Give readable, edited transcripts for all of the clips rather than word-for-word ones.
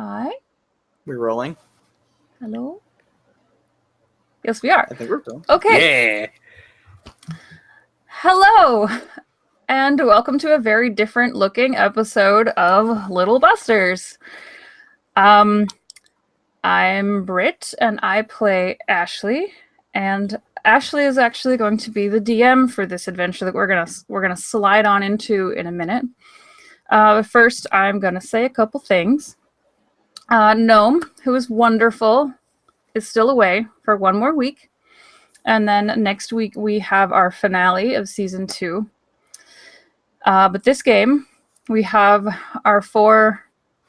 Hi. We're rolling. Hello. Yes, we are. I think we're rolling. Okay. Yeah. Hello, and welcome to a very different looking episode of Little Busters. I'm Britt, and I play Ashley, and Ashley is actually going to be the DM for this adventure that we're gonna slide on into in a minute. But first, I'm gonna say a couple things. Gnome, who is wonderful, is still away for one more week. And then next week we have our finale of season 2. But this game, we have our 4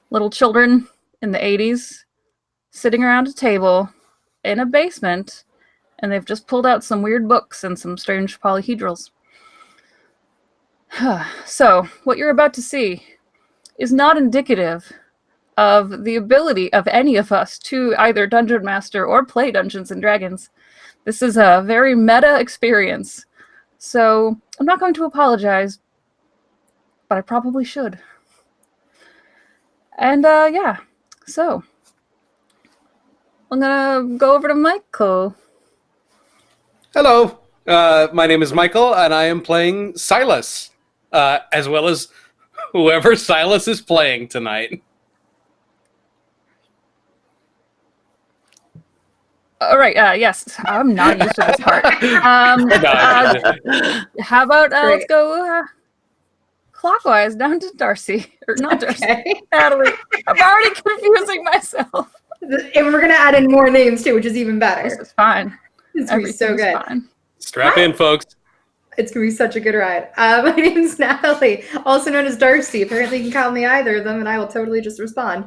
little children in the 80s sitting around a table in a basement, and they've just pulled out some weird books and some strange polyhedrals. So, what you're about to see is not indicative of the ability of any of us to either Dungeon Master or play Dungeons and Dragons. This is a very meta experience, so I'm not going to apologize, but I probably should. And yeah, so I'm gonna go over to Michael. Hello. My name is Michael, and I am playing Silas, as well as whoever Silas is playing tonight. All right, yes, I'm not used to this part. How about let's go clockwise down to Darcy, or not Darcy, Natalie. I'm already confusing myself. And we're gonna add in more names too, which is even better. This is fine. It's gonna be so good. Fine. Strap in, folks. It's gonna be such a good ride. My name's Natalie, also known as Darcy. Apparently, you can call me either of them, and I will totally just respond,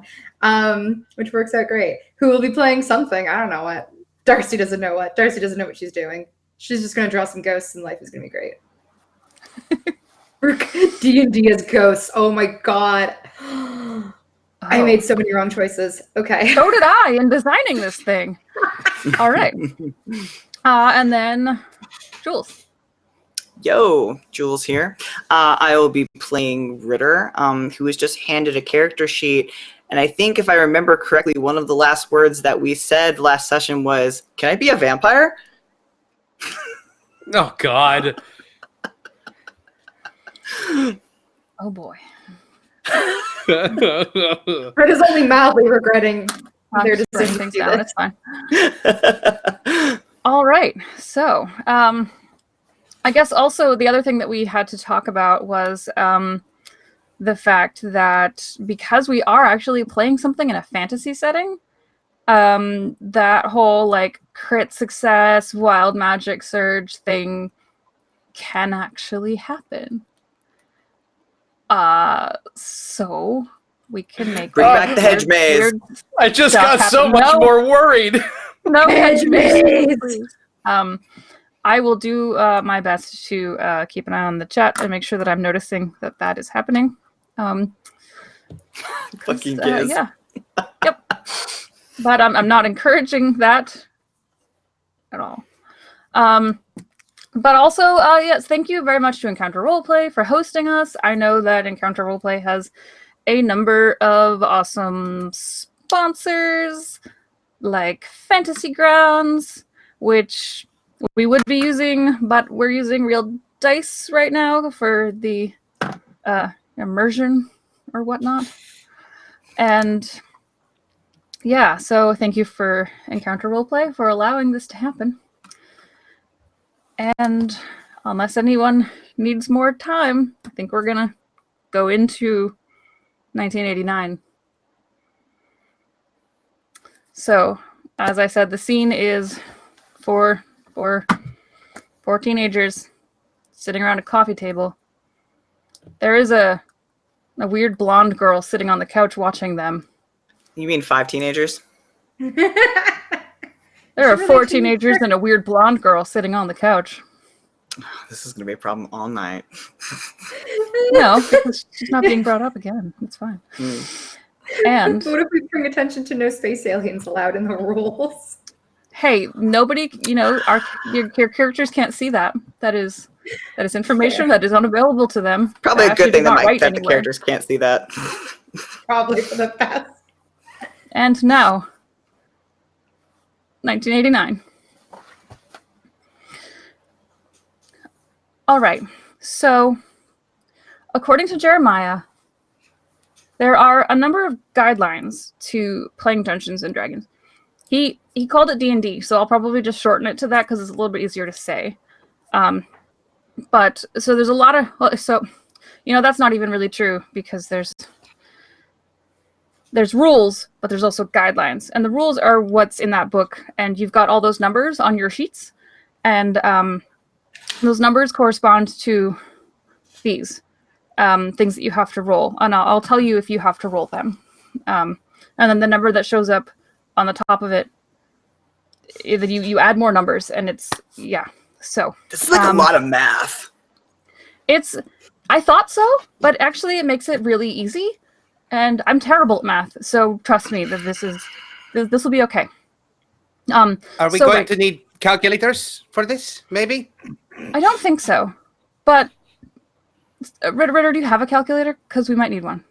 which works out great. Who will be playing something? I don't know what. Darcy doesn't know what. Darcy doesn't know what she's doing. She's just gonna draw some ghosts, and life is gonna be great. D&D as ghosts. Oh my god. I made so many wrong choices. Okay. So did I in designing this thing. All right. And then Jules. Yo, Jules here. I will be playing Ritter, who was just handed a character sheet. And I think if I remember correctly, one of the last words that we said last session was, "Can I be a vampire?" Oh, God. Oh boy. Britt is only mildly regretting their decision to do down. It's fine. All right. So, I guess also the other thing that we had to talk about was the fact that because we are actually playing something in a fantasy setting, that whole like crit success, wild magic surge thing can actually happen. So we can make Bring back the hedge maze. I just got so much more worried. No hedge maze. I will do my best to keep an eye on the chat and make sure that I'm noticing that that is happening. Fucking giz. Yeah. Yep. But I'm not encouraging that at all. But also, yes, thank you very much to Encounter Roleplay for hosting us. I know that Encounter Roleplay has a number of awesome sponsors, like Fantasy Grounds, which we would be using, but we're using real dice right now for the immersion or whatnot. And yeah, so thank you for Encounter Roleplay for allowing this to happen. And unless anyone needs more time, I think we're gonna go into 1989. So, as I said, the scene is for 4 teenagers sitting around a coffee table. There is a weird blonde girl sitting on the couch watching them. You mean 5 teenagers? There are 4 teenagers and a weird blonde girl sitting on the couch. This is going to be a problem all night. No, because she's not being brought up again. It's fine. And what if we bring attention to no space aliens allowed in the rules? Hey, nobody, your characters can't see that. That is information that is unavailable to them. Probably a good thing that my type of characters can't see that. Probably for the best. And now, 1989. All right, so according to Jeremiah, there are a number of guidelines to playing Dungeons and Dragons. He called it D&D, so I'll probably just shorten it to that because it's a little bit easier to say. But so there's a lot of, that's not even really true because there's rules, but there's also guidelines, and the rules are what's in that book, and you've got all those numbers on your sheets, and those numbers correspond to these things that you have to roll, and I'll tell you if you have to roll them. And then the number that shows up on the top of it, either you add more numbers, and it's, so. This is like a lot of math. I thought so, but actually it makes it really easy, and I'm terrible at math, so trust me that this will be okay. Are we going to need calculators for this, maybe? I don't think so, but Ritter, do you have a calculator? Because we might need one.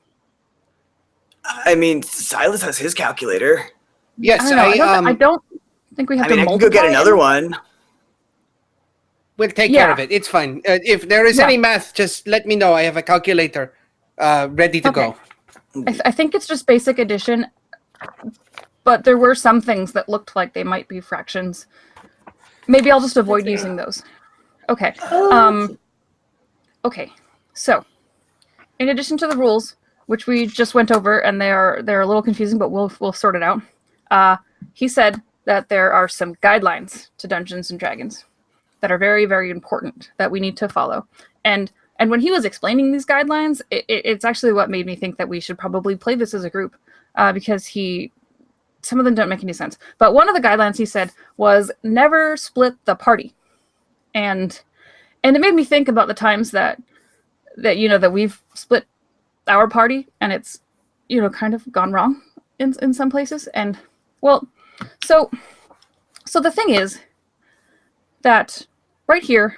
I mean, Silas has his calculator. Yes, I don't think we have to I can go get another one. We'll take care of it. It's fine. If there is any math, just let me know. I have a calculator ready to go. I think it's just basic addition, but there were some things that looked like they might be fractions. Maybe I'll just avoid using those. Okay. Okay. So, in addition to the rules, which we just went over, and they're a little confusing, but we'll sort it out. He said that there are some guidelines to Dungeons and Dragons that are very, very important that we need to follow. And when he was explaining these guidelines, it's actually what made me think that we should probably play this as a group, because some of them don't make any sense. But one of the guidelines he said was never split the party, and it made me think about the times that we've split our party and it's kind of gone wrong in some places. And so the thing is that right here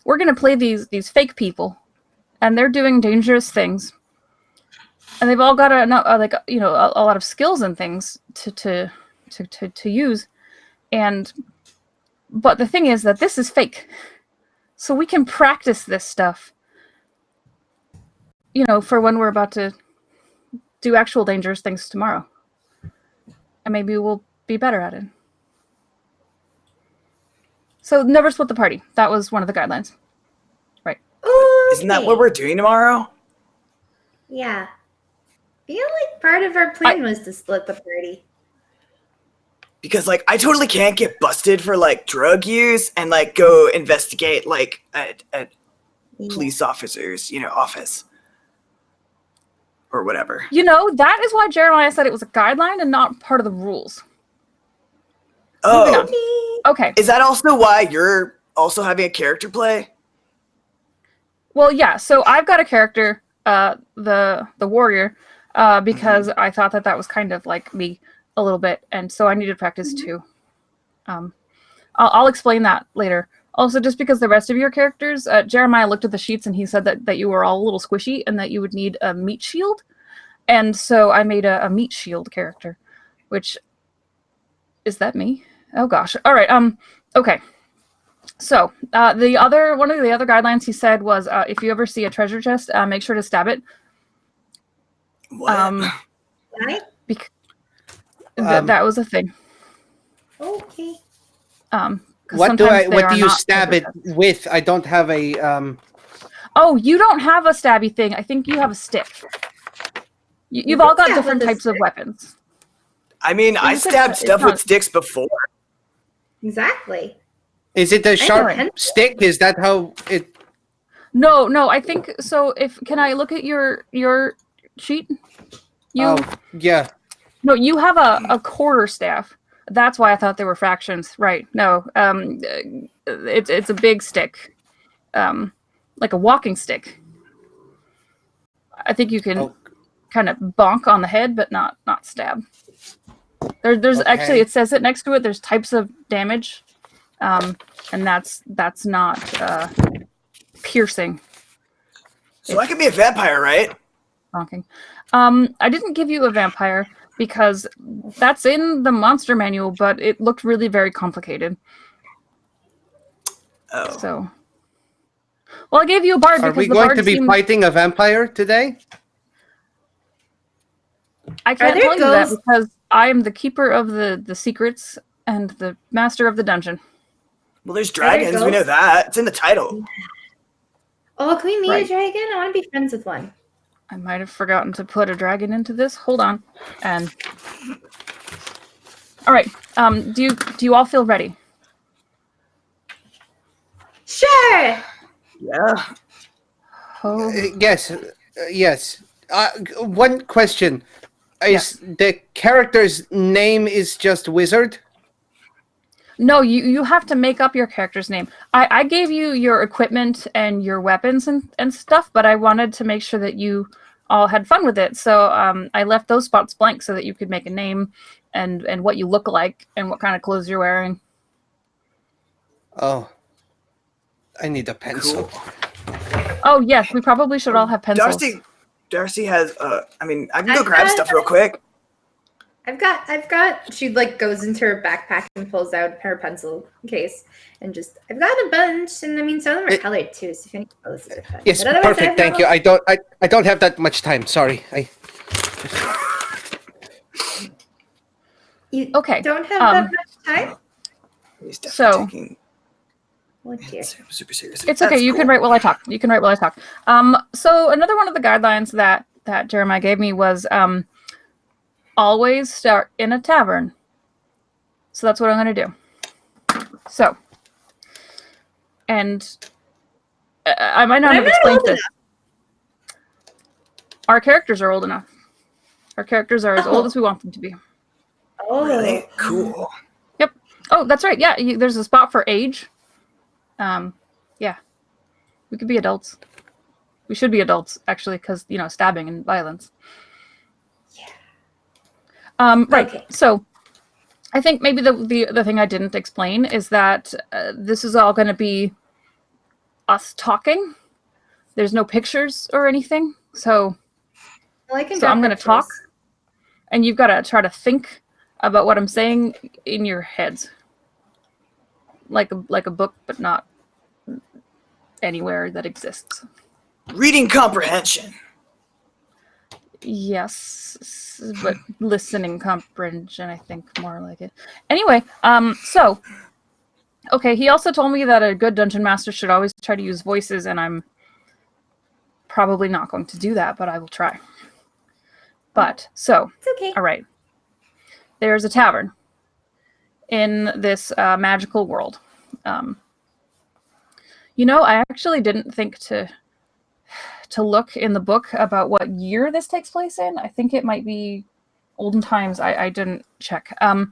we're going to play these fake people, and they're doing dangerous things, and they've all got a lot of skills and things to use. But the thing is that this is fake, so we can practice this stuff, for when we're about to do actual dangerous things tomorrow, and maybe we'll be better at it. So never split the party. That was one of the guidelines. Right. Okay. Isn't that what we're doing tomorrow? Yeah. I feel like part of our plan was to split the party. Because I totally can't get busted for drug use and go investigate at police officers, office. Or whatever. That is why Jeremiah said it was a guideline and not part of the rules. Oh. Okay. Is that also why you're also having a character play? Well, yeah. So I've got a character, the warrior, because I thought that was kind of like me a little bit, and so I needed practice too. I'll explain that later. Also, just because the rest of your characters, Jeremiah looked at the sheets and he said that you were all a little squishy and that you would need a meat shield, and so I made a meat shield character, which is that me? Oh gosh. All right. Okay. So one of the other guidelines he said was if you ever see a treasure chest, make sure to stab it. What? That was a thing. Okay. What do you stab it with? I don't have a. Oh, you don't have a stabby thing. I think you have a stick. You've all got different types of weapons. I mean, I stabbed stuff with sticks before. Exactly. Is it a sharp stick? Is that how it? No. I think so. Can I look at your sheet? Oh yeah. No, you have a quarter staff. That's why I thought they were fractions. Right. No. It's a big stick. Like a walking stick. I think you can kind of bonk on the head, but not stab. There's actually, it says it next to it. There's types of damage, and that's not piercing. So I could be a vampire, right? Bonking. I didn't give you a vampire, because that's in the monster manual, but it looked really very complicated. Oh. So, well, I gave you a bard Are because we the going bard to be seemed- fighting a vampire today? I can't there tell you that ghosts? because I am the keeper of the secrets and the master of the dungeon. Well, there's there dragons. We know ghosts? that. It's in the title. Oh, can we meet Right. a dragon? I want to be friends with one. I might have forgotten to put a dragon into this. Hold on. And all right. Do you all feel ready? Sure. Yeah. Oh, Yes, yes. One question: Is the character's name is just Wizard? no, you have to make up your character's name. I gave you your equipment and your weapons and stuff, but I wanted to make sure that you all had fun with it. So I left those spots blank so that you could make a name and what you look like and what kind of clothes you're wearing. Oh, I need a pencil. Cool. Oh yes, we probably should all have pencils. Darcy has. I mean, I can go grab stuff real quick. I've got. She like goes into her backpack and pulls out her pencil case and just. I've got a bunch, and I mean some of them are colored too. So if you need those, are fun. Yes, But otherwise, I perfect. have Thank no- you. I don't have that much time. Sorry. You Okay, don't have that much time. He's So- definitely taking Oh dear. it super seriously. It's okay. That's You cool. can write while I talk. You can write while I talk. So another one of the guidelines that Jeremiah gave me was always start in a tavern. So that's what I'm going to do. So, and I might not But have I'm not explained old this. Our characters are old enough. Our characters are as old as we want them to be. Oh, Really cool. Oh, that's right. Yeah, there's a spot for age. Yeah, we could be adults. We should be adults, actually, because stabbing and violence. Yeah. Right. Okay. So, I think maybe the thing I didn't explain is that this is all going to be us talking. There's no pictures or anything. So Well, I can. So draw I'm gonna pictures. talk. And you've got to try to think about what I'm saying in your heads, like a book, but not anywhere that exists. Reading comprehension. Yes, but listening comprehension, I think, more like it. Anyway, so okay, he also told me that a good dungeon master should always try to use voices, and I'm probably not going to do that, but I will try. But so, It's okay. all right. There's a tavern in this magical world. I actually didn't think to look in the book about what year this takes place in. I think it might be olden times. I didn't check. All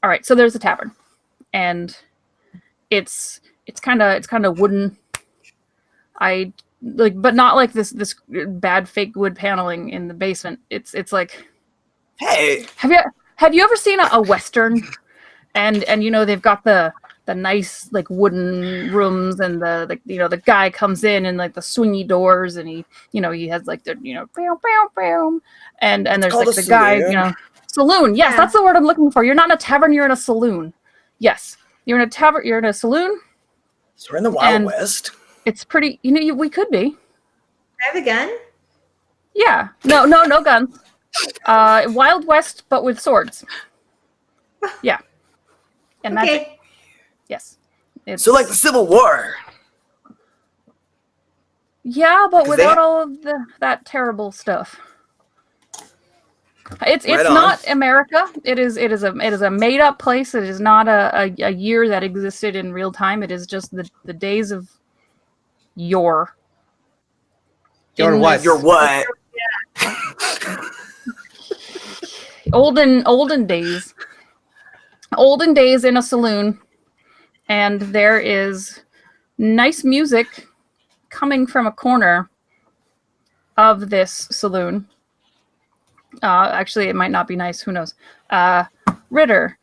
right, so there's a tavern, and it's kind of wooden. But not like this bad fake wood paneling in the basement. It's like, Hey, have you ever seen a western, and they've got the nice like wooden rooms, and the guy comes in and like the swingy doors, and he has like the boom boom boom, and there's called like a the guy saloon. Saloon. Yes, Yeah. that's the word I'm looking for. You're not in a tavern, you're in a saloon. Yes, you're in a tavern, you're in a saloon. so we're in the Wild And- West. It's pretty, we could be. I have a gun. Yeah. No guns. Wild West, but with swords. Yeah. And magic. Okay. Yes. It's, So like the Civil War. yeah, but 'Cause they without ha- all of that terrible stuff. It's Right on. not America. It is a made up place. It is not a year that existed in real time. It is just the days of yore. Your In what? this- You're what? olden days. Olden days in a saloon, and there is nice music coming from a corner of this saloon. Actually, it might not be nice. Who knows? Ritter,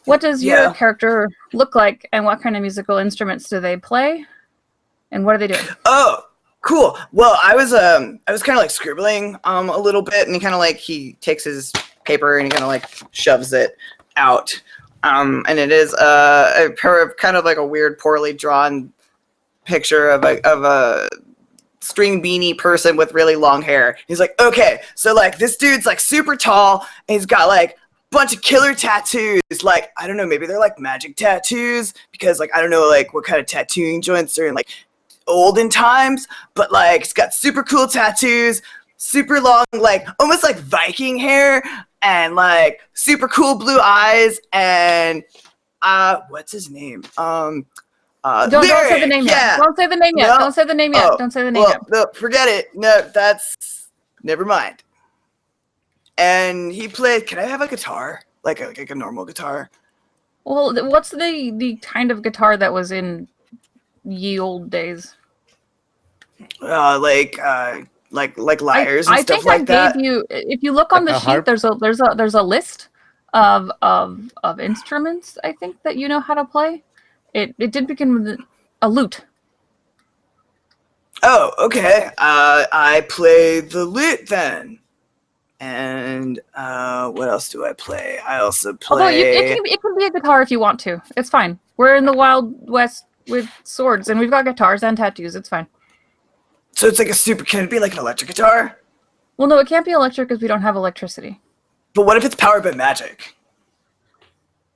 what does your Yeah. character look like, and what kind of musical instruments do they play, and what are they doing? Oh, Cool. Well, I was kind of like scribbling a little bit, and he takes his paper and he kind of like shoves it out. And it is kind of like a weird, poorly drawn picture of a string beanie person with really long hair. He's like, okay, so like this dude's like super tall, and he's got like a bunch of killer tattoos. Like, I don't know, maybe they're like magic tattoos, because like I don't know like what kind of tattooing joints are in like olden times, but like he's got super cool tattoos, super long, like almost like Viking hair, and like super cool blue eyes, and what's his name? Don't say the name yet. Don't say the name yet. No? Don't say the name yet. Don't say the name yet. No, forget it. No, never mind. And he played. Can I have a guitar, like a normal guitar? Well, what's the kind of guitar that was in ye old days? Like lyres and stuff like that. I think I gave you. If you look on Like the a sheet, harp? there's a list of instruments. I think that you know how to play. It did begin with a lute. Oh, okay. I play the lute then. And what else do I play? I also play. Although it can be a guitar if you want to. It's fine. We're in the Wild West with swords, and we've got guitars and tattoos. It's fine. So it's like can it be like an electric guitar? Well, no, it can't be electric because we don't have electricity. But what if it's powered by magic?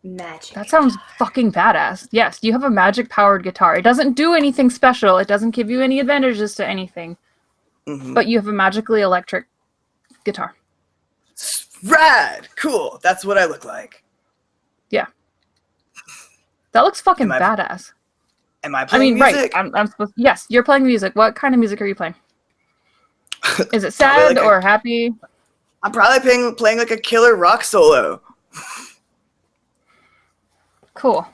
Magic. That sounds fucking badass. Yes, you have a magic-powered guitar. It doesn't do anything special. It doesn't give you any advantages to anything. Mm-hmm. But you have a magically electric guitar. Rad! Cool. That's what I look like. Yeah. That looks fucking Am I- badass. Am I playing music? Right. I'm supposed. Yes, you're playing music. What kind of music are you playing? Is it sad like or happy? I'm probably playing like a killer rock solo. Cool.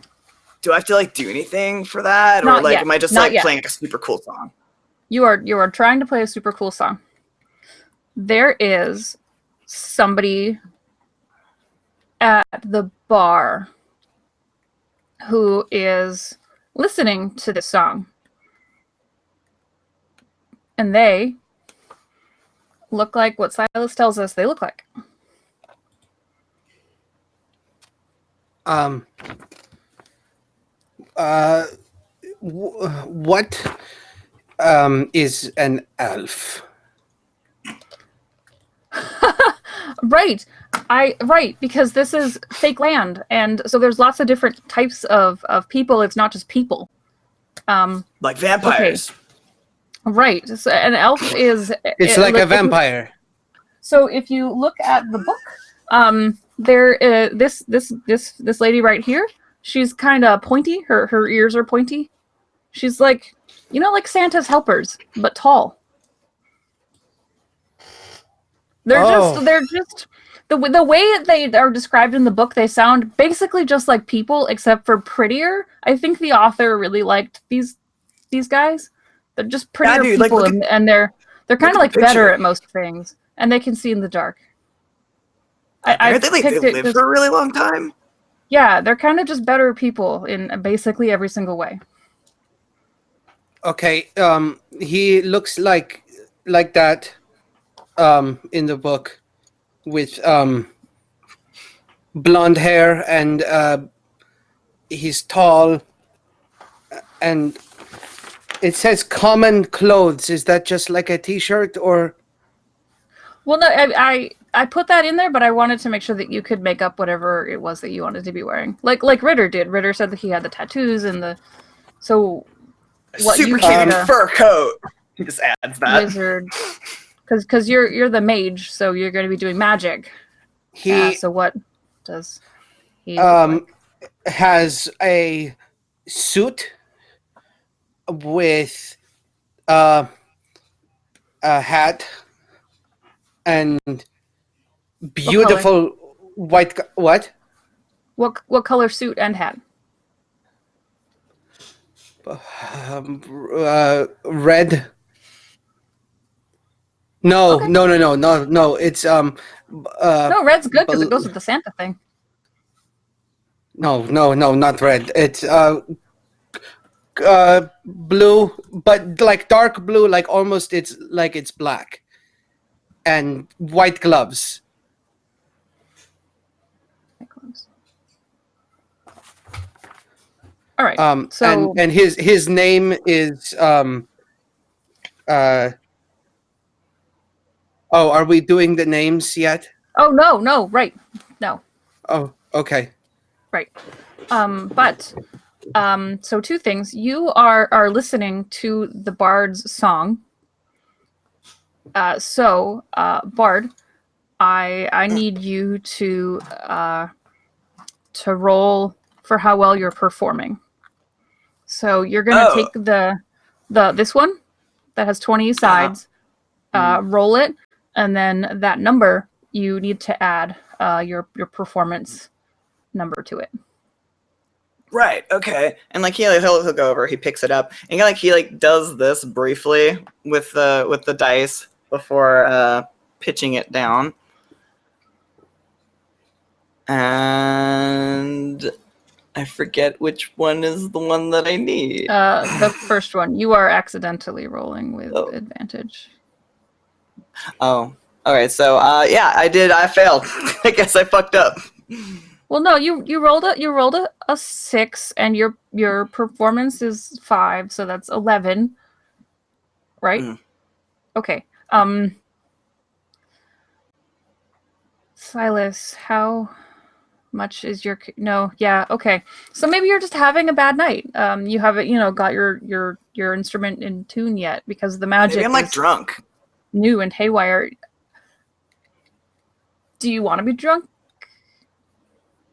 Do I have to like do anything for that, or Not like yet. am I just Not like yet. playing like a super cool song? You are trying to play a super cool song. There is somebody at the bar who is listening to this song. And they look like what Silas tells us they look like. What is an elf? Right. Right, because this is fake land, and so there's lots of different types of people. It's not just people. Like vampires. Right. So an elf is It's like a vampire. So if you look at the book, this lady right here, she's kind of pointy. Her ears are pointy. She's like, like Santa's helpers, but tall. They're just the way they are described in the book. They sound basically just like people, except for prettier. I think the author really liked these guys. They're just prettier dude, like, people, look and they're kind at of the like better picture. at most things, and they can see in the dark. I heard they picked it live just- for a really long time. Yeah, they're kind of just better people in basically every single way. Okay, he looks like that in the book with blonde hair, and he's tall, and it says common clothes. Is that just like a t-shirt, or? Well, no, I put that in there, but I wanted to make sure that you could make up whatever it was that you wanted to be wearing, like Ritter did. Ritter said that he had the tattoos and the so what Super you cute had a fur coat. He just adds that. wizard, because you're the mage, so you're going to be doing magic. He So what does he look like? has a suit with a hat and beautiful white what? What color suit and hat? Red. No, Okay. no. It's No, red's good because it goes with the Santa thing. no, not red. It's blue, but like dark blue, like almost it's black, and white gloves. All right. So and his name is Oh, are we doing the names yet? oh no, right. No. Oh, okay. Right. So two things. You are listening to the Bard's song. Bard, I need you to roll for how well you're performing. So you're gonna take the this one that has 20 sides, roll it, and then that number you need to add your performance number to it. Right. Okay. And like he'll go over. He picks it up and he does this briefly with the dice before pitching it down. And I forget which one is the one that I need. The first one. You are accidentally rolling with advantage. Oh. Okay. So yeah, I did. I failed. I guess I fucked up. Well, no, you rolled a 6, and your performance is 5, so that's 11, right? Mm. Okay. Silas, how much is your no? Yeah, okay. So maybe you're just having a bad night. You haven't, got your instrument in tune yet because the magic. Maybe I'm drunk. New and haywire. Do you want to be drunk?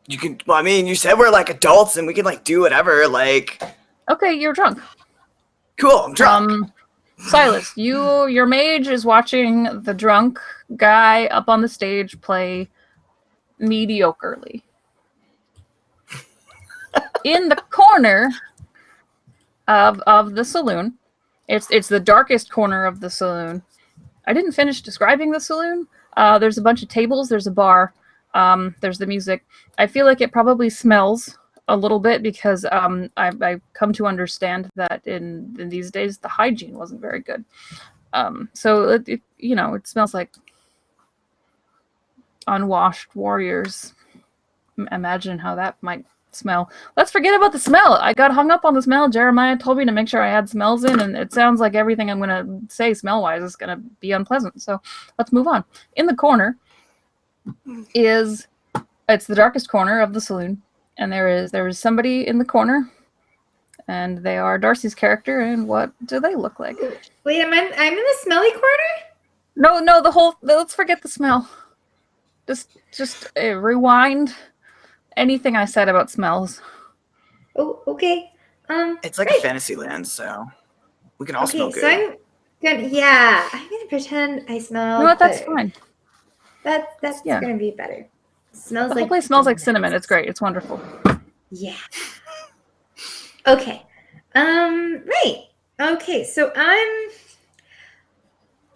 You can. Well, I mean, you said we're adults and we can do whatever. Okay, you're drunk. Cool. I'm drunk. Silas, your mage is watching the drunk guy up on the stage play mediocrely. In the corner of the saloon, it's the darkest corner of the saloon. I didn't finish describing the saloon. There's a bunch of tables. There's a bar. There's the music. I feel like it probably smells a little bit because I come to understand that in these days the hygiene wasn't very good. So it smells like unwashed warriors. Imagine how that might smell. Let's forget about the smell. I got hung up on the smell. Jeremiah told me to make sure I had smells in, and it sounds like everything I'm gonna say smell-wise is gonna be unpleasant. So let's move on. In the corner it's the darkest corner of the saloon, and there is somebody in the corner, and they are Darcy's character. And what do they look like? Wait, I'm in the smelly corner? No, let's forget the smell. Just rewind anything I said about smells. Oh, okay. It's like a fantasy land, so we can all smell good. So I'm gonna pretend I smell. You know what? That's better. fine. That's gonna be better. Smells The whole like place smells like cinnamon. It's great. It's wonderful. Yeah. Okay. Right. Okay. So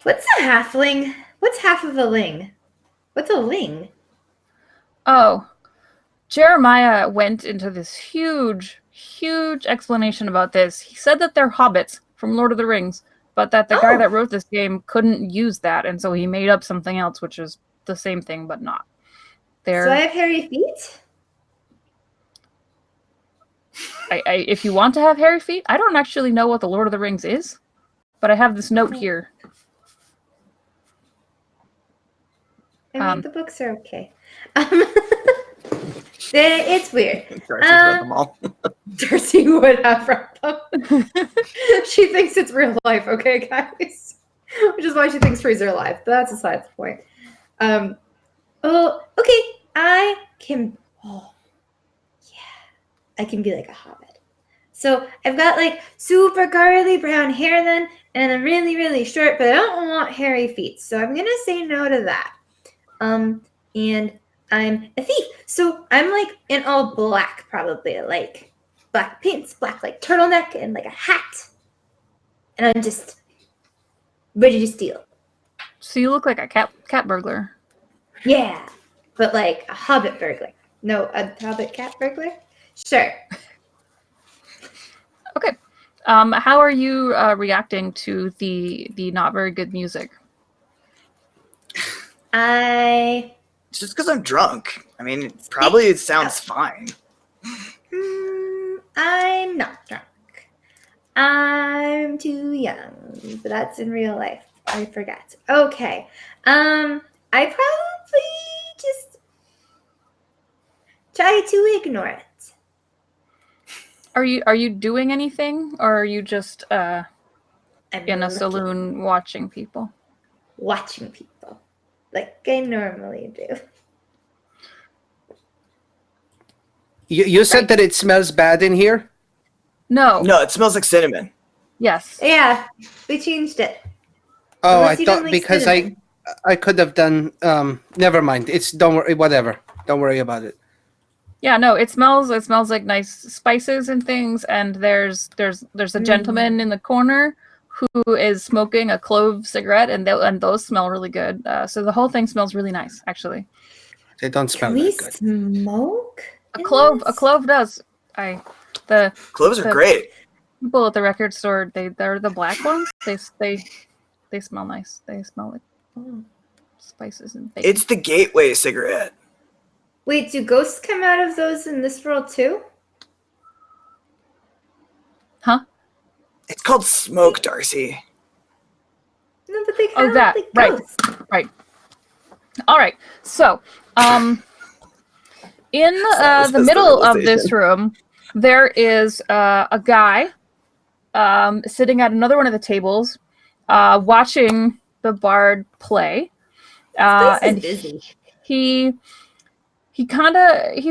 what's a halfling? What's half of a ling? What's a ling? Oh, Jeremiah went into this huge explanation about this. He said that they're hobbits from Lord of the Rings, but that the guy that wrote this game couldn't use that, and so he made up something else, which is the same thing but not. So I have hairy feet? If you want to have hairy feet, I don't actually know what the Lord of the Rings is, but I have this note here. I mean, the books are okay. It's weird. Darcy's read them all. Darcy would have read them. She thinks it's real life, okay, guys? Which is why she thinks trees are alive. But that's aside the point. Okay. I can be like a hobbit. So I've got super girly brown hair then, and I'm really, really short, but I don't want hairy feet. So I'm gonna say no to that. And I'm a thief. So I'm in all black, probably black pants, black turtleneck, and a hat. And I'm just ready to steal. So you look like a cat burglar. Yeah, but a hobbit burglar. No, a hobbit cat burglar? Sure. Okay. How are you reacting to the not very good music? It's just because I'm drunk. I mean, probably it sounds fine. I'm not drunk. I'm too young, but that's in real life. I forget. Okay. I probably just try to ignore it. Are you doing anything, or are you just I'm in a looking, saloon watching people? watching people like I normally do. You said that it smells bad in here? No. No, it smells like cinnamon. Yes. Yeah, we changed it. Oh, Unless I you don't thought like because cinnamon. I could have done never mind. It's don't worry whatever. Don't worry about it. Yeah, no, it smells like nice spices and things, and there's a gentleman in the corner who is smoking a clove cigarette, and those smell really good. So the whole thing smells really nice, actually. They don't smell Can we that good. smoke? A in clove this? does. The Cloves are The- great. people at the record store, they're the black ones. They smell nice. They smell like spices and bacon. It's the gateway cigarette. Wait, do ghosts come out of those in this world too? Huh? It's called smoke, Darcy. No, but they Oh, kind of that, look right. like ghosts. Right. All right. So, in Silas the has the middle of this realization. room, there is a guy sitting at another one of the tables, watching the bard play. This And is busy. he's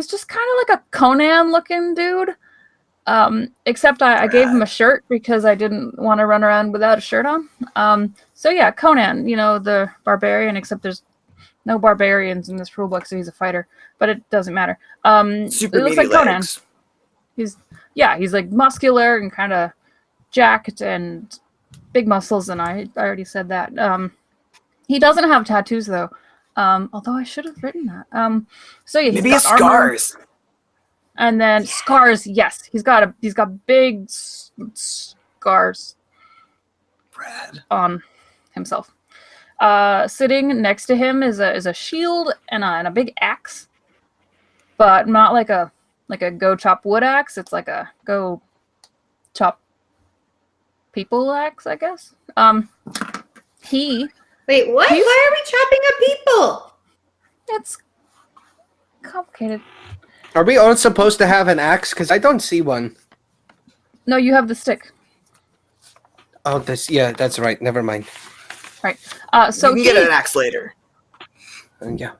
just kind of like a Conan looking dude. Except I gave him a shirt because I didn't want to run around without a shirt on. So yeah, Conan, the barbarian, except there's no barbarians in this rulebook, so he's a fighter, but it doesn't matter. Super it looks meaty like Conan. legs. He's like muscular and kind of jacked and big muscles, and I already said that. He doesn't have tattoos though. Although I should have written that. So yeah, Maybe it's got armor. scars. And then scars, yes, he's got big scars Brad. on himself. Sitting next to him is a shield and a big axe, but not like a go chop wood axe. It's like a go chop people axe, I guess. Wait, what? He's- Why are we chopping up people? It's complicated. Are we all supposed to have an axe? Because I don't see one. No, you have the stick, Oh, that's right. Never mind. right? So you can get an axe later. Yeah.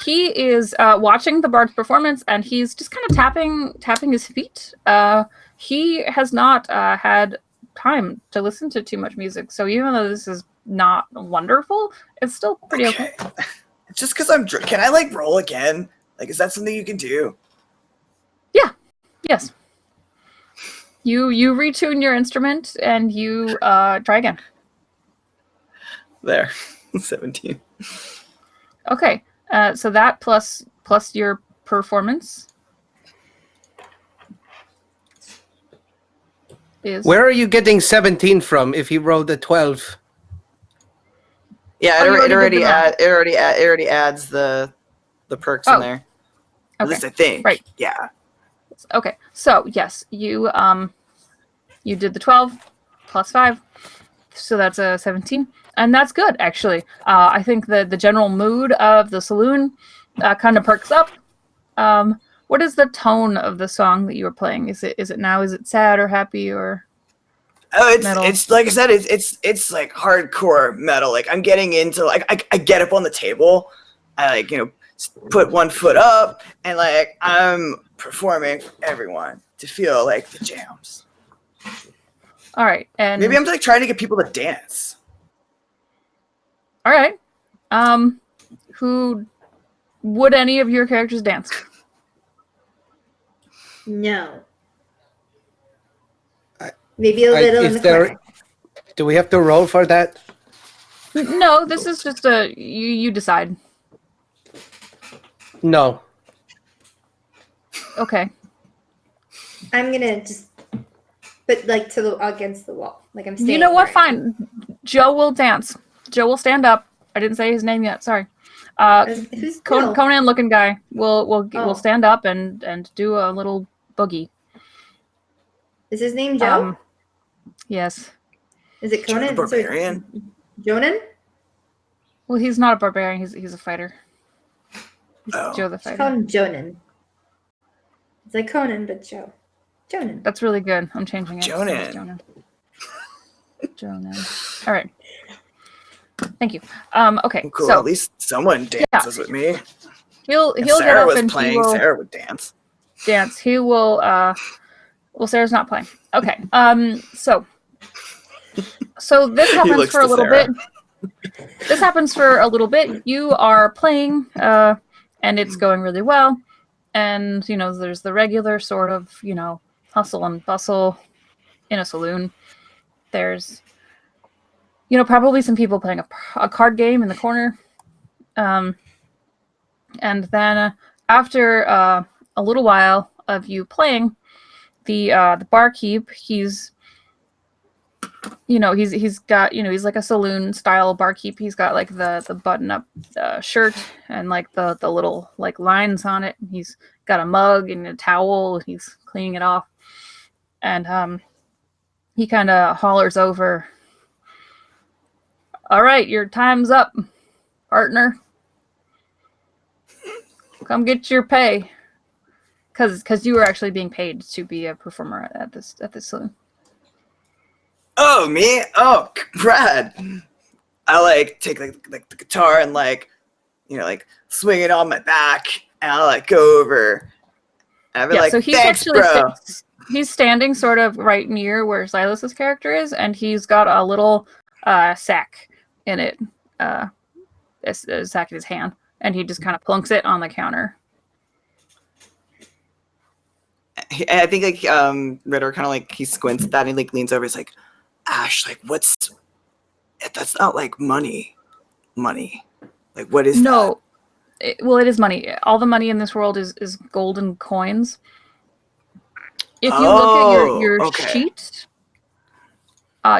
he is watching the bard's performance, and he's just kind of tapping his feet. He has not had time to listen to too much music, so even though this is not wonderful, it's still pretty okay. It's just because I'm drunk. Can I roll again? Is that something you can do? Yes. You retune your instrument and you try again. There. 17. Okay. So that plus your performance is Where are you getting 17 from if you rolled a 12? Yeah, Oh, you it already did already the math. it already adds the perks in Oh, there. At okay. least I think. Right. Yeah. Okay. So yes, you did the 12 plus 5, so that's a 17, and that's good actually. I think the general mood of the saloon kind of perks up. What is the tone of the song that you were playing? Is it now? Is it sad or happy or? Oh, Metal. it's like I said, it's like hardcore metal. I'm getting into I get up on the table, I put one foot up, and I'm performing for everyone to feel like the jams. All right, and Maybe I'm trying to get people to dance. all right. Who would any of your characters dance? No. Maybe a little in the corner. Do we have to roll for that? No, this is just you decide. No. Okay. I'm gonna just But like against the wall. Like I'm standing. You know what? right. Fine. Joe will dance. Joe will stand up. I didn't say his name yet. Sorry. Who's Bill? Conan looking guy will Oh. stand up and do a little boogie. Is his name Joe? Yes. Is it Conan? Joe the Barbarian? Jonan? Well, he's not a barbarian. He's a fighter. Oh. Joe the Just call fighter. him Jonan. It's like Conan, but Joe. Jonan. That's really good. I'm changing it. Jonan. Jonan. All right. Thank you. Okay. Cool. So At least someone dances with me. he'll If get Sarah up was and he playing, will Sarah would dance. dance. He will. Well, Sarah's not playing. Okay. So this happens looks for a to little Sarah. bit. This happens for a little bit. You are playing, and it's going really well. And there's the regular sort of hustle and bustle in a saloon. There's probably some people playing a card game in the corner. And then after a little while of you playing, the barkeep, he's got he's like a saloon style barkeep. He's got like the button up shirt and like the little like lines on it. He's got a mug and a towel. He's cleaning it off, and he kind of hollers over, "All right, your time's up, partner. Come get your pay." Because you were actually being paid to be a performer at this saloon. Oh, me? Oh, Brad. I like take like the guitar and like swing it on my back, and I like go over. And I'd be like, so he's thanks, actually bro. he's standing sort of right near where Silas's character is, and he's got a little sack in it, a sack in his hand, and he just kind of plunks it on the counter. I think Ritter kind of like he squints at that and he like leans over. He's like, Ash, like that's not like money. Like what is No, it is money. All the money in this world is golden coins. If you look at your okay. sheet,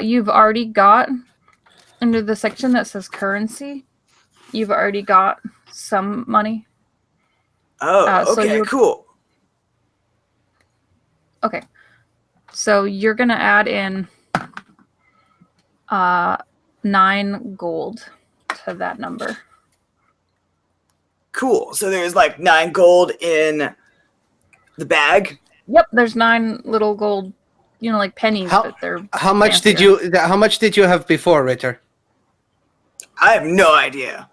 you've already got under the section that says currency. You've already got some money. that? Oh, so okay, you're- cool. Okay, so you're gonna add in 9 gold to that number. Cool. So there's like 9 gold in the bag. Yep, there's 9 little gold, like pennies, but they're How much fancier. How much did you have before, Ritter? I have no idea.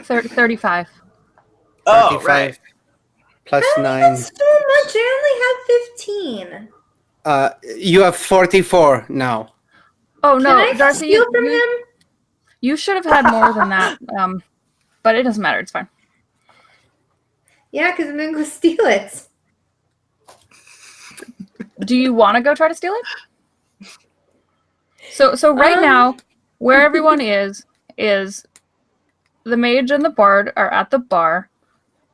35. Oh, 35 right. plus How 9. so much? I only have 15. You have 44 now. Oh Can no, I Darcy, steal from him? you should have had more than that. But it doesn't matter. It's fine. Yeah, because I'm gonna go steal it. Do you want to go try to steal it? So right now, where everyone is the mage and the bard are at the bar.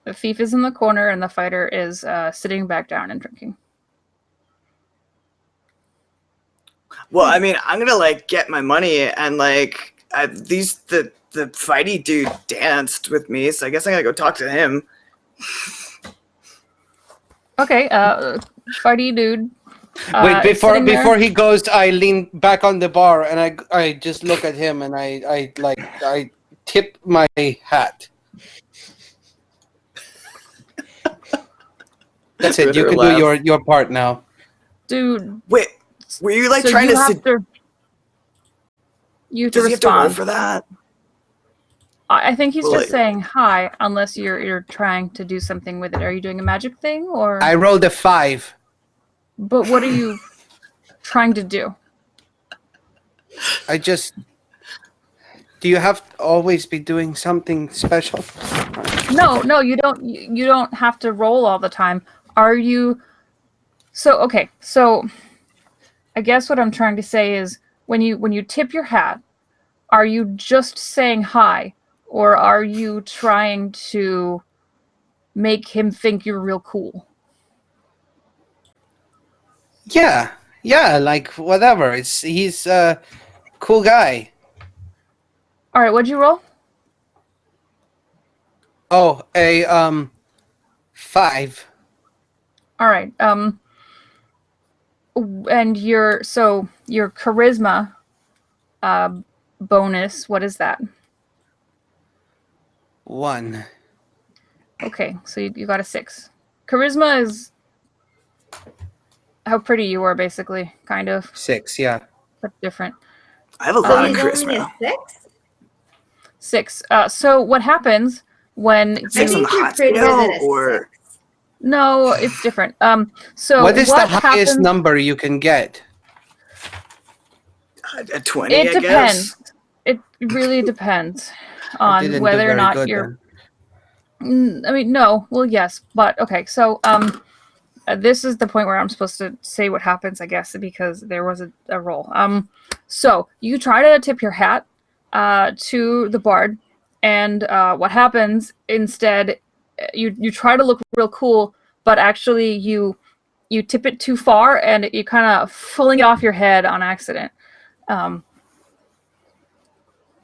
The thief is in the corner, and the fighter is sitting back down and drinking. Well, I mean, I'm gonna like get my money and like the fighty dude danced with me, so I guess I gotta go talk to him. Okay, fighty dude. Wait, before sitting there. he goes, I lean back on the bar and I just look at him and I tip my hat. That's it. You Ritter can do laughs. your part now. Dude. Wait, were you like so trying you to? have to. You have to Does he have to roll respond. for that? I think he's Well, just like- saying hi, unless you're trying to do something with it. Are you doing a magic thing, or? I rolled a 5. But what are you trying to do? I just. Do you have to always be doing something special? No, you don't. You don't have to roll all the time. Are you? So okay. So, I guess what I'm trying to say is when you tip your hat, are you just saying hi, or are you trying to make him think you're real cool? Yeah, Yeah, like whatever. He's a cool guy. All right, what'd you roll? Oh, a 5. All right. And your charisma bonus, what is that? 1. Okay, so you got a 6. Charisma is how pretty you are, basically, kind of, 6, yeah. but different. I have a So lot of he's only charisma. a 6? 6. So what happens when Six I on you... the think you're hot prettier scale, than a or 6. No, it's different. So What is the highest happens... number you can get? a 20, It I depends. guess. It really depends I on didn't do whether or very not good you're... then. I mean, no. Well, yes, but okay. So, this is the point where I'm supposed to say what happens, I guess, because there was a roll. So you try to tip your hat, to the bard, and what happens instead? You try to look real cool, but actually you tip it too far, and you kind of fling it off your head on accident.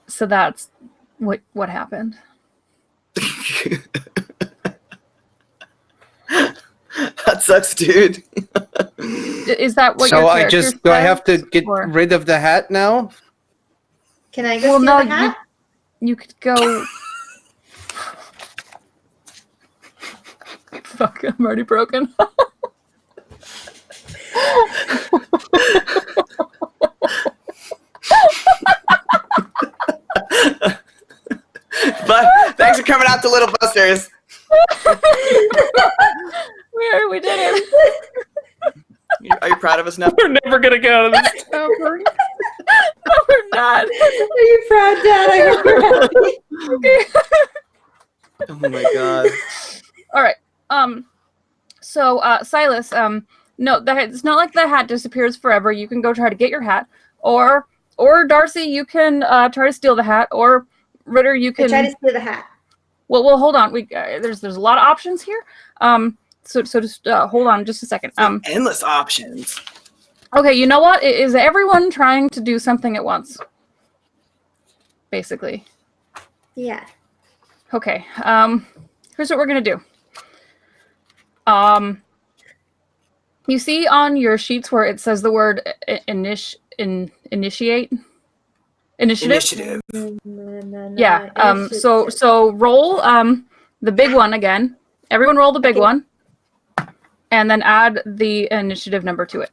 So that's what happened. That sucks, dude. Is that what So your I character just do I have to says, get or- rid of the hat now? Can I go Well, steal no, the hat? you could go. Fuck, I'm already broken. But thanks for coming out to Little Busters. We did it. Are you proud of us now? We're never gonna get out of this tavern. No, we're not. Are you proud, Dad? I hope you're happy. Oh my god. All right. So, Silas, no, it's not like the hat disappears forever. You can go try to get your hat, or Darcy, you can try to steal the hat, or Ritter, you I can. try to steal the hat. Well, hold on. There's a lot of options here. So just hold on just a second. Endless options. Okay, you know what? Is everyone trying to do something at once? Basically. Yeah. Okay. Here's what we're gonna do. You see on your sheets where it says the word initiate? Initiative? Initiative. Yeah. So roll the big one again. Everyone roll the big Okay. one. And then add the initiative number to it.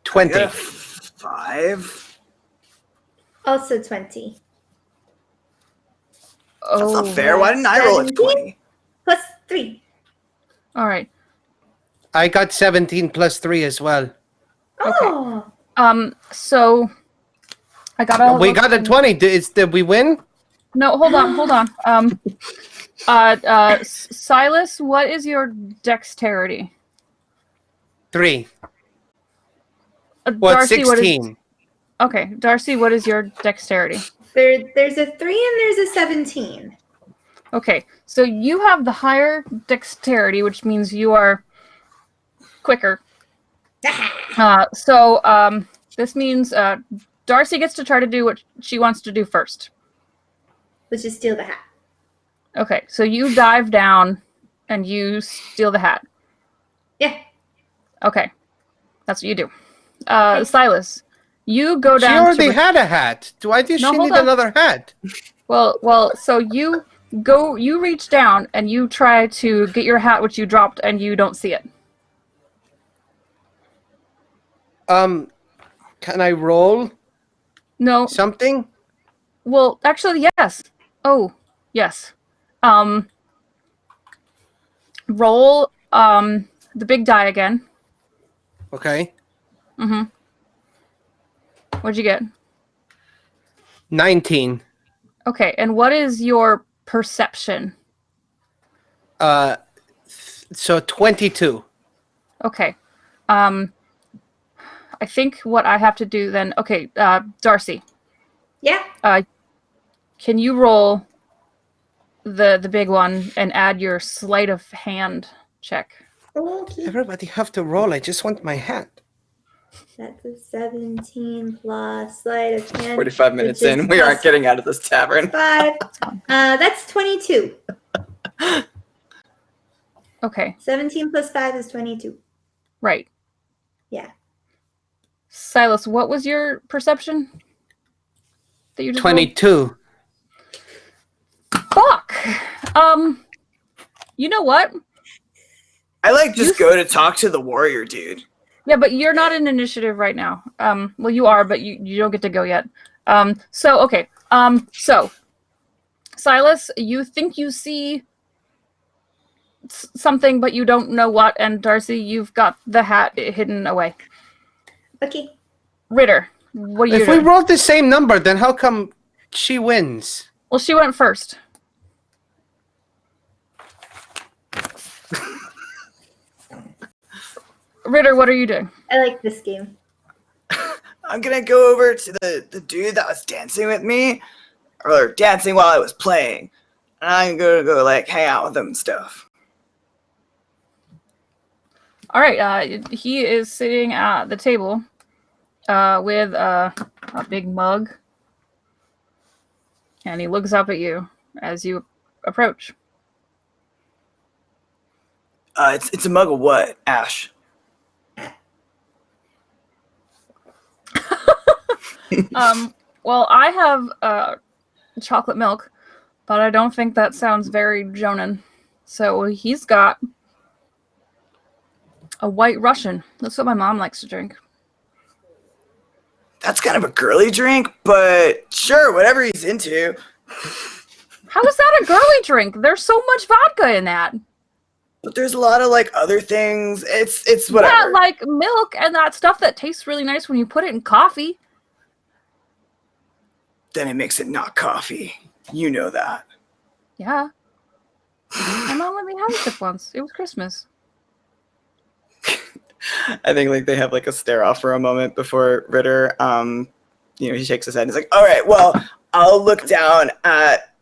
20. 5. Also 20. That's Oh, not fair. Why didn't I roll a 17? 20? Plus 3. all right. I got 17 plus 3 as well. Oh. So I gotta. We got a 20. Did we win? No, hold on. Silas, what is your dexterity? 3. Well, Darcy, what is? 16. Okay, Darcy, what is your dexterity? There's a 3 and there's a 17. Okay, so you have the higher dexterity, which means you are quicker. This means Darcy gets to try to do what she wants to do first. Let's just steal the hat. Okay, so you dive down and you steal the hat. Yeah. Okay, that's what you do. Silas, you go She down. already had a hat. Why does No, she hold need on. another hat? Well, so you reach down and you try to get your hat, which you dropped, and you don't see it. Can I roll No. something? Well, actually, yes. Oh, yes. Roll the big die again. Okay. Mm-hmm. What'd you get? 19. Okay, and what is your perception? So 22. Okay. I think what I have to do then. Okay, Darcy, Yeah. can you roll the big one and add your sleight of hand check? Okay. Everybody have to roll. I just want my hat. That's a 17 plus sleight of hand. 45 minutes which is in, we aren't plus getting out of this tavern. 5. That's 22. Okay, 17 plus 5 is 22. right. Yeah. Silas, what was your perception? That you just rolled? 22. Fuck. You know what? I just go to talk to the warrior dude. Yeah, but you're not in initiative right now. Well, you are, but you don't get to go yet. So Silas, you think you see something, but you don't know what. And Darcy, you've got the hat hidden away. Okay. Ritter, what are you If we doing? rolled the same number, then how come she wins? Well, she went first. Ritter, what are you doing? I like this game. I'm gonna go over to the dude that was dancing with me, or dancing while I was playing, and I'm gonna go hang out with him and stuff. All right, he is sitting at the table with a big mug, and he looks up at you as you approach. It's a mug of what, Ash? Well, I have chocolate milk, but I don't think that sounds very Jonan. So he's got a White Russian. That's what my mom likes to drink. That's kind of a girly drink, but sure, whatever he's into. How is that a girly drink? There's so much vodka in that. But there's a lot of other things. It's whatever. Yeah, like milk and that stuff that tastes really nice when you put it in coffee. Then it makes it not coffee. You know that. Yeah. My mom let me have it once. It was Christmas. I think they have a stare off for a moment before Ritter, he shakes his head and he's like, all right, well, I'll look down at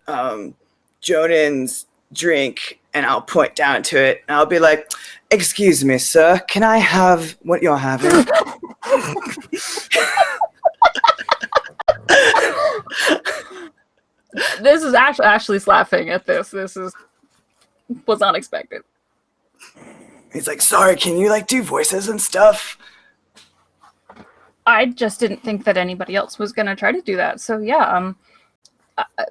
Jonan's drink and I'll point down to it and I'll be like, excuse me, sir, can I have what you're having? This is Ashley's laughing at this. Was unexpected. He's like, sorry, can you do voices and stuff? I just didn't think that anybody else was gonna try to do that. So yeah,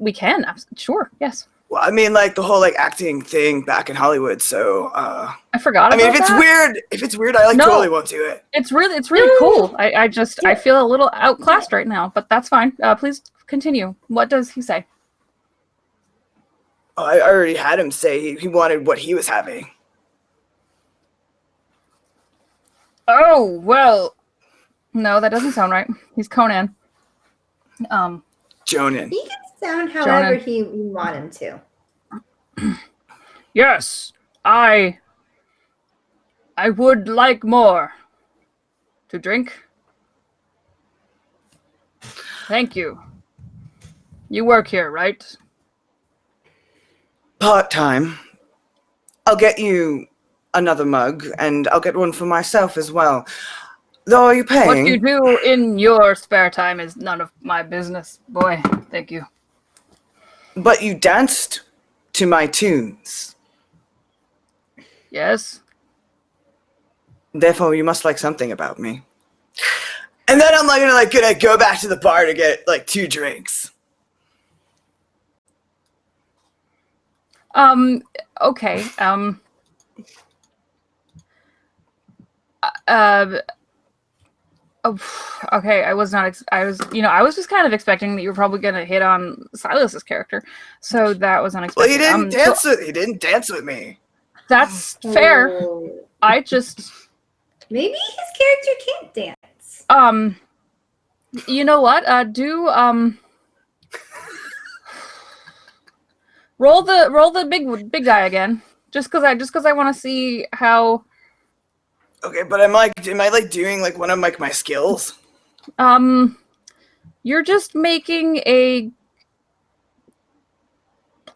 we can. Sure, yes. Well, I mean, the whole acting thing back in Hollywood. So, I forgot. I mean, about if it's weird, I No. totally won't do it. it's really cool. I feel a little outclassed right now, but that's fine. Please continue. What does he say? Oh, I already had him say he wanted what he was having. Oh well, no, that doesn't sound right. He's Conan. Jonan. He can sound however Jonah. you want him to. Yes, I would like more to drink. Thank you. You work here, right? Part-time. I'll get you another mug, and I'll get one for myself as well. Though, are you paying? What you do in your spare time is none of my business. Boy, thank you. But you danced to my tunes. Yes? Therefore, you must like something about me. And then I'm gonna go back to the bar to get 2 drinks. Okay. Okay, I was not. I was just kind of expecting that you were probably gonna hit on Silas's character, so that was Well, unexpected. he didn't dance. He didn't dance with me. That's fair. Oh. I just, Maybe his character can't dance. you know what? Roll the big guy again, just because I want to see how. Okay, but am I doing one of my skills? You're just making a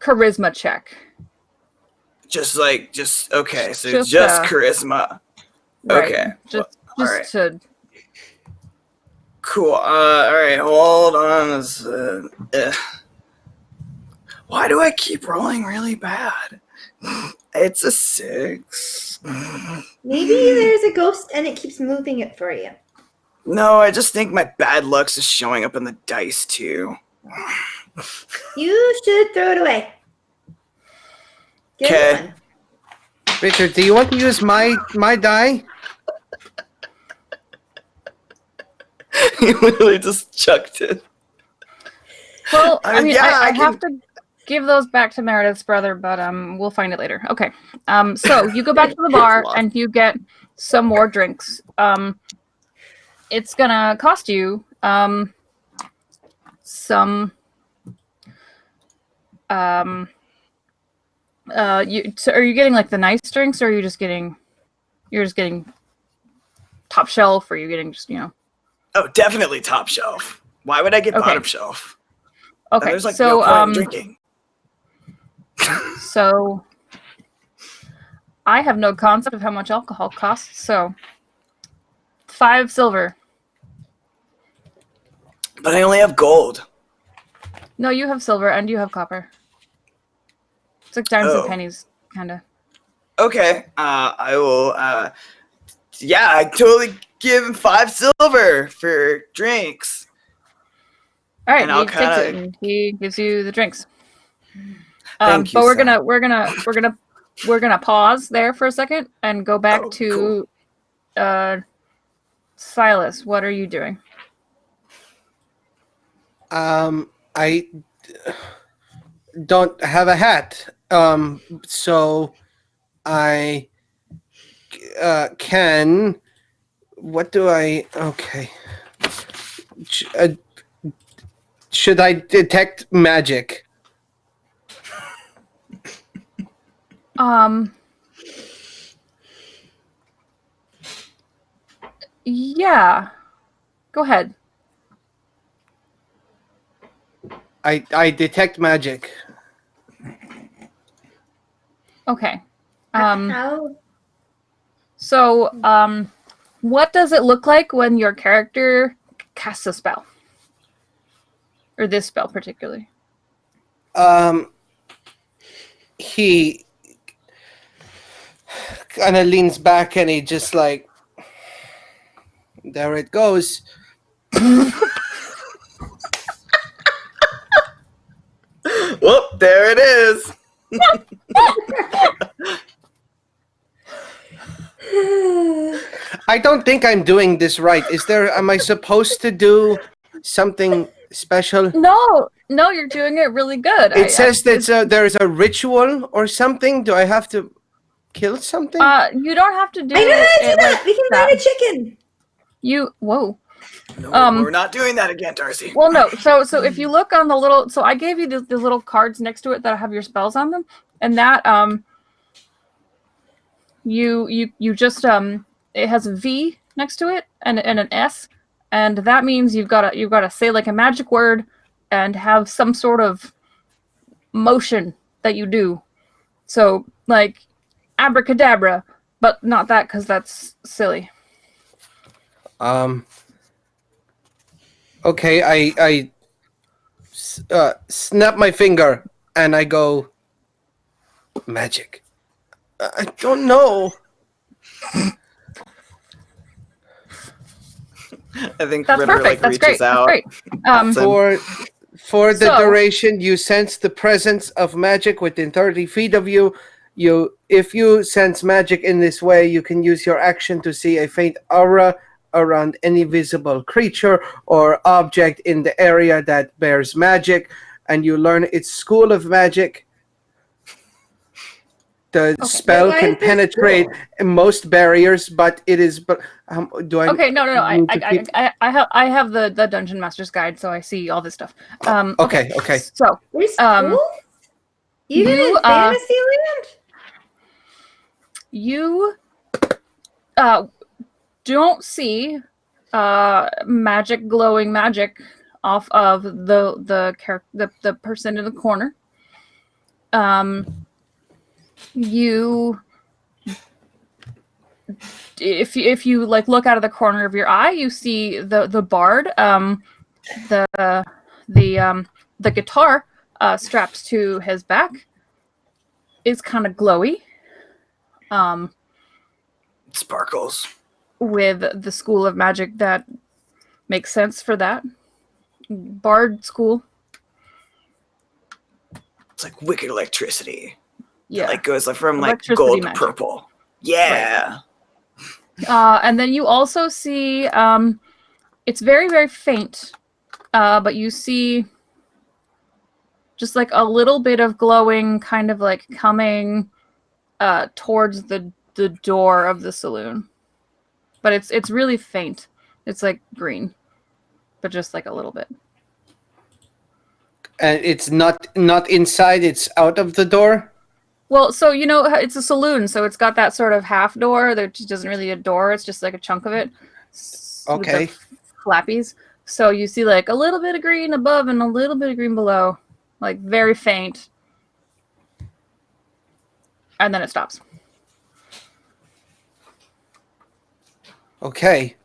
charisma check. Okay, so Just, just charisma. Right. Okay. Just alright. to. Cool. All right, hold on. Why do I keep rolling really bad? It's a 6. Maybe there's a ghost and it keeps moving it for you. No, I just think my bad luck's just showing up in the dice too. You should throw it away. Get a Okay. new one. Richard, do you want to use my die? He literally just chucked it. Well, I mean, yeah, I I have to give those back to Meredith's brother, but we'll find it later. Okay. So you go back to the bar and you get some more drinks. It's gonna cost you some. Are you getting like the nice drinks, or are you just getting? You're just getting top shelf, or are you getting just Oh, definitely top shelf. Why would I get Okay. bottom shelf? Okay. There's like So no point in drinking. So I have no concept of how much alcohol costs, so 5 silver. But I only have gold. No, you have silver and you have copper. It's like dimes Oh. and pennies, kind of. Okay. I will. Yeah, I totally give him 5 silver for drinks. All right, And I'll he takes it kinda- and he gives you the drinks. Thank you, But Sam. we're gonna pause there for a second and go back Oh, to Silas. What are you doing? I don't have a hat. So I can. What do I? Okay. Should I detect magic? Yeah. Go ahead. I detect magic. Okay. How? So, what does it look like when your character casts a spell? Or this spell particularly? He kind of leans back and he just like, there it goes. Whoop, there it is. I don't think I'm doing this right. Am I supposed to do something special? No, you're doing it really good. It says that there's a ritual or something. Do I have to kill something? You don't have to do I know how to do it that. like We can that. find a chicken. Whoa. No, we're not doing that again, Darcy. Well, no. So if you look on the little, so I gave you the little cards next to it that have your spells on them, and that you just it has a V next to it and an S, and that means you've got to say like a magic word and have some sort of motion that you do. So like abracadabra, but not that because that's silly. Okay, I snap my finger and I go magic. I don't know. I think That's Ritter perfect. like That's reaches great. out. That's great. For the So- duration, you sense the presence of magic within 30 feet of you. If you sense magic in this way, you can use your action to see a faint aura around any visible creature or object in the area that bears magic, and you learn its school of magic. The spell Why can is this penetrate most barriers, but it is. But do I? Okay, no. need to keep- I have the Dungeon Master's Guide, so I see all this stuff. Okay. So There's Um, schools? Even you, in Fantasyland? you don't see glowing magic off of the person in the corner. You, if you like look out of the corner of your eye, you see the bard, the guitar strapped to his back is kind of glowy, Sparkles. with the school of magic that makes sense for that bard school. It's like wicked electricity. Yeah. Like goes from like Electricity gold to magic. purple. Yeah. And then you also see, it's very, very faint, but you see just like a little bit of glowing kind of like coming towards the door of the saloon. But it's really faint. It's like green, but just like a little bit. And it's not inside, it's out of the door? Well, so you know, it's a saloon, so it's got that sort of half door. There just doesn't really a door. It's just like a chunk of it. Okay. With the flappies. So you see like a little bit of green above and a little bit of green below, like very faint, and then it stops. Okay.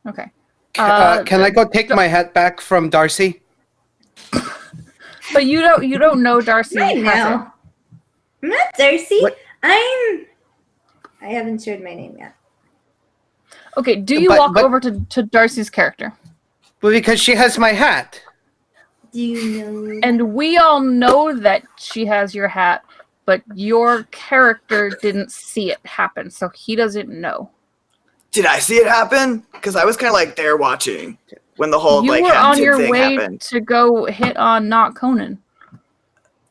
Okay. Can I go take my hat back from Darcy? But you don't know Darcy. Right has now. I'm not Darcy. What? I haven't shared my name yet. it. Okay. Do you But- walk but- over to Darcy's character? Well, because she has my hat. Do you know? And we all know that she has your hat, but your character didn't see it happen, so he doesn't know. Did I see it happen? Because I was kind of like there watching when the whole You like were hat on tip your thing way happened. to go hit on not Conan.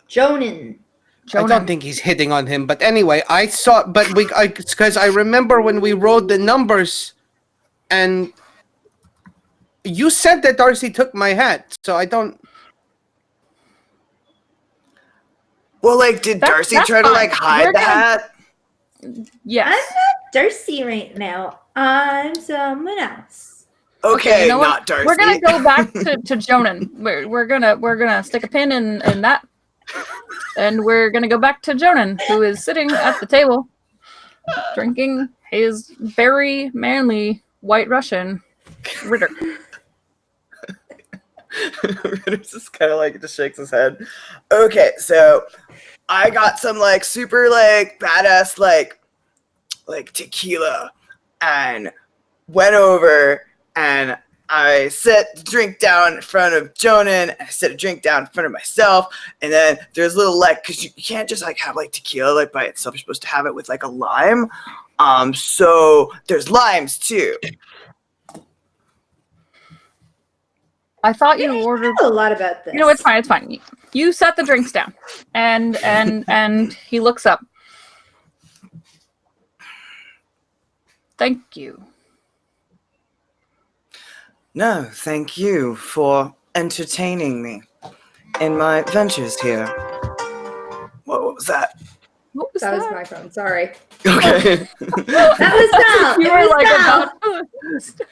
Jonan. I don't Jonan. think he's hitting on him, but anyway, I saw. But because I remember when we wrote the numbers, and you said that Darcy took my hat, so I don't. Well, like, did That's- Darcy that's try to fine. like hide We're the gonna- hat? Yes. I'm not Darcy right now. I'm someone else. Okay, you know what? not Darcy. We're gonna go back to Jonan. We're gonna stick a pin in that, and we're gonna go back to Jonan, who is sitting at the table, drinking his very manly White Russian Ritter. Ritter just kind of like just shakes his head. Okay, so I got some like super like badass like tequila and went over and I set the drink down in front of Jonan and I set a drink down in front of myself, and then there's little like, because you can't just like have like tequila like by itself, you're supposed to have it with like a lime. So there's limes too. I thought you ordered. I know a lot about this. You know, it's fine. It's fine. You set the drinks down, and he looks up. Thank you. No, thank you for entertaining me in my ventures here. What was that? What was That was that? my phone. Sorry. Okay. That was Val. You It were was like Val.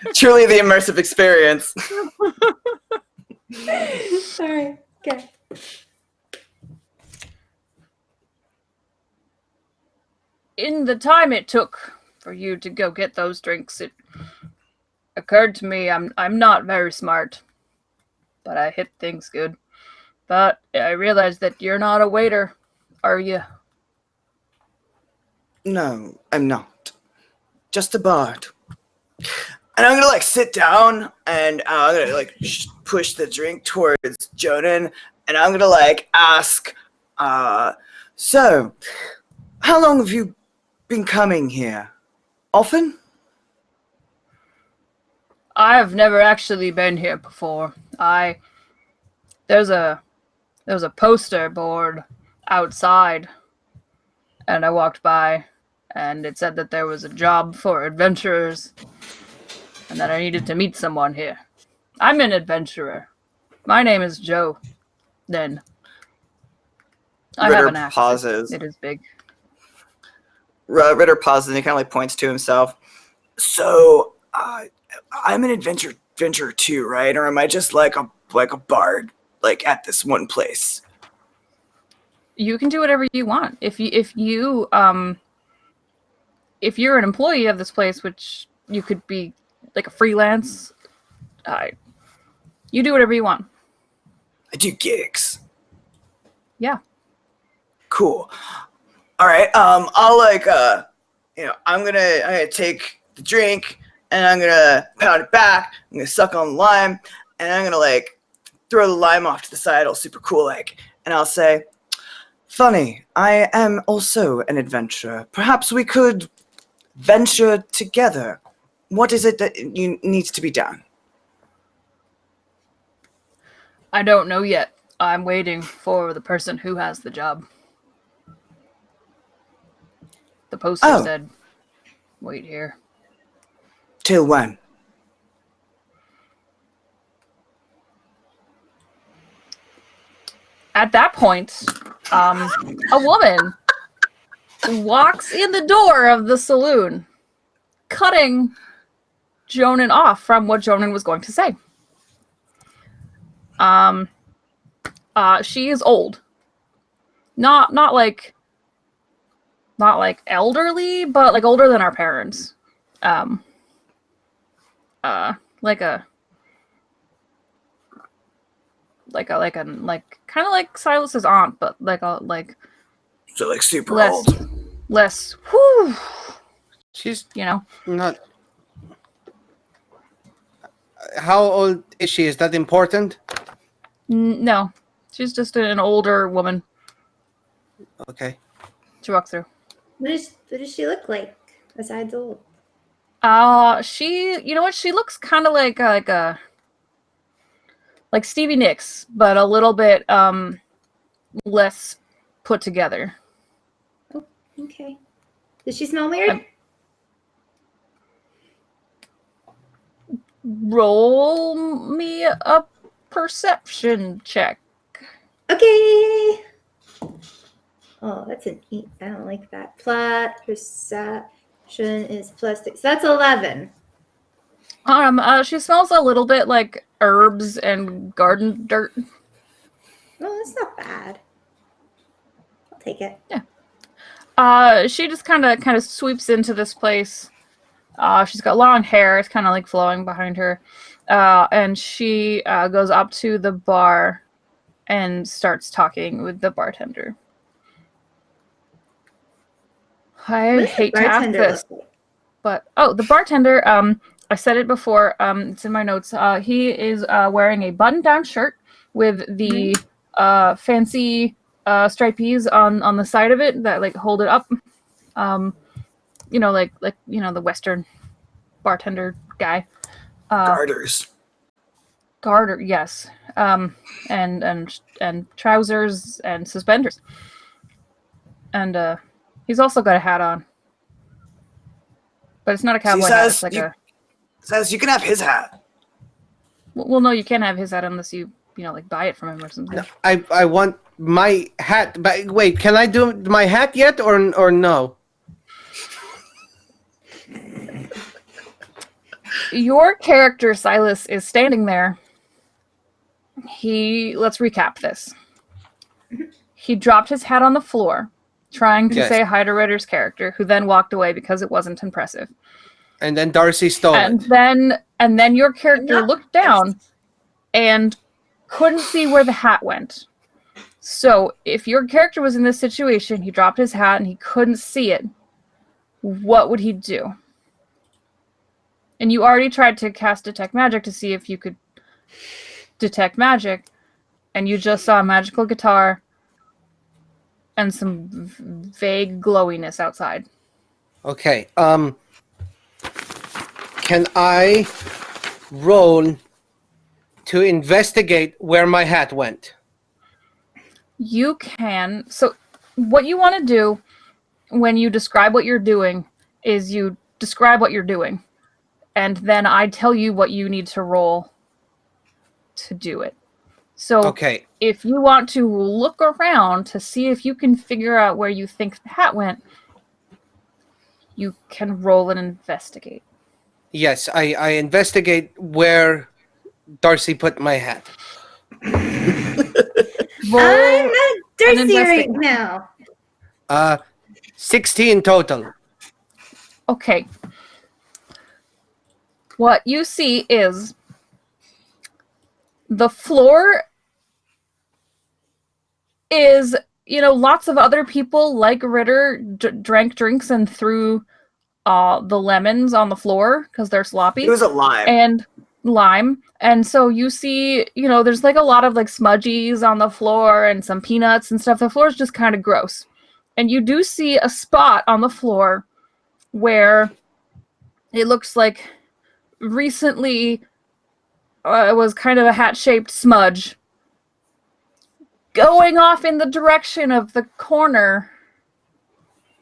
about. Truly the immersive experience. Sorry. Okay. In the time it took for you to go get those drinks, it occurred to me I'm not very smart, but I hit things good. But I realized that you're not a waiter, are you? No, I'm not. Just a bard. And I'm gonna like sit down and I'm gonna like push the drink towards Jonan and I'm gonna like ask, so, how long have you been coming here? Often? I've never actually been here before. There's a poster board outside, and I walked by, and it said that there was a job for adventurers, and that I needed to meet someone here. I'm an adventurer. My name is Joe. Then I have Ritter an accent. pauses. It is big. Ritter pauses and he kind of like points to himself. So, I'm an adventurer too, right? Or am I just like a bard, like at this one place? You can do whatever you want. If you're an employee of this place, which you could be like a freelance, you do whatever you want. I do gigs. Yeah. Cool. All right. I'll I'm gonna take the drink and I'm gonna pound it back. I'm gonna suck on the lime and I'm gonna throw the lime off to the side, all super cool and I'll say, "Funny, I am also an adventurer. Perhaps we could venture together. What is it that needs to be done?" I don't know yet. I'm waiting for the person who has the job. The poster said, "Wait here." Till when? At that point, a woman walks in the door of the saloon, cutting Jonan off from what Jonan was going to say. She is old. Not like elderly, but like older than our parents. Kind of like Silas's aunt, but So super less, old. less. Whew, She's you know. not. How old is she? Is that important? No, she's just an older woman. Okay. She walks through. What does she look like besides old? You know what? She looks kind of like Stevie Nicks, but a little bit less put together. Oh, okay. Does she smell weird? Roll me a perception check. Okay. Oh, that's an 8. I don't like that. Perception is +6. So that's 11. She smells a little bit like herbs and garden dirt. Oh, that's not bad. I'll take it. Yeah. She just kind of sweeps into this place. She's got long hair. It's kind of like flowing behind her. And she goes up to the bar and starts talking with the bartender. I hate to ask this, but the bartender. I said it before. It's in my notes. He is wearing a button-down shirt with the fancy stripies on the side of it that hold it up. The Western bartender guy. Garters. Garter, yes. And trousers and suspenders. And he's also got a hat on. But it's not a cowboy hat. It's like Says you can have his hat. Well, no, you can't have his hat unless you buy it from him or something. No, I want my hat. But wait, can I do my hat yet or no? Your character, Silas, is standing there. Let's recap this. He dropped his hat on the floor, trying to say hi to Ritter's character, who then walked away because it wasn't impressive. And then Darcy stole it. And then your character looked down and couldn't see where the hat went. So if your character was in this situation, he dropped his hat and he couldn't see it, what would he do? And you already tried to cast Detect Magic to see if you could detect magic, and you just saw a magical guitar and some vague glowiness outside. Okay. Can I roll to investigate where my hat went? You can. So what you want to do when you describe what you're doing is you describe what you're doing. And then I tell you what you need to roll to do it. So if you want to look around to see if you can figure out where you think the hat went, you can roll and investigate. Yes, I investigate where Darcy put my hat. I'm not Darcy investigate. right now. 16 total. Okay. What you see is the floor is, lots of other people like Ritter drank drinks and threw the lemons on the floor because they're sloppy. It was a lime. And lime. And so you see, there's like a lot of like smudgies on the floor and some peanuts and stuff. The floor is just kind of gross. And you do see a spot on the floor where it looks like recently it was kind of a hat-shaped smudge going off in the direction of the corner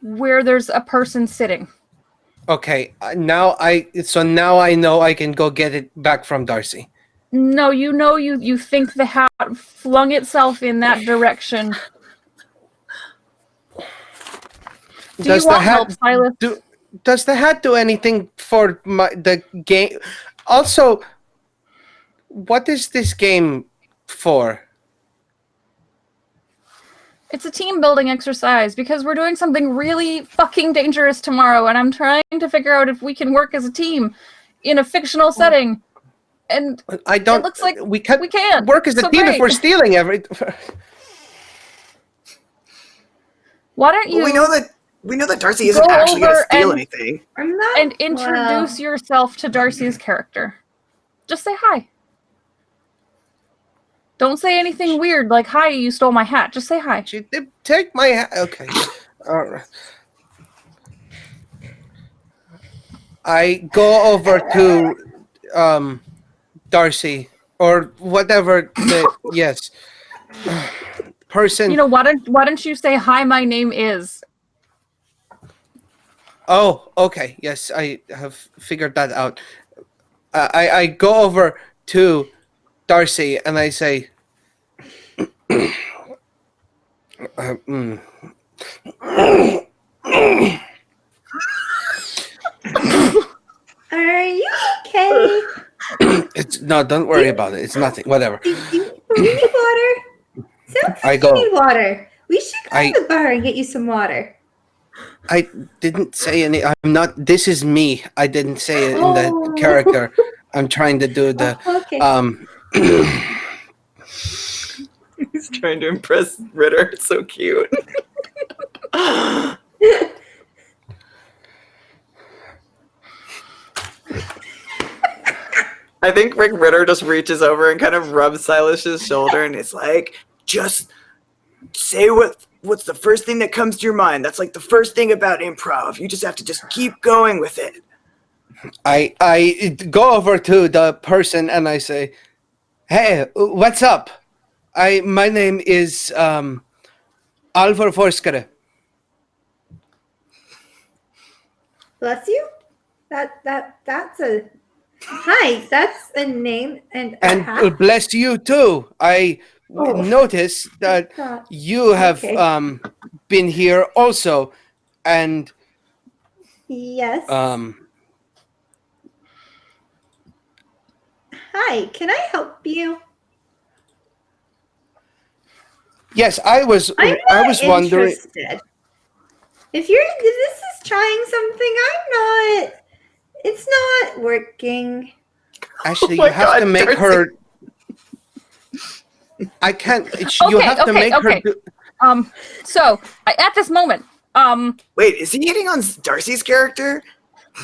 where there's a person sitting. Okay, now I know I can go get it back from Darcy. No, you think the hat flung itself in that direction. Do you want help, Silas? Does the hat do anything for the game? Also, what is this game for? It's a team building exercise because we're doing something really fucking dangerous tomorrow, and I'm trying to figure out if we can work as a team in a fictional setting. And I don't. It looks like we can work as a So team if great. we're stealing everything. Why don't you We know that Darcy isn't go actually going to over steal and- anything. I'm not. and introduce yourself to Darcy's character? Just say hi. Don't say anything weird like, hi, you stole my hat. Just say hi. She did take my hat. Okay. All right. I go over to Darcy or whatever the yes person. Why don't you say hi, my name is. Oh, okay. Yes, I have figured that out. I go over to Darcy and I say, Are you okay? It's no, don't worry about it. It's nothing. Whatever. Do you need water? Sounds I like go. you need water. We should go I- to the bar and get you some water. I didn't say any. I'm not. This is me. I didn't say it in Oh. the character. I'm trying to do the. Okay. He's trying to impress Ritter. It's so cute. I think Rick Ritter just reaches over and kind of rubs Silas's shoulder and it's like, just say what's the first thing that comes to your mind. That's like the first thing about improv. You just have to just keep going with it. I go over to the person and I say, "Hey, what's up? My name is Alvar Forskere." Bless you. That's a hi. That's a name and a And hat. bless you too. I Oh. noticed that God. you have Okay. been here also, and Yes. Hi. Can I help you? yes, I was I'm not wondering. interested. If this is trying something, I'm not. It's not working. Actually, Oh my you have God, to make Darcy. her. I can't. You have to make her. Okay. So at this moment, Wait, is he hitting on Darcy's character?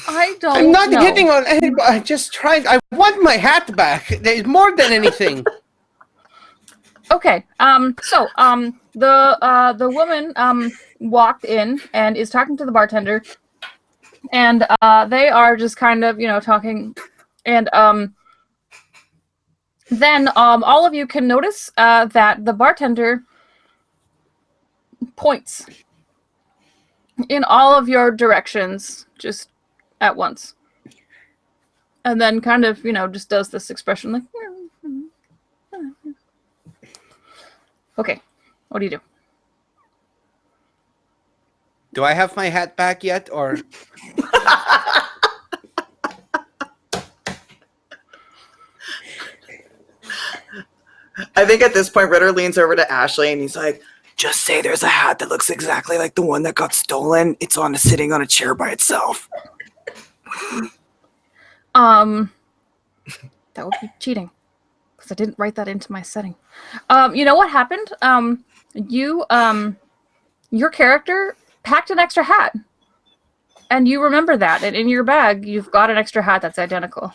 I don't I'm not know. hitting on anybody. I just tried. I want my hat back. There's more than anything. Okay. The woman walked in and is talking to the bartender, and they are just kind of talking, and then all of you can notice that the bartender points in all of your directions just at once, and then kind of just does this expression like. Okay, what do you do? Do I have my hat back yet, or? I think at this point, Ritter leans over to Ashley and he's like, Just say there's a hat that looks exactly like the one that got stolen. It's sitting on a chair by itself. That would be cheating because I didn't write that into my setting. You know what happened? Your character packed an extra hat, and you remember that. And in your bag, you've got an extra hat that's identical.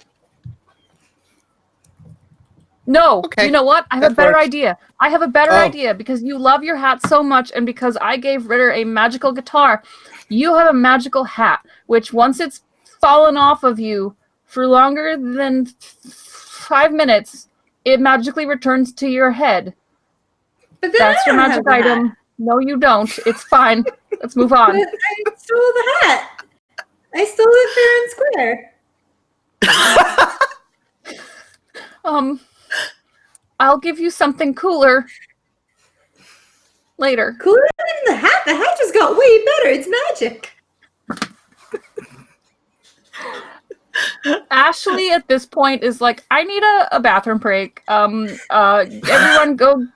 No, Okay, you know what? I have a that better works. idea. I have a better idea because you love your hat so much, and because I gave Ritter a magical guitar, you have a magical hat, which once it's fallen off of you for longer than 5 minutes, it magically returns to your head. But then That's I your don't magic have the item. hat. No, you don't. It's fine. Let's move on. But I stole the hat. I stole it fair and square. I'll give you something cooler later. Cooler than the hat. The hat just got way better. It's magic. Ashley at this point is like, I need a bathroom break. Everyone go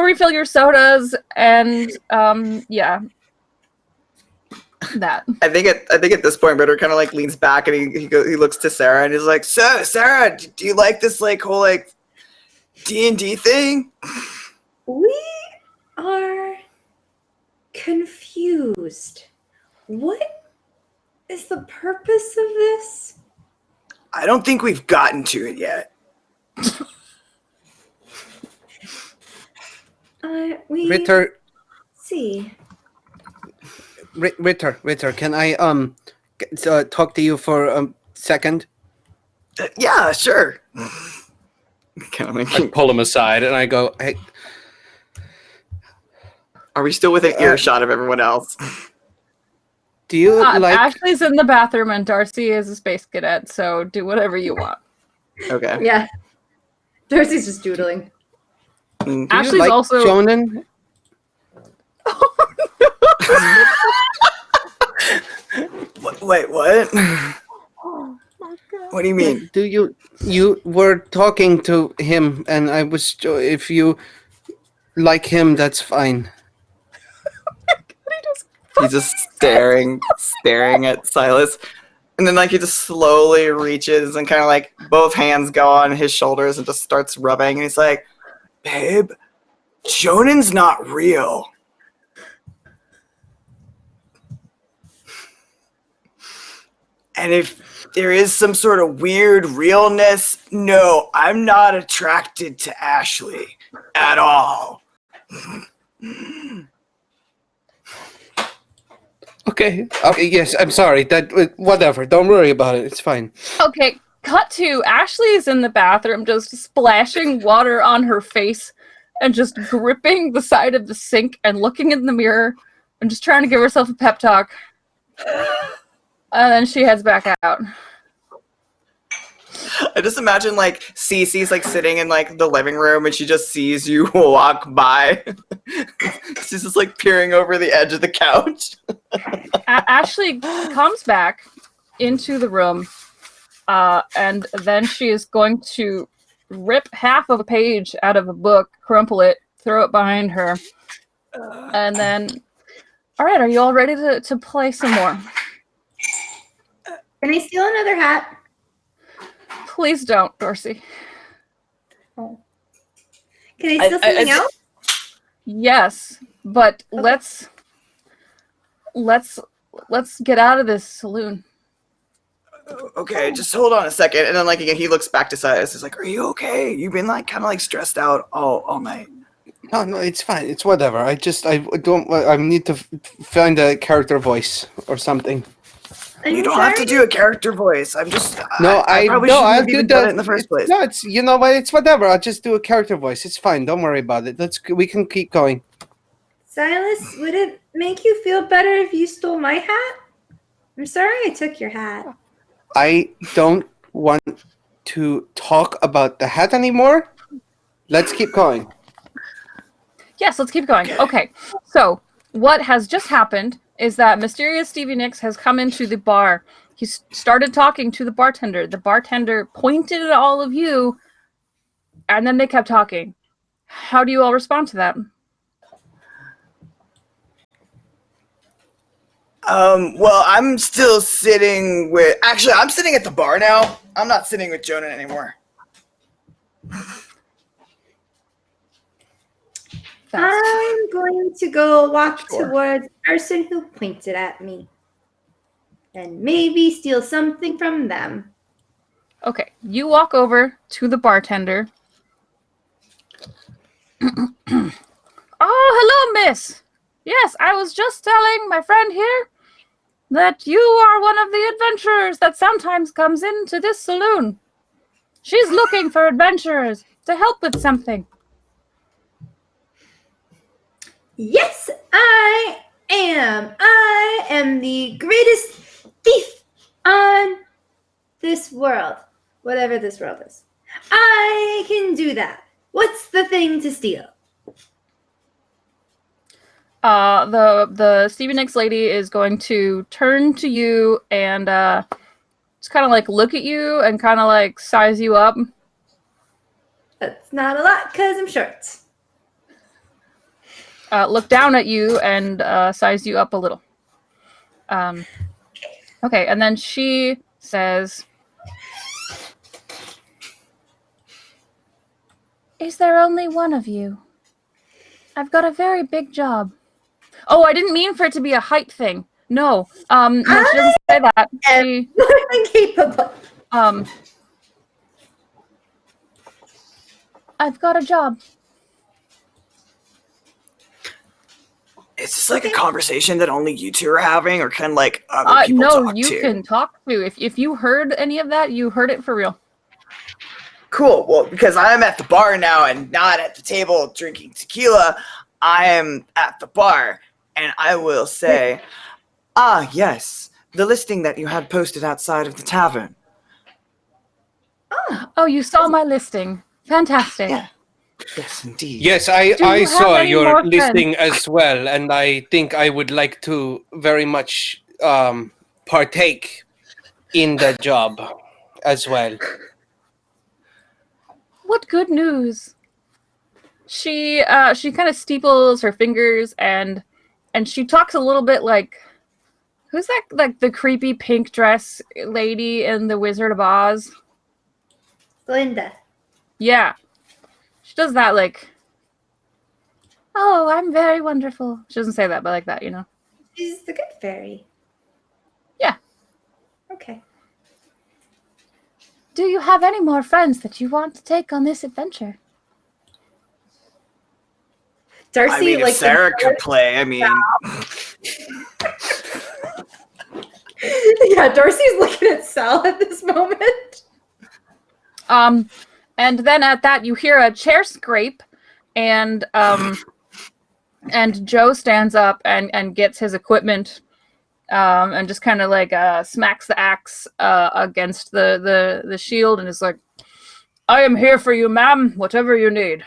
refill your sodas and yeah. That. I think at this point, Ritter kind of like leans back and he looks to Sarah and he's like, "So, Sarah, do you like this like whole like D&D thing?" We are confused. What is the purpose of this? I don't think we've gotten to it yet. We Ritter, see. Ritter, can I talk to you for a second? Yeah, sure. Kind of I like, pull him aside and I go, "Hey, are we still within earshot of everyone else? Do you like? Ashley's in the bathroom and Darcy is a space cadet, so do whatever you want. Okay. Yeah. Darcy's just doodling. Do you Ashley's like also- shonen? Wait, what? What do you mean? Do you were talking to him, and I was if you like him, that's fine. He's just staring at Silas. And then like he just slowly reaches and kind of like both hands go on his shoulders and just starts rubbing. And he's like, "Babe, shonen's not real." And if there is some sort of weird realness, no, I'm not attracted to Ashley at all. Okay. Yes, I'm sorry. That whatever. Don't worry about it. It's fine. Okay, cut to Ashley's in the bathroom just splashing water on her face and just gripping the side of the sink and looking in the mirror and just trying to give herself a pep talk. And then she heads back out. I just imagine like Cece's like sitting in like the living room and she just sees you walk by. She's just like peering over the edge of the couch. Ashley comes back into the room, and then she is going to rip half of a page out of a book, crumple it, throw it behind her, and then, all right, are you all ready to play some more? Can I steal another hat? Please don't, Dorsey. Can I steal something else? Yes, but let's get out of this saloon. Okay, just hold on a second. And then like again, he looks back to Silas. He's like, "Are you okay? You've been like kind of like stressed out all night." No, it's fine. It's whatever. I don't. I need to find a character voice or something. Are You don't have to do a character voice. I'm just No, I probably shouldn't have even done it in the first place. No, it's you know what? It's whatever. I'll just do a character voice. It's fine. Don't worry about it. We can keep going. Silas, would it make you feel better if you stole my hat? I'm sorry I took your hat. I don't want to talk about the hat anymore. Let's keep going. Yes, let's keep going. Okay, so what has just happened is that mysterious Stevie Nicks has come into the bar. He started talking to the bartender. The bartender pointed at all of you, and then they kept talking. How do you all respond to that? Well, I'm still sitting with. Actually, I'm sitting at the bar now. I'm not sitting with Jonan anymore. I'm going to go walk Sure. towards the person who pointed at me. And maybe steal something from them. Okay, you walk over to the bartender. Oh, hello, miss. Yes, I was just telling my friend here that you are one of the adventurers that sometimes comes into this saloon. She's looking for adventurers to help with something. Yes, I am. I am the greatest thief on this world. Whatever this world is. I can do that. What's the thing to steal? The Stevie Nicks lady is going to turn to you and just kind of like look at you and kind of like size you up. That's not a lot because I'm short. Look down at you and size you up a little. Okay, and then she says, "Is there only one of you? I've got a very big job." Oh, I didn't mean for it to be a height thing. No, no, she doesn't say that. She, Incapable. I've got a job. Is this like a conversation that only you two are having, or can like other people No, talk you to? can talk to. If you heard any of that, you heard it for real. Cool. Well, because I'm at the bar now and not at the table drinking tequila, I am at the bar, and I will say, yes, the listing that you had posted outside of the tavern. Oh, you saw my listing. Fantastic. Yeah. Yes, indeed. Yes, you I have saw any your more listing as well, and I think I would like to very much partake in the job as well. What good news. She kind of steeples her fingers and she talks a little bit like, who's that, like the creepy pink dress lady in The Wizard of Oz? Glinda. Yeah. She does that like, "Oh, I'm very wonderful." She doesn't say that, but like that, you know? She's the good fairy. Yeah. Okay. Do you have any more friends that you want to take on this adventure? Darcy, I mean, if like Sarah could play, I mean, Yeah, Darcy's looking at Sal at this moment. And then at that you hear a chair scrape, and Joe stands up and gets his equipment, and just kind of like smacks the axe against the shield and is like, "I am here for you, ma'am. Whatever you need."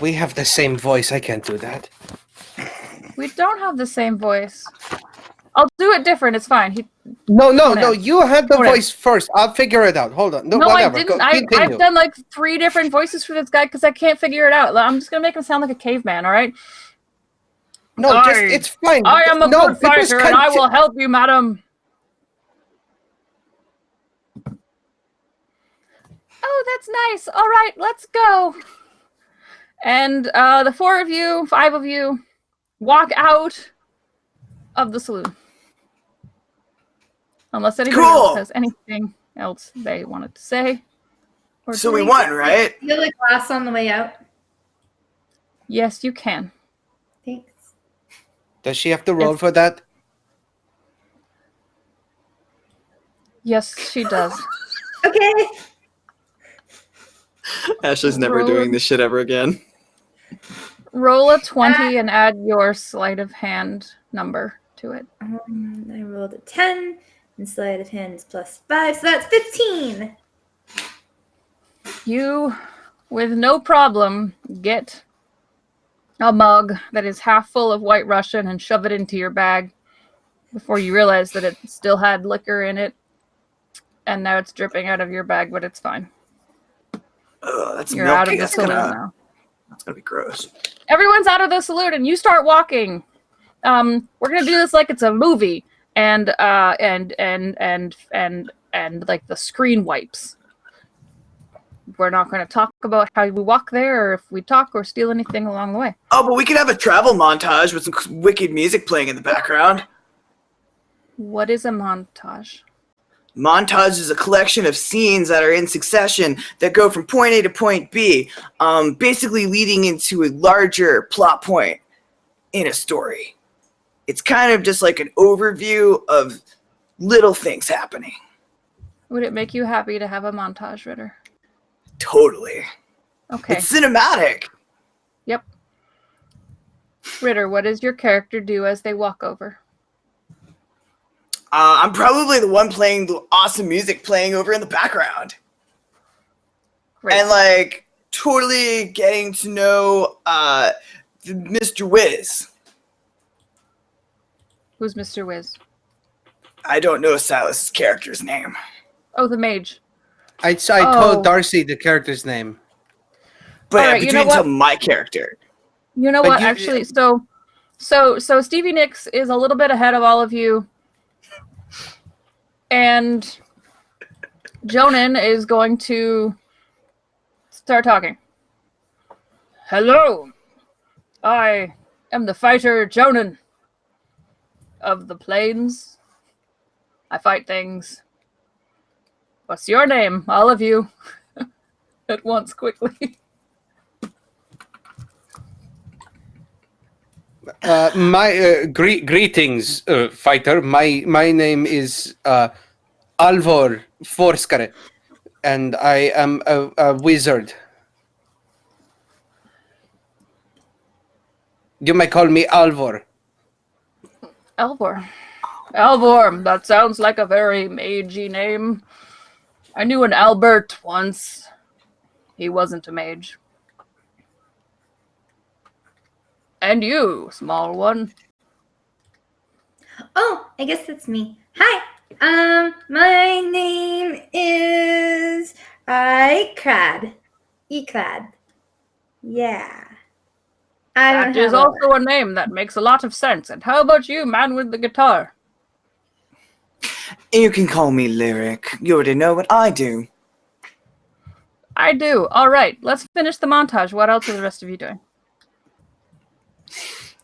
We have the same voice. I can't do that. We don't have the same voice. I'll do it different. It's fine. No. Conan. You had the Conan. voice first. I'll figure it out. Hold on. No, No, whatever. I didn't. Continue. I've done like 3 different voices for this guy because I can't figure it out. I'm just gonna make him sound like a caveman. All right. No, it's fine. I am a no, good fighter, and I will help you, madam. Oh, that's nice. All right, let's go. And the 5 of you, walk out of the saloon. Unless anybody Cool. else has anything else they wanted to say. Or so do. we won, right? You have a glass on the way out. Yes, you can. Thanks. Does she have to roll for that? Yes, she does. Okay. Ashley's never Roll. doing this shit ever again. Roll a 20 and add your sleight of hand number to it. I rolled a 10, and sleight of hand is +5, so that's 15. You, with no problem, get a mug that is half full of White Russian and shove it into your bag before you realize that it still had liquor in it. And now it's dripping out of your bag, but it's fine. Ugh, that's You're out milky. of the That's saloon gonna now. be gross. Everyone's out of the saloon and you start walking. We're gonna do this like it's a movie, and like the screen wipes. We're not going to talk about how we walk there, or if we talk or steal anything along the way. Oh, but we could have a travel montage with some wicked music playing in the background. What is a montage? Montage is a collection of scenes that are in succession that go from point A to point B, basically leading into a larger plot point in a story. It's kind of just like an overview of little things happening. Would it make you happy to have a montage, Ritter? Totally. Okay. It's cinematic. Yep. Ritter, what does your character do as they walk over? I'm probably the one playing the awesome music playing over in the background. Great. And like totally getting to know Mr. Wiz. Who's Mr. Wiz? I don't know Silas's character's name. Oh, the mage. I Oh. told Darcy the character's name. But All right, you between know what? my character. You know But what? you- Actually, so Stevie Nicks is a little bit ahead of all of you, and Jonan is going to start talking. Hello, I am the fighter Jonan of the plains. I fight things. What's your name, all of you? At once, quickly. Greetings, fighter. My name is Alvor Forskare, and I am a wizard. You may call me Alvor. Alvor. Alvor, that sounds like a very magey name. I knew an Albert once. He wasn't a mage. And you, small one. Oh, I guess that's me. Hi. My name is Icrad. Eclad. Yeah. I don't That is have a- also a name that makes a lot of sense. And how about you, man with the guitar? You can call me Lyric. You already know what I do. I do. All right, let's finish the montage. What else are the rest of you doing?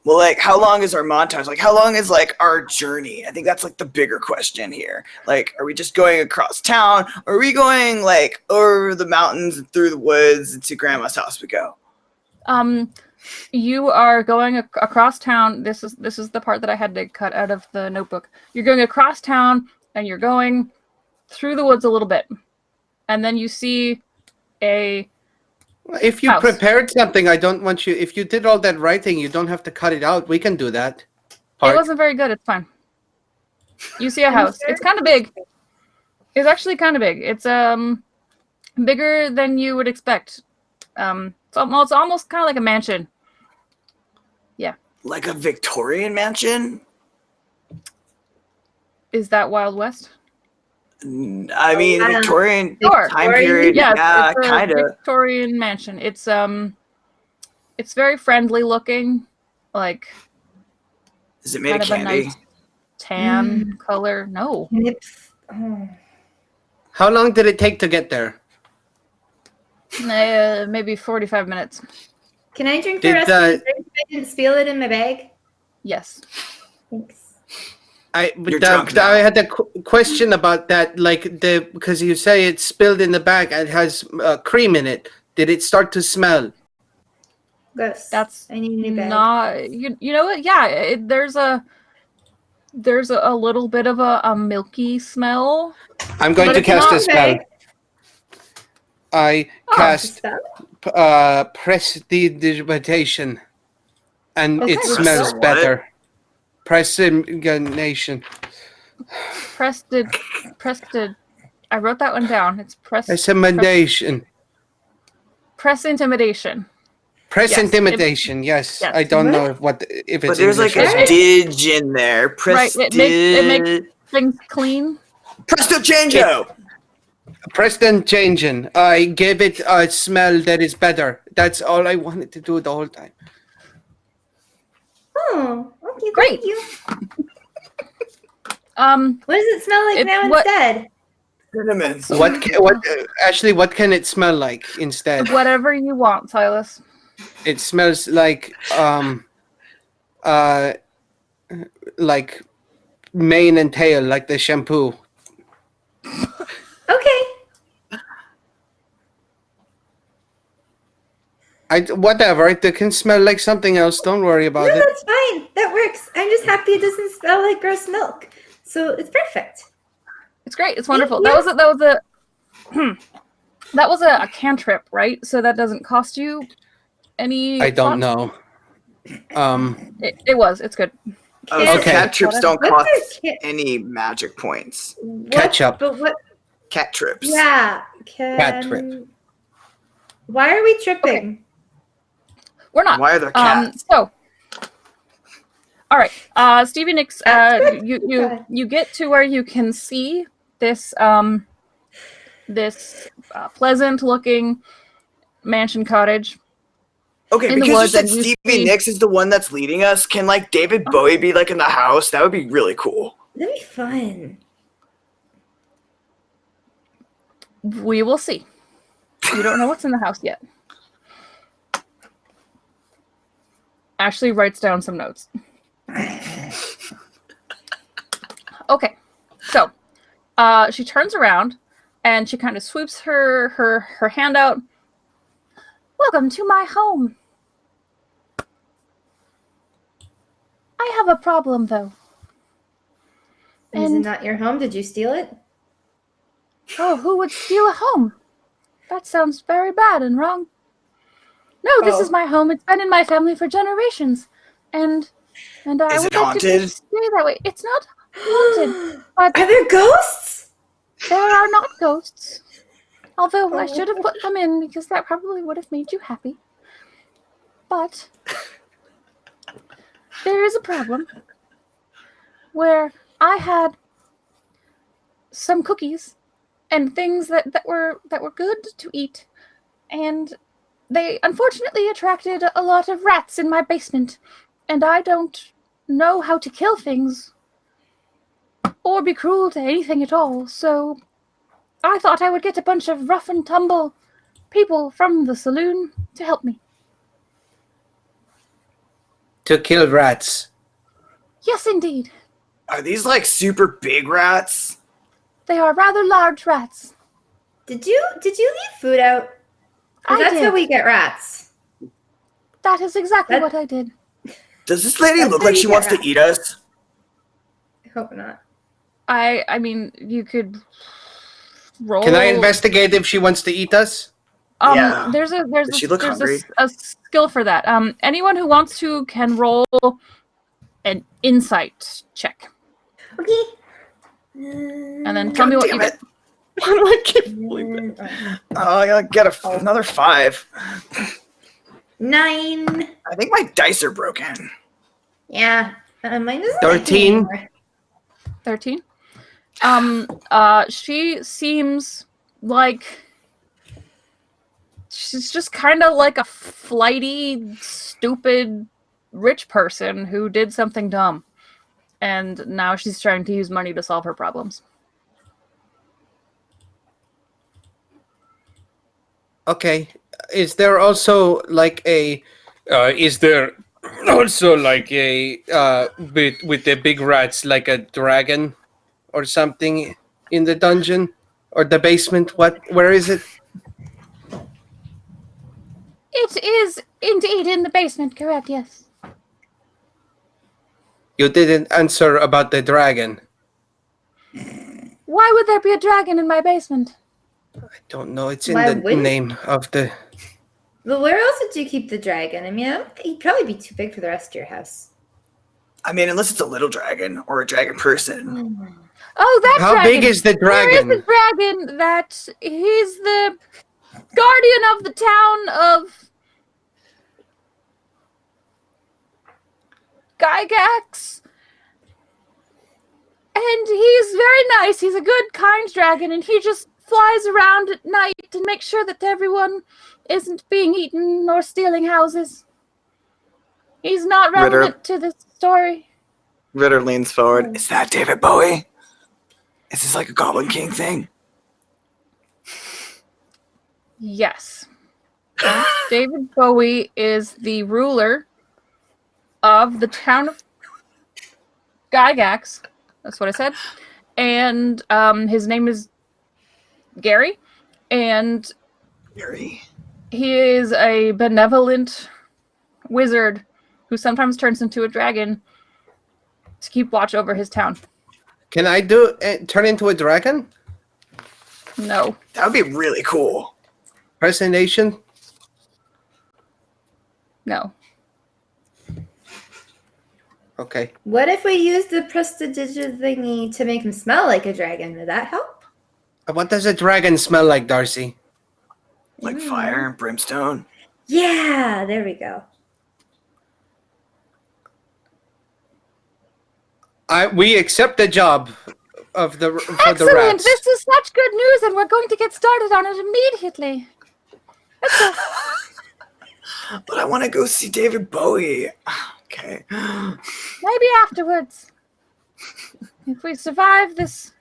Well, like, how long is our montage? Like, how long is, like, our journey? I think that's, like, the bigger question here. Like, are we just going across town? Or are we going, like, over the mountains and through the woods and to Grandma's house we go? You are going across town. This is the part that I had to cut out of the notebook. You're going across town, and you're going through the woods a little bit. And then you see a... If you House. prepared something, I don't want you. If you did all that writing, you don't have to cut it out. We can do that. It wasn't very good. It's fine. You see a house. It's kind of big. It's actually kind of big. It's bigger than you would expect. It's almost kind of like a mansion. Like a Victorian mansion? Is that Wild West? I mean, Um, Victorian Sure. time period. Yes, Yeah, it's a kind of. Victorian mansion. It's very friendly looking, like Is it made kind of of a candy? nice tan color. No, Nips. Oh. How long did it take to get there? maybe 45 minutes. Can I drink the Did, rest of the drink if I didn't steal it in my bag? Yes. Thanks. You're drunk now. I had a question about that, because you say it's spilled in the bag and it has cream in it. Did it start to smell? Gross. That's I need a new bag. not. You know what? Yeah, there's a little bit of a milky smell. I'm going But to it's cast not a spell. big. I Oh, cast Spell? prestidigitation, and Okay. it smells What? better. Prestidigitation. Prested. I wrote that one down. It's press Intimidation. intimidation. Press Yes, intimidation. Yes. yes. I don't What? know if But it's there's like English or a not. dig in there. Right, it makes things clean. Presto changeo! Preston changing. I gave it a smell that is better. That's all I wanted to do the whole time. Oh, you. Great. Thank you. What does it smell like It's now what- instead? Cinnamon. Ashley, what can it smell like instead? Whatever you want, Silas. It smells like mane and tail, like the shampoo. Okay. Whatever. It can smell like something else. Don't worry No, about it. that's fine. That works. I'm just happy it doesn't smell like gross milk. So it's perfect. It's great. It's wonderful. Yeah. That was a cantrip, right? So that doesn't cost you any. I don't thought? know. It was. It's good. So Okay. cat trips don't What's cost a cat- any magic points. What- Ketchup. But what? Cat trips. Yeah. Cat trip. Why are we tripping? We're not. Why are there cats? So, all right, Stevie Nicks, Good. you get to where you can see this pleasant-looking mansion cottage. Okay, in the because you woods said and you Stevie see- Nicks is the one that's leading us. Can like David Bowie be like in the house? That would be really cool. That'd be fun. We will see. You don't know what's in the house yet. Ashley writes down some notes. Okay, so she turns around and she kind of sweeps her hand out. Welcome to my home. I have a problem though. Is it And- not your home? Did you steal it? Oh, who would steal a home? That sounds very bad and wrong. No, this Oh. is my home. It's been in my family for generations. And I Is would it like to haunted? stay that way. It's not haunted, but Are there ghosts? there are not ghosts. Although I should have put them in because that probably would have made you happy. But there is a problem where I had some cookies and things that were good to eat, and they unfortunately attracted a lot of rats in my basement, and I don't know how to kill things or be cruel to anything at all, so I thought I would get a bunch of rough and tumble people from the saloon to help me. To kill rats. Yes, indeed. Are these like super big rats? They are rather large rats. Did you leave food out? 'Cause I that's did. how we get rats. That is exactly That- what I did. Does this lady That's look how like you she get wants to rats. eat us? I hope not. I mean, you could roll. Can I investigate if she wants to eat us? Yeah. There's Does she look hungry? a skill for that. Anyone who wants to can roll an insight check, Okay. and then tell me what you Damn get. it. Why do I keep rolling that? Oh, I gotta get another 5. 9. I think my dice are broken. Yeah. Mine doesn't. 13. 13. She seems like she's just kind of like a flighty, stupid, rich person who did something dumb, and now she's trying to use money to solve her problems. Okay. Is there also like a with the big rats, like a dragon or something in the dungeon or the basement? Where is it? It is indeed in the basement, correct? Yes. You didn't answer about the dragon. Why would there be a dragon in my basement? I don't know. It's in Why the wouldn't- name of the. But where else would you keep the dragon? I mean, I don't think he'd probably be too big for the rest of your house. I mean, unless it's a little dragon or a dragon person. Oh, that How dragon. big is the There is a dragon? dragon that he's the guardian of the town of Gygax. And he's very nice. He's a good, kind dragon, and he just flies around at night and makes sure that everyone isn't being eaten or stealing houses. He's not Ritter. relevant to this story. Ritter leans forward. Is that David Bowie? Is this like a Goblin King thing? Yes. David Bowie is the ruler of the town of Gygax. That's what I said. And his name is Gary. And Gary. he is a benevolent wizard who sometimes turns into a dragon to keep watch over his town. Can I turn into a dragon? No. That would be really cool. Impersonation? No. Okay. What if we use the prestidigit thingy to make him smell like a dragon? Would that help? What does a dragon smell like, Darcy? Like fire and brimstone. Yeah, there we go. We accept the job for the Excellent! rats. This is such good news, and we're going to get started on it immediately. But I want to go see David Bowie. Okay. Maybe afterwards. If we survive this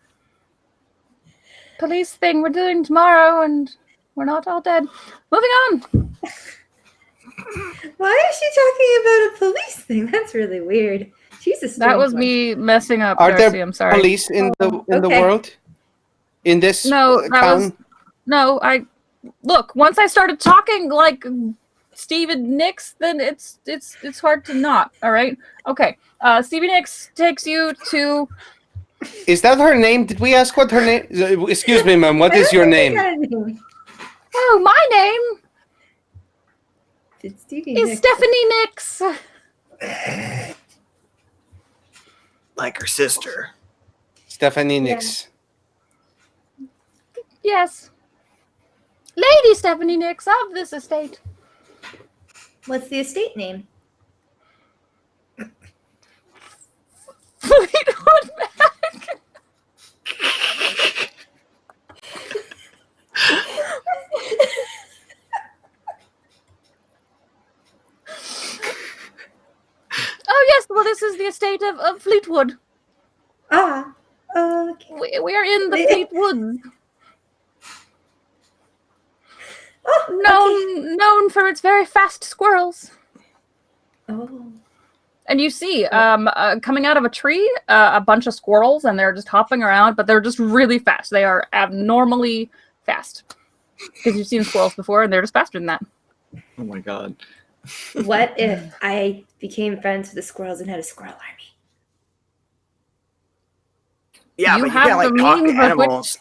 police thing we're doing tomorrow and we're not all dead. Moving on. Why is she talking about a police thing? That's really weird. She's a That strange was one. me messing up, Are Darcy. there I'm sorry. police in the okay. world? In this No, that town? was no. Look. Once I started talking like Stephen Nicks, then it's hard to not. All right. Okay. Stevie Nicks takes you to. Is that her name? Did we ask what her name? Excuse me, ma'am. What is your name? Oh, my name It's Stevie is Nicks. Stephanie Nicks. Like her sister. Stephanie Nicks. Yes. Lady Stephanie Nicks of this estate. What's the estate name? Fleetwood Mac. Oh yes, well this is the estate of Fleetwood. Ah, okay. We are in the Fleetwoods. Oh, Known for its very fast squirrels. Oh. And you see, coming out of a tree, a bunch of squirrels, and they're just hopping around, but they're just really fast. They are abnormally fast. Because you've seen squirrels before, and they're just faster than that. Oh my god. What if I became friends with the squirrels and had a squirrel army? Yeah, You but you have can't like the talk to means of which- animals.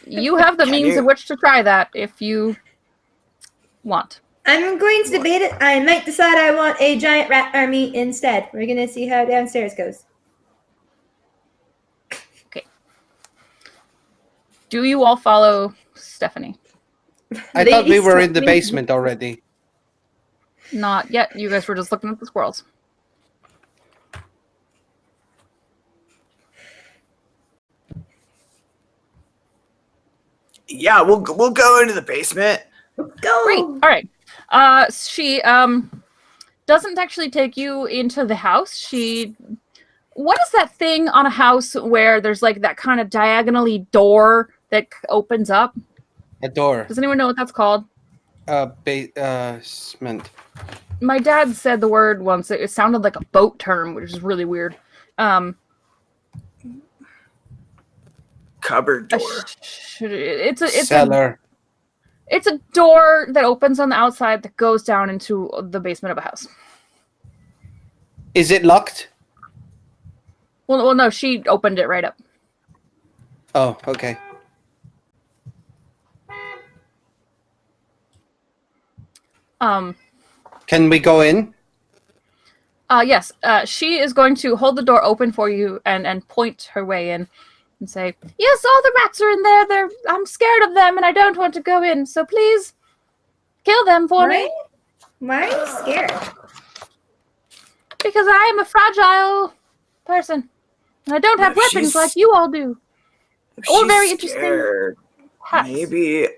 You have the Can means you? of which to try that if you want. I'm going to debate it. I might decide I want a giant rat army instead. We're going to see how downstairs goes. Do you all follow Stephanie? I thought we Lady were in the Stephanie- basement already. Not yet. You guys were just looking at the squirrels. Yeah, we'll go into the basement. Go! Great. All right. She doesn't actually take you into the house. What is that thing on a house where there's like that kind of diagonally door that opens up? A door. Does anyone know what that's called? Basement. My dad said the word once. It sounded like a boat term, which is really weird. Cupboard door. It's a Cellar. it's a door that opens on the outside that goes down into the basement of a house. Is it locked? Well, no, she opened it right up. Oh, okay. Can we go in? Yes. She is going to hold the door open for you and point her way in and say, "Yes, all the rats are in there. I'm scared of them and I don't want to go in. So please kill them for me Why are you scared? because I am a fragile person and I don't have If weapons she's- like you all do." If Or she's very interesting. scared, Hats. maybe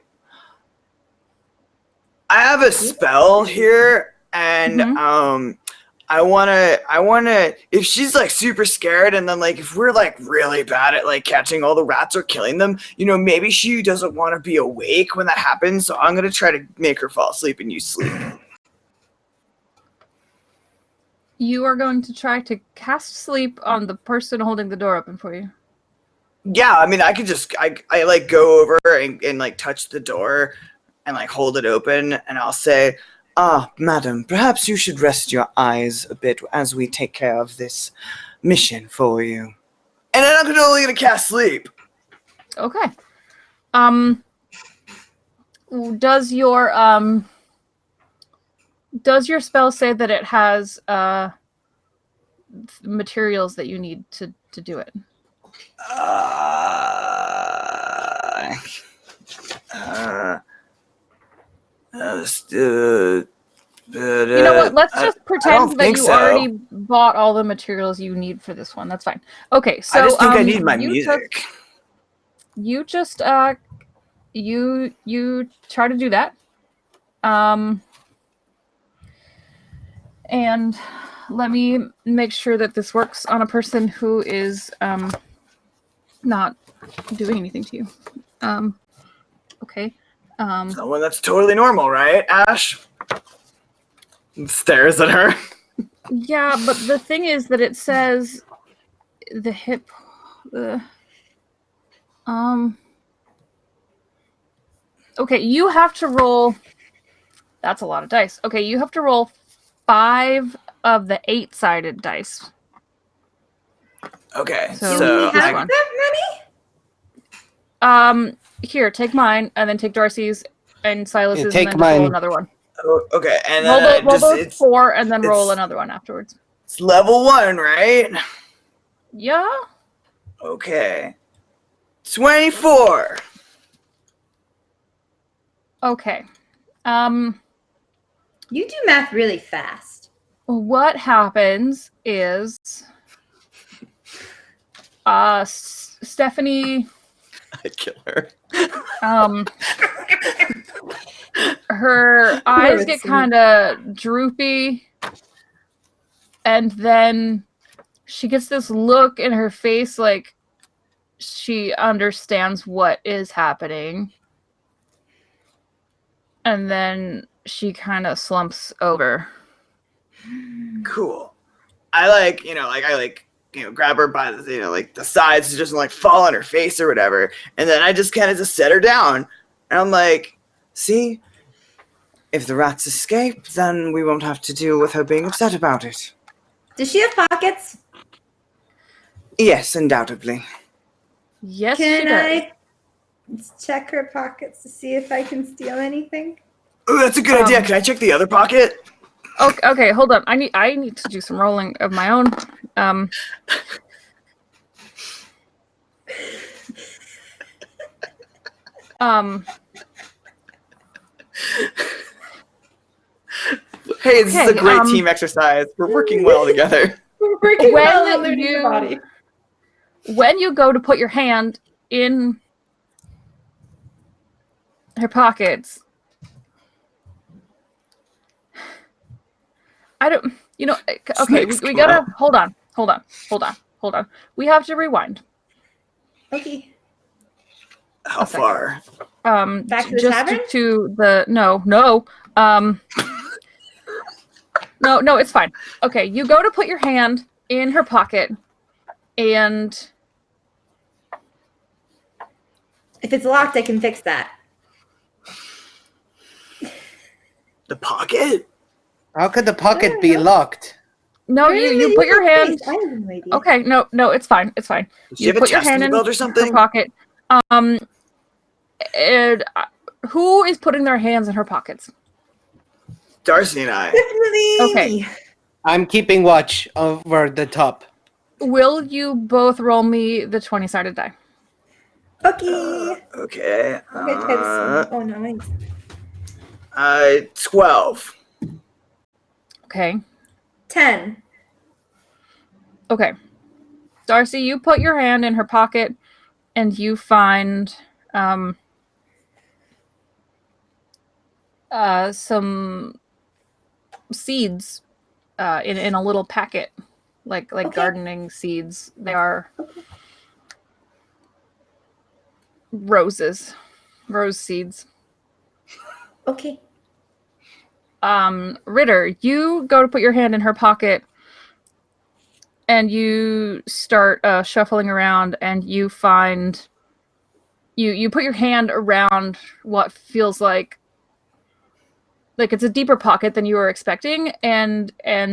I have a spell here, and Mhm. I wanna, if she's like super scared and then like if we're like really bad at like catching all the rats or killing them, maybe she doesn't want to be awake when that happens. So I'm gonna try to make her fall asleep and you sleep. You are going to try to cast sleep on the person holding the door open for you. Yeah, I mean, I could just, I like go over and like touch the door and like hold it open and I'll say, madam, perhaps you should rest your eyes a bit as we take care of this mission for you. And then I'm only gonna cast sleep. Okay. Does your spell say that it has materials that you need to do it? You know what? Let's just pretend that you already bought all the materials you need for this one. That's fine. Okay, so I just think I need my music. You just you try to do that. And let me make sure that this works on a person who is not doing anything to you. Okay. Someone that's totally normal, right, Ash? Stares at her. Yeah, but the thing is that it says the hip. Okay, you have to roll. That's a lot of dice. Okay, you have to roll 5 of the 8-sided dice. Okay, So Do we this have one. that many? Here, take mine, and then take Darcy's and Silas's, and take then just roll mine. another one. okay, and Roll, then roll those it's 4, and then roll it's- another one afterwards. it's level 1, right? Yeah. Okay. 24. Okay. You do math really fast. What happens is, Stephanie, I'd kill her. her eyes would get see. kind of droopy, and then she gets this look in her face like she understands what is happening, and then she kind of slumps over. Cool. I grab her by the, like the sides, so she doesn't like fall on her face or whatever. And then I just kind of just set her down. And I'm like, see, if the rats escape, then we won't have to deal with her being upset about it. Does she have pockets? Yes, undoubtedly. Yes, Can she does. I check her pockets to see if I can steal anything? Oh, that's a good idea. Can I check the other pocket? Okay, hold on. I need to do some rolling of my own. Hey, this is a Okay, great team exercise. We're working well together. We're working When well on looting you- the body. When you go to put your hand in her pockets, I don't, okay, Snakes we come gotta, out. hold on. We have to rewind. Okay. How second. far? Back to the Just tavern? to the, no, no, it's fine. Okay, you go to put your hand in her pocket, and If it's locked, I can fix that. The pocket? How could the pocket be locked? no, you put your hand. I have no idea. Okay, no, it's fine. Does she You have a put your hand testing in belt or her something? pocket. And, who is putting their hands in her pockets? Darcy and I. Definitely. Okay. I'm keeping watch over the top. Will you both roll me the 20-sided die? Okay. Okay. I'm gonna try this one. Oh no, wait. 12. Okay. 10. Okay. Darcy, you put your hand in her pocket and you find some seeds in a little packet, like Okay. gardening seeds. They are rose seeds. Okay. Ritter, you go to put your hand in her pocket and you start shuffling around, and you find you put your hand around what feels like it's a deeper pocket than you were expecting, and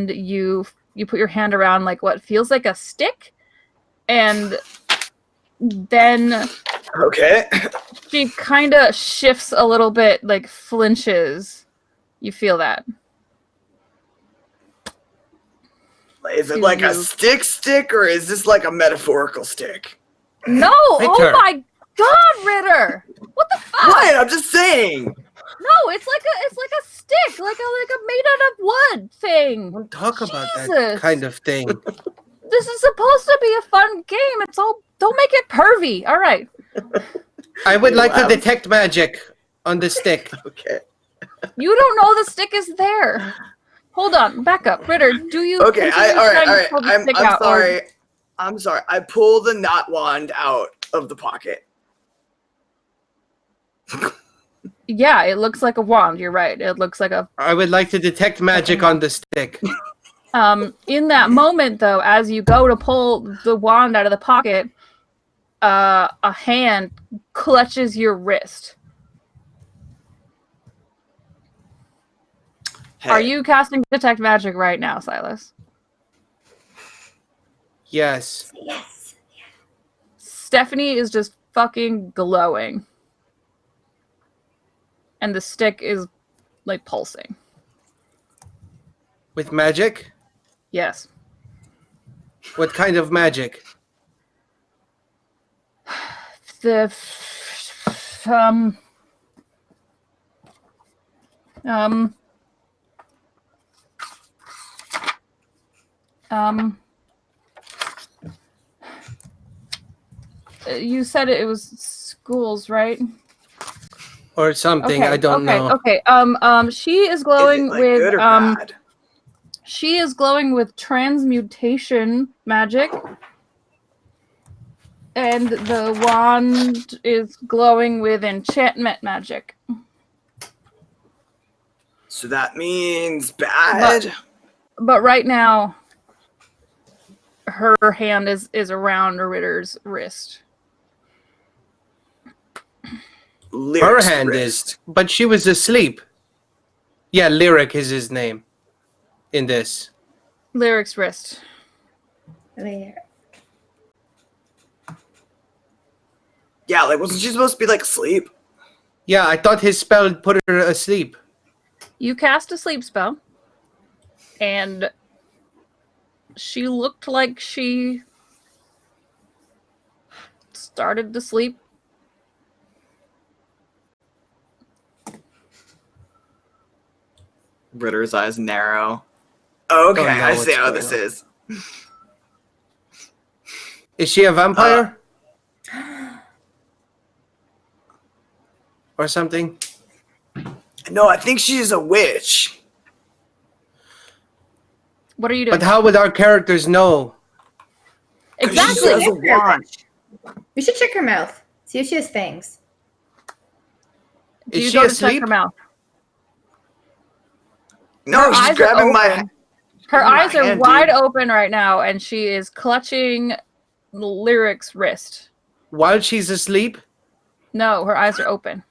you put your hand around like what feels like a stick, and then Okay. she kind of shifts a little bit, like flinches. You feel that. Is it Do like a you- stick, or is this like a metaphorical stick? No! Ritter. Oh my God, Ritter! What the fuck? What? I'm just saying. No, it's like a stick, like a made out of wood thing. Don't talk about that Jesus. kind of thing. This is supposed to be a fun game. It's all. Don't make it pervy. All right. I would like to Wow. detect magic on the stick. Okay. You don't know the stick is there. Hold on. Back up, Ritter. Do you? Okay. continue All trying to right. pull the I'm stick out, or- sorry. I'm sorry. I pull the knot wand out of the pocket. Yeah, it looks like a wand. You're right. It looks like a. I would like to detect magic on the stick. In that moment, though, as you go to pull the wand out of the pocket, a hand clutches your wrist. Hey, Are you casting detect magic right now, Silas? Yes. Yes. Stephanie is just fucking glowing. And the stick is like pulsing. With magic? Yes. What kind of magic? The you said it was schools, right? Or something, Okay, I don't know. Okay. She is is glowing it like with good or bad? she is glowing with transmutation magic. And the wand is glowing with enchantment magic. So that means bad. But right now, her hand is around Ritter's wrist. Her Lyric's hand wrist. is, but she was asleep. Yeah, Lyric is his name in this. Lyric's wrist. There. Yeah, like wasn't she supposed to be like asleep? Yeah, I thought his spell put her asleep. You cast a sleep spell, and she looked like she started to sleep. Ritter's eyes narrow. Okay, Don't know I see what's how going this on. is. Is she a vampire? Or something? No, I think she's a witch. What are you doing? But how would our characters know? 'Cause She Exactly. has a wand. We should check her mouth. See if she has fangs. Do Is you she go to check asleep? her mouth? No, Her she's eyes are grabbing my. open. Her my eyes are hand, wide dude. open right now, and she is clutching Lyric's wrist. While she's asleep? No, her eyes are open.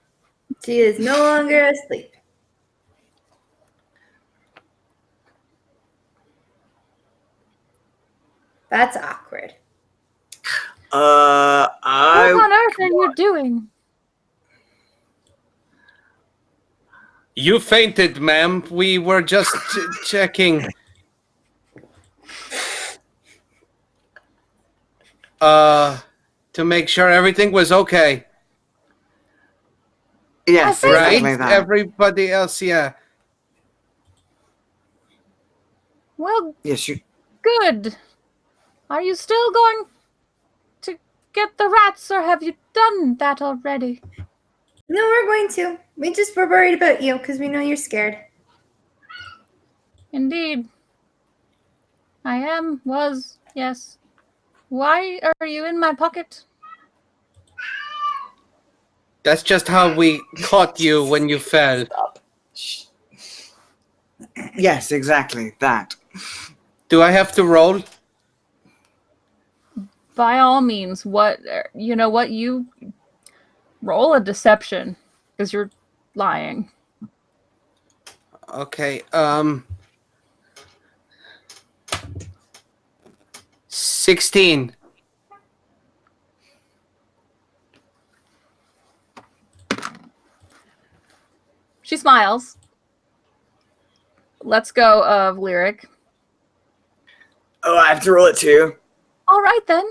She is no longer asleep. That's awkward. What on earth are you doing? You fainted, ma'am. We were just checking. To make sure everything was okay. Yes, I think- Right? exactly that. Everybody else, yeah. Well, Yes, you. good. Are you still going to get the rats, or have you done that already? No, we're going to. We just were worried about you because we know you're scared. Indeed. I am, was, yes. Why are you in my pocket? That's just how we caught you when you fell. Stop. Shh. Yes, exactly that. Do I have to roll? By all means, you roll a deception because you're lying. Okay. 16. She smiles. Let's go of Lyric. Oh, I have to roll it too. All right then.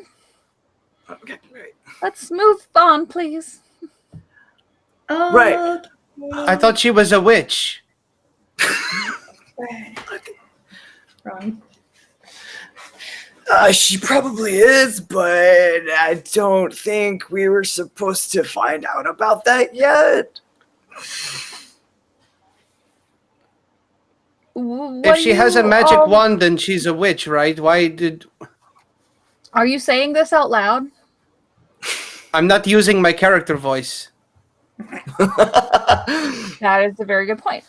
Okay, right. Let's move on, please. Oh, Right. I thought she was a witch. Wrong. She probably is, but I don't think we were supposed to find out about that yet. If she has a magic wand, then she's a witch, right? Why did... Are you saying this out loud? I'm not using my character voice. That is a very good point.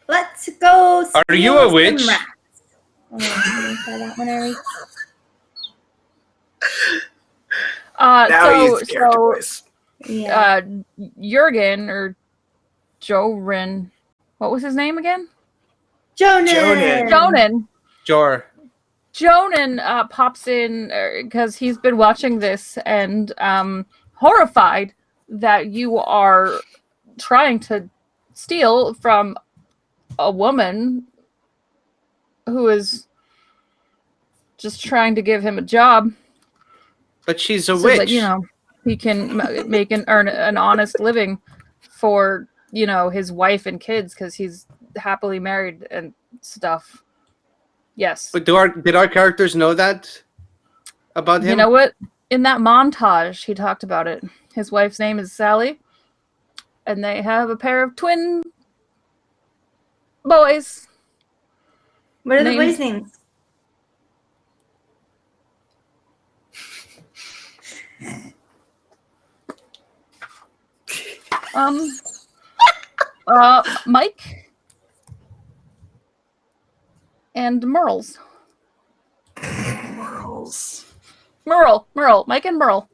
Let's go. Are you steal a some witch? rats. Oh, let me try that one, Ari. Now use the character voice. Yeah. Jurgen or Jorin, what was his name again? Jonan. Jonan. Sure. Jonan pops in because he's been watching this and horrified that you are trying to steal from a woman who is just trying to give him a job But she's a so witch. that, he can earn an honest living for, his wife and kids because he's happily married and stuff. Yes. But did our characters know that about him? You know what? In that montage, he talked about it. His wife's name is Sally, and they have a pair of twin boys. What are the Names- boys' names? Mike and Merle's. Merle, Mike and Merle.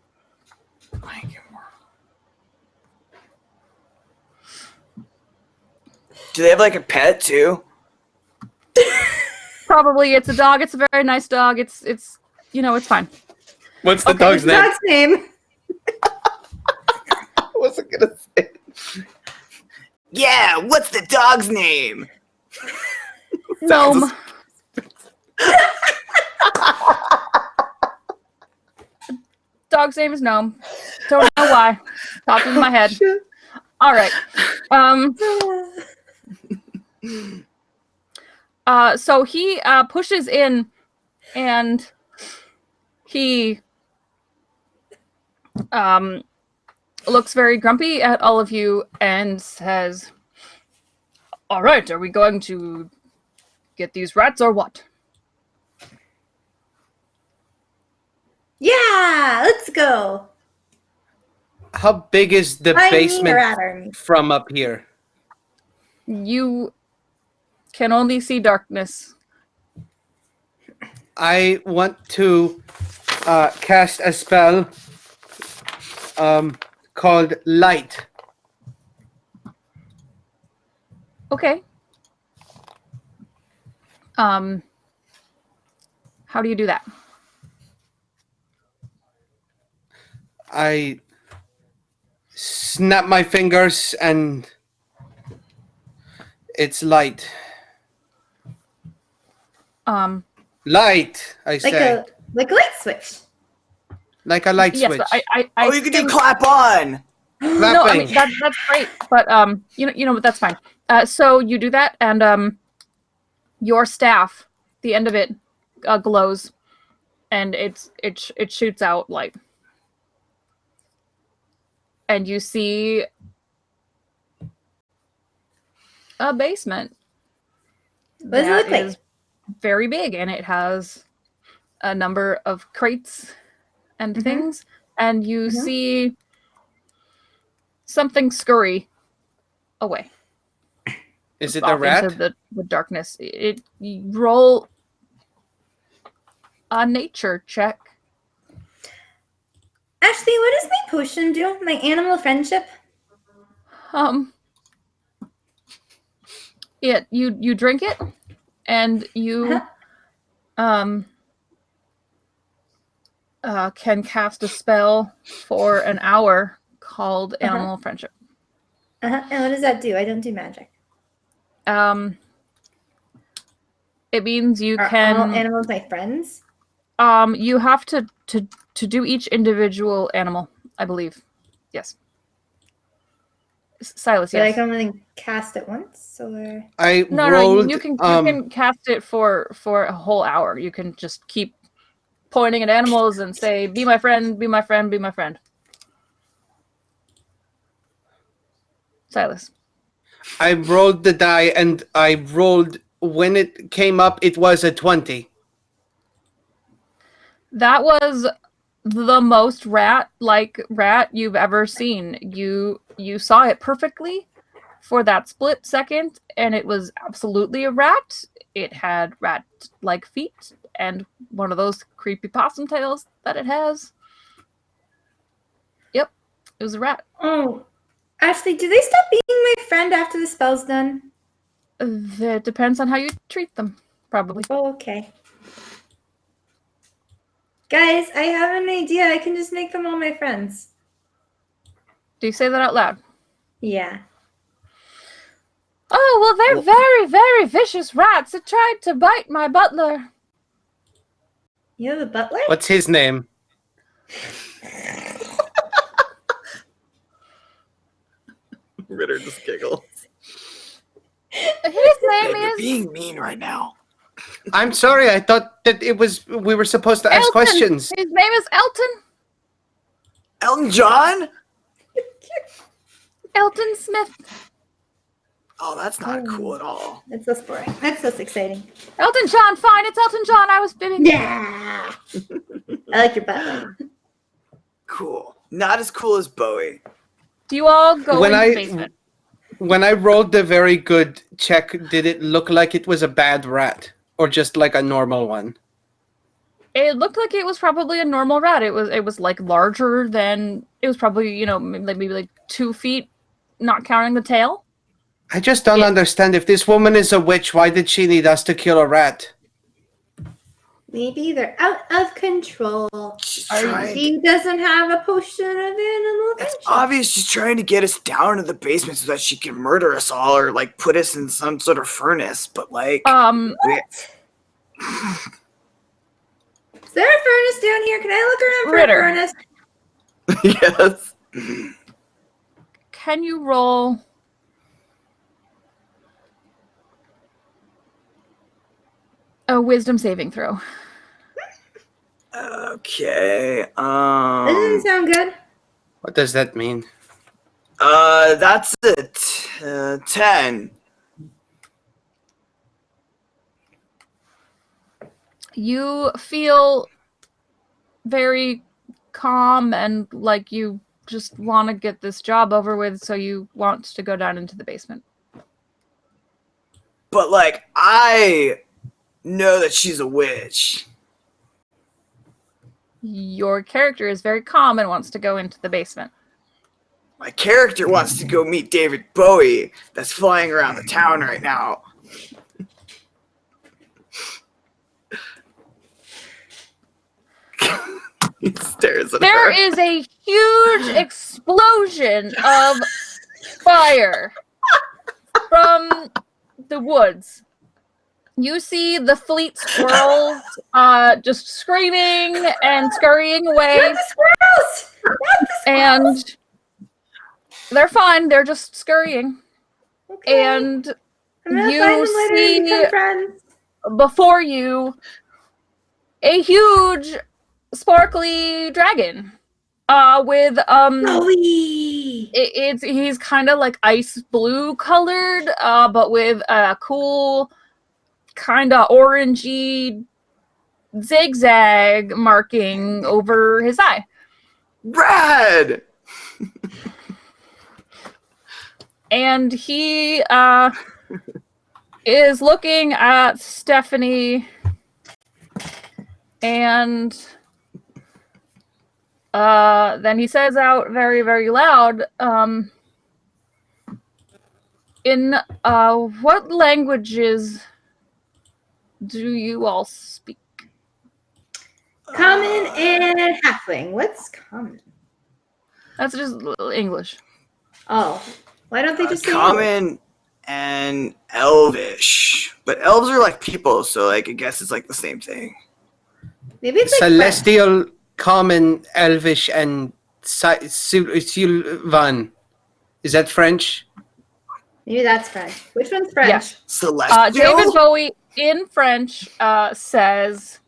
Do they have like a pet too? Probably it's a dog. It's a very nice dog. It's it's fine. What's the Okay, dog's name? Dog's name. I wasn't gonna say. Yeah, what's the dog's name? Gnome. Dog's name is Gnome. Don't know why. Popped in my head. All right. So he pushes in, and he looks very grumpy at all of you and says, "All right, are we going to get these rats or what?" Yeah, let's go. How big is the I need a basement rat army. from up here? You can only see darkness. I want to cast a spell called Light. Okay. How do you do that? I snap my fingers and it's light. Light, I Like say. a light switch. Like a light yes, switch. but I Oh, you can do think- clap on. No, I mean Clapping. that's great, but but that's fine. So you do that, and your staff, the end of it, glows, and it shoots out light, and you see a basement. does it that look like? is very big, and it has a number of crates and Mhm. things, and you Mhm. see something scurry away Is it a off rat? into the darkness. You roll a nature check. Ashley, what does my potion do? My animal friendship? You drink it, and you Uh-huh. can cast a spell for an hour called Uh-huh. Animal Friendship. And what does that do? I don't do magic. It means you Are all can. animals my friends? You have to do each individual animal, I believe. Yes. Silas, So I yes. can only cast it once, or I No, rolled. you can cast it for a whole hour. You can just keep pointing at animals and say, "Be my friend, be my friend, be my friend." Silas. I rolled the die, and I rolled when it came up. It was a 20. That was the most rat-like rat you've ever seen. You saw it perfectly for that split second, and it was absolutely a rat. It had rat-like feet and one of those creepy possum tails that it has. Yep, it was a rat. oh, Ashley, do they stop being my friend after the spell's done? It depends on how you treat them, probably. Oh, okay. Guys, I have an idea. I can just make them all my friends. Do you say that out loud? Yeah. Oh, well, they're very, very vicious rats. It tried to bite my butler. You have a butler? What's his name? Ritter just giggles. His name You're is being mean right now. I'm sorry. I thought that we were supposed to ask Elton. questions. His name is Elton. Elton John? Elton Smith. Oh, that's not cool at all. That's less boring. That's less exciting. Elton John, fine. It's Elton John. I was bidding. Yeah. I like your butler. Cool. Not as cool as Bowie. Do you all go When in I- the basement? When I rolled the very good check, did it look like it was a bad rat or just like a normal one? It looked like it was probably a normal rat. It was like larger than it was probably maybe like 2 feet, not counting the tail. I just don't understand. If this woman is a witch, why did she need us to kill a rat? Maybe they're out of control. She's Are you- trying. He doesn't have a potion of animal It's friendship. obvious she's trying to get us down to the basement so that she can murder us all or like put us in some sort of furnace. But like, we- Is there a furnace down here? Can I look around for Ritter. a furnace? yes. Can you roll a wisdom saving throw? Okay. That doesn't sound good. What does that mean? That's it. 10. You feel very calm and like you just want to get this job over with, so you want to go down into the basement. But like, I know that she's a witch. Your character is very calm and wants to go into the basement. My character wants to go meet David Bowie that's flying around the town right now. He stares at There her. is a huge explosion of fire from the woods. You see the fleet squirrels just screaming and scurrying away, Not the squirrels! Not the squirrels! and they're fine. They're just scurrying. Okay. And I'm gonna you find them later and see- become friends. before you, a huge, sparkly dragon, with Chloe! he's kind of like ice blue colored, but with a cool kind of orangey zigzag marking over his eye. Rad! And he is looking at Stephanie, and then he says out very, very loud, in what languages do you all speak? Common and halfling. What's common? That's just English. Oh, why don't they just say Common and Elvish. But elves are like people, so like I guess it's like the same thing. Maybe it's like French. Celestial, Common, Elvish, and Sylvan. Is that French? Maybe that's French. Which one's French? Yes. Celestial? David Bowie in French says,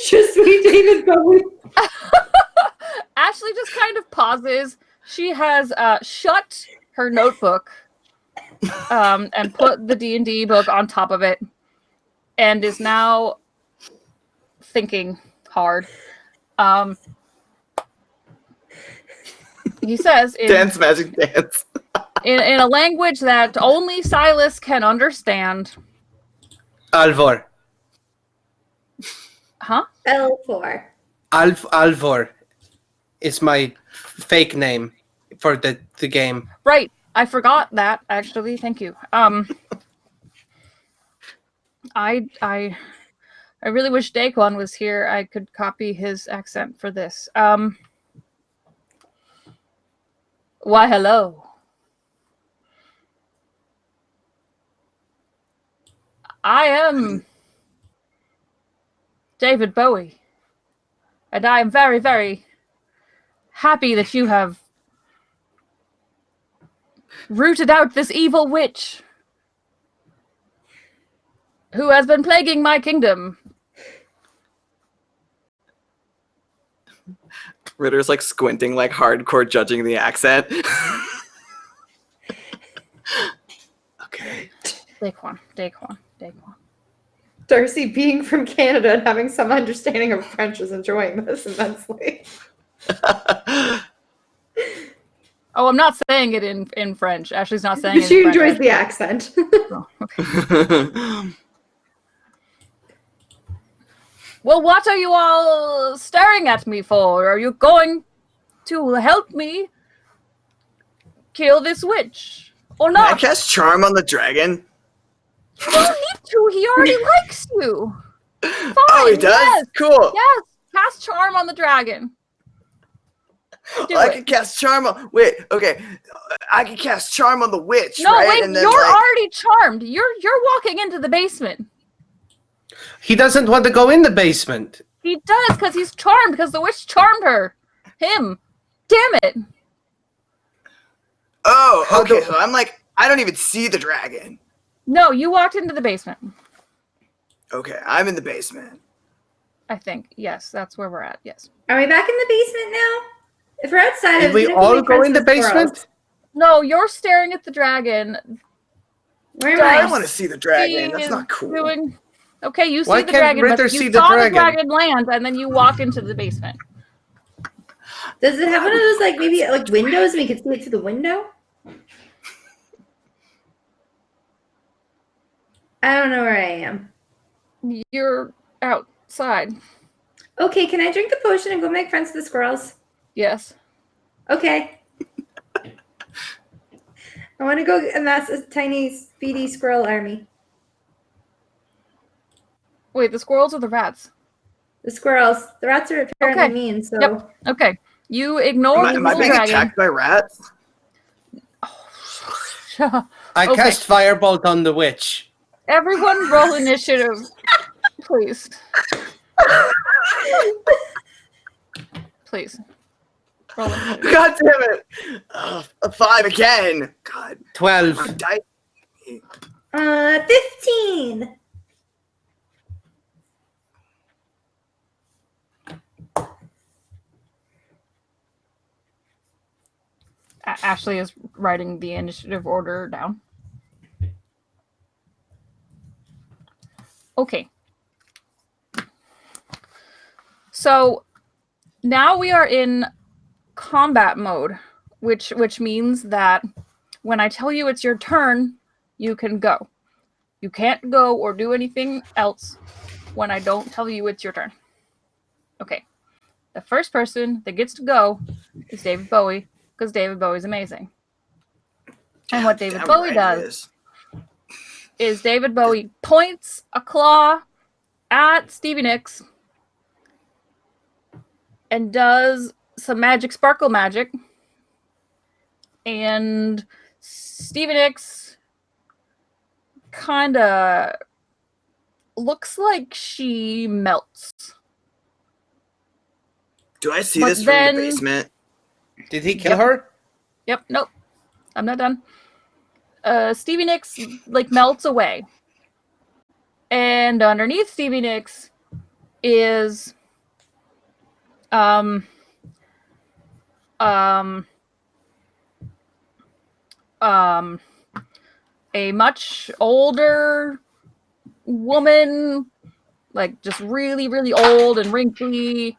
Je suis David Bowie. Ashley just kind of pauses. She has shut her notebook and put the D&D book on top of it and is now thinking hard. He says Dance, magic, dance. in a language that only Silas can understand. Alvor. Huh? L4. Alvor is my fake name for the game. Right. I forgot that, actually. Thank you. I really wish Daquan was here. I could copy his accent for this. Why, hello. I am David Bowie, and I am very, very happy that you have rooted out this evil witch who has been plaguing my kingdom. Ritter's like squinting, like hardcore judging the accent. Okay. Daquan. Darcy, being from Canada and having some understanding of French, is enjoying this immensely. Oh, I'm not saying it in French. Ashley's not saying it She in French. enjoys the accent. Oh, okay. Well, what are you all staring at me for? Are you going to help me kill this witch? Or Can I not? cast charm on the dragon? You don't need to. He already likes you. Fine, Oh, he does? Yes, Cool. yes. Cast charm on the dragon. Do I it. can cast charm on. Wait, okay. I can cast charm on the witch, No, right? wait. And then, You're like, already charmed. You're walking into the basement. He doesn't want to go in the basement. He does because he's charmed because the witch charmed her. Him. Damn it. Oh, How okay. do- So I'm like, I don't even see the dragon. No, you walked into the basement. Okay, I'm in the basement. I think. Yes, that's where we're at. Yes. Are we back in the basement now? If we're outside, Did I we was all gonna go in the friends with squirrels. basement? No, you're staring at the dragon. Where am I I? don't want to see the dragon. He That's is not cool. doing- Okay, you see Why the can't dragon, Ritter but you see the saw the dragon? dragon land, and then you walk into the basement. Does it have one of those like maybe like windows and we can see it through the window? I don't know where I am. You're outside. Okay, can I drink the potion and go make friends with the squirrels? Yes. Okay. I want to go amass a tiny, speedy squirrel army. Wait, the squirrels or the rats? The squirrels. The rats are apparently Okay. mean, so Yep. Okay. You ignore the Am I little being dragon. attacked by rats? I Okay. cast Firebolt on the witch. Everyone roll initiative, please. Please. Roll initiative. God damn it! A 5 again. God. 12. I'm dying. 15. Ashley is writing the initiative order down. Okay. So now we are in combat mode, which means that when I tell you it's your turn, you can go. You can't go or do anything else when I don't tell you it's your turn. Okay. The first person that gets to go is David Bowie, because David Bowie's amazing. And what David Bowie does is David Bowie points a claw at Stevie Nicks and does some magic sparkle magic. And Stevie Nicks kind of looks like she melts. Do I see But this then- from the basement? Did he kill her? Yep, nope. I'm not done. Stevie Nicks like melts away. And underneath Stevie Nicks is a much older woman, like just really, really old and wrinkly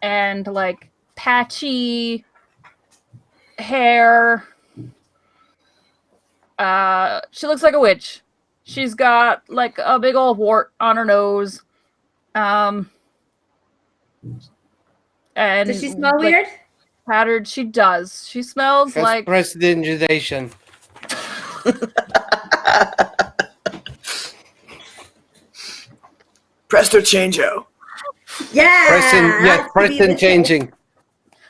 and like patchy hair. She looks like a witch. She's got like a big old wart on her nose. And Does she smell like, weird? Tattered. She does. She smells That's like prestidigitation. Presto changeo. Yeah. Preston, that's to be Preston the changing.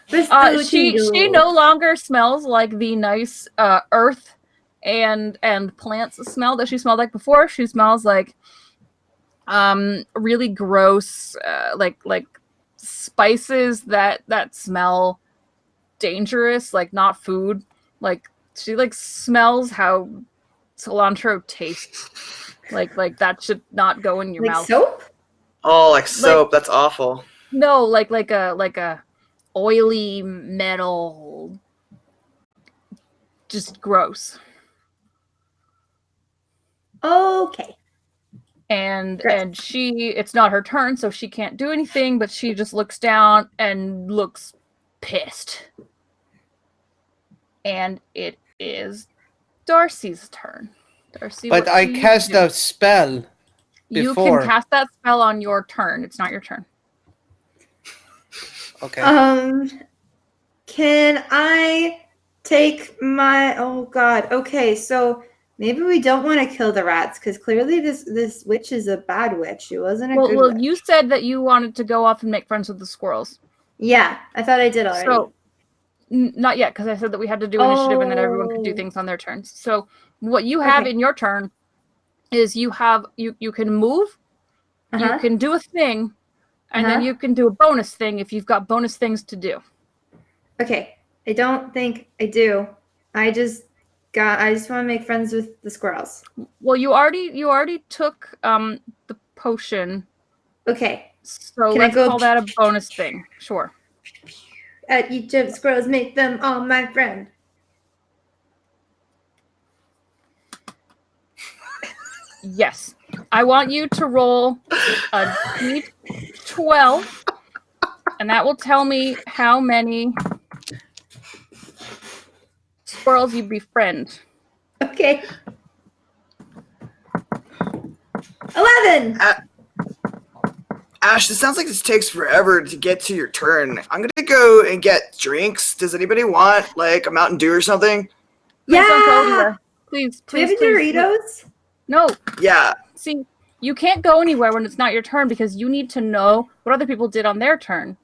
Presto she changeo. no longer smells like the nice earth and plants smell that she smelled like before. She smells like really gross like spices that smell dangerous, like not food. Like she like smells how cilantro tastes. Like that should not go in your Like mouth. soap? Oh, like soap. That's awful. No, like a oily metal, just gross. Okay. And Gross. it's not her turn, so she can't do anything, but she just looks down and looks pissed. And it is Darcy's turn. Darcy, But what I do you cast do? a spell. You before. can cast that spell on your turn. It's not your turn. Okay. Can I take my? Oh God. Okay, so maybe we don't want to kill the rats because clearly this witch is a bad witch. She wasn't a good Well, witch. you said that you wanted to go off and make friends with the squirrels. Yeah, I thought I did already. So, not yet, because I said that we had to do initiative and then everyone could do Oh. things on their turns. So, what you have Okay. in your turn is you can move, you Uh-huh. can do a thing, and then Uh-huh. you can do a bonus thing if you've got bonus things to do. Okay, I don't think I do. I just want to make friends with the squirrels. Well, you already took the potion, Okay. so Can I let's go- call that a bonus thing. Sure. At each of squirrels, make them all my friend. Yes. I want you to roll a d12, and that will tell me how many squirrels you befriend. Okay. 11. Ash, it sounds like this takes forever to get to your turn. I'm gonna go and get drinks. Does anybody want like a Mountain Dew or something? Please don't go Yeah. anywhere. Please, Do we please, have please. any Doritos? No. Yeah. See, you can't go anywhere when it's not your turn because you need to know what other people did on their turn.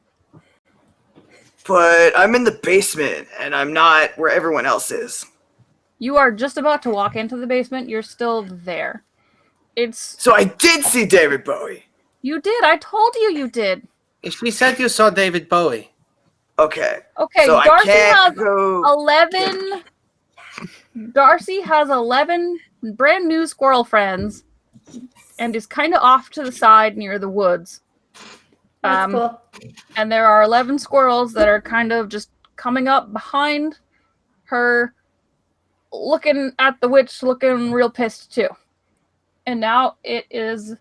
But I'm in the basement and I'm not where everyone else is. You are just about to walk into the basement. You're still there. It's So I did see David Bowie. you did. I told you you did. She said you saw David Bowie. Okay. Okay, so I Darcy has can't go. 11. Darcy has 11 brand new squirrel friends and is kind of off to the side near the woods. That's cool. And there are 11 squirrels that are kind of just coming up behind her looking at the witch, looking real pissed too. And now it is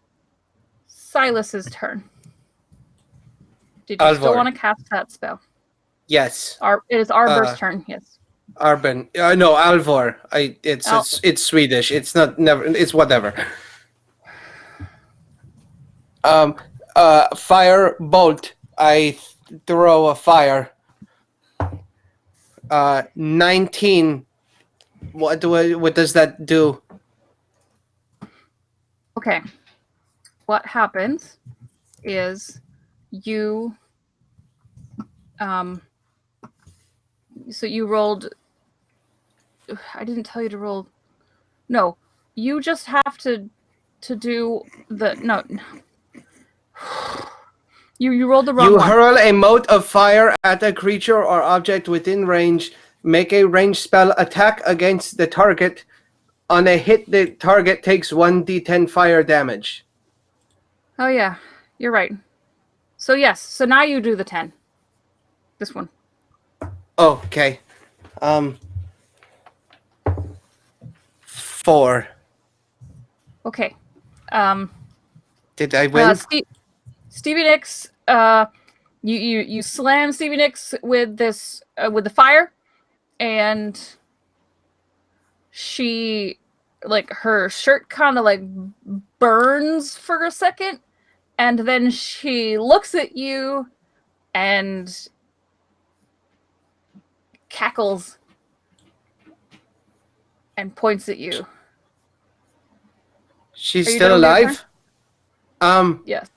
Silas's turn. Did you still Alvor. want to cast that spell? Yes. It is Arbor's turn, yes. Arben. No, Alvor. Al- It's Swedish. It's not never. It's whatever. Fire bolt. I throw a fire. 19. What does that do? Okay. What happens is you so you rolled I didn't tell you to roll. No, you just have to do the no. You rolled the wrong You one. hurl a mote of fire at a creature or object within range. Make a ranged spell attack against the target. On a hit, the target takes 1d10 fire damage. Oh yeah, you're right. So yes, so now you do the 10. This one. Okay. 4. Okay. Did I win? Stevie Nicks, you slam Stevie Nicks with this with the fire, and she like her shirt kind of like burns for a second, and then she looks at you and cackles and points at you. She's Are you still done with your alive? Yes.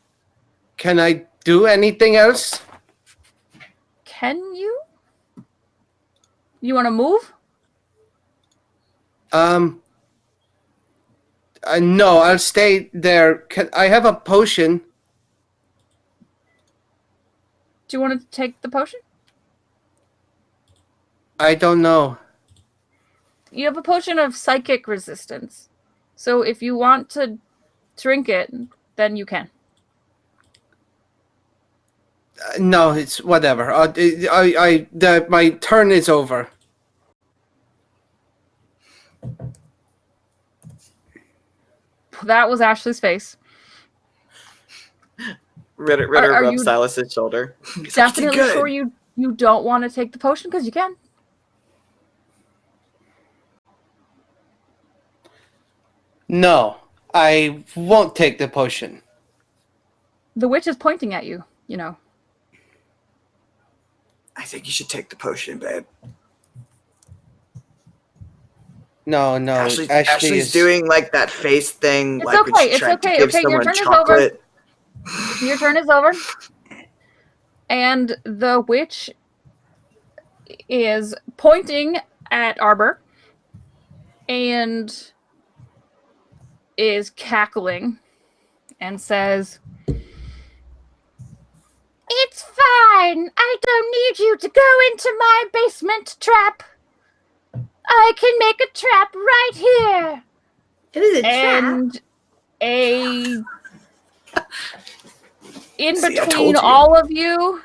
Can I do anything else? Can you? You want to move? No, I'll stay there. I have a potion. Do you want to take the potion? I don't know. You have a potion of psychic resistance. So if you want to drink it, then you can. No, it's whatever. My turn is over. That was Ashley's face. Ritter Are rubs you Silas's shoulder. He's like, Definitely "You did sure good." you don't want to take the potion because you can. No, I won't take the potion. The witch is pointing at you, you know. I think you should take the potion, babe. No, Ashley's is doing like that face thing, It's like when okay, she it's tried to okay, give okay, your someone turn is over. chocolate. Your turn is over. And the witch is pointing at Arbor and is cackling and says, "It's fine. I don't need you to go into my basement trap. I can make a trap right here." It was a trap. And in See, I told between you. all of you,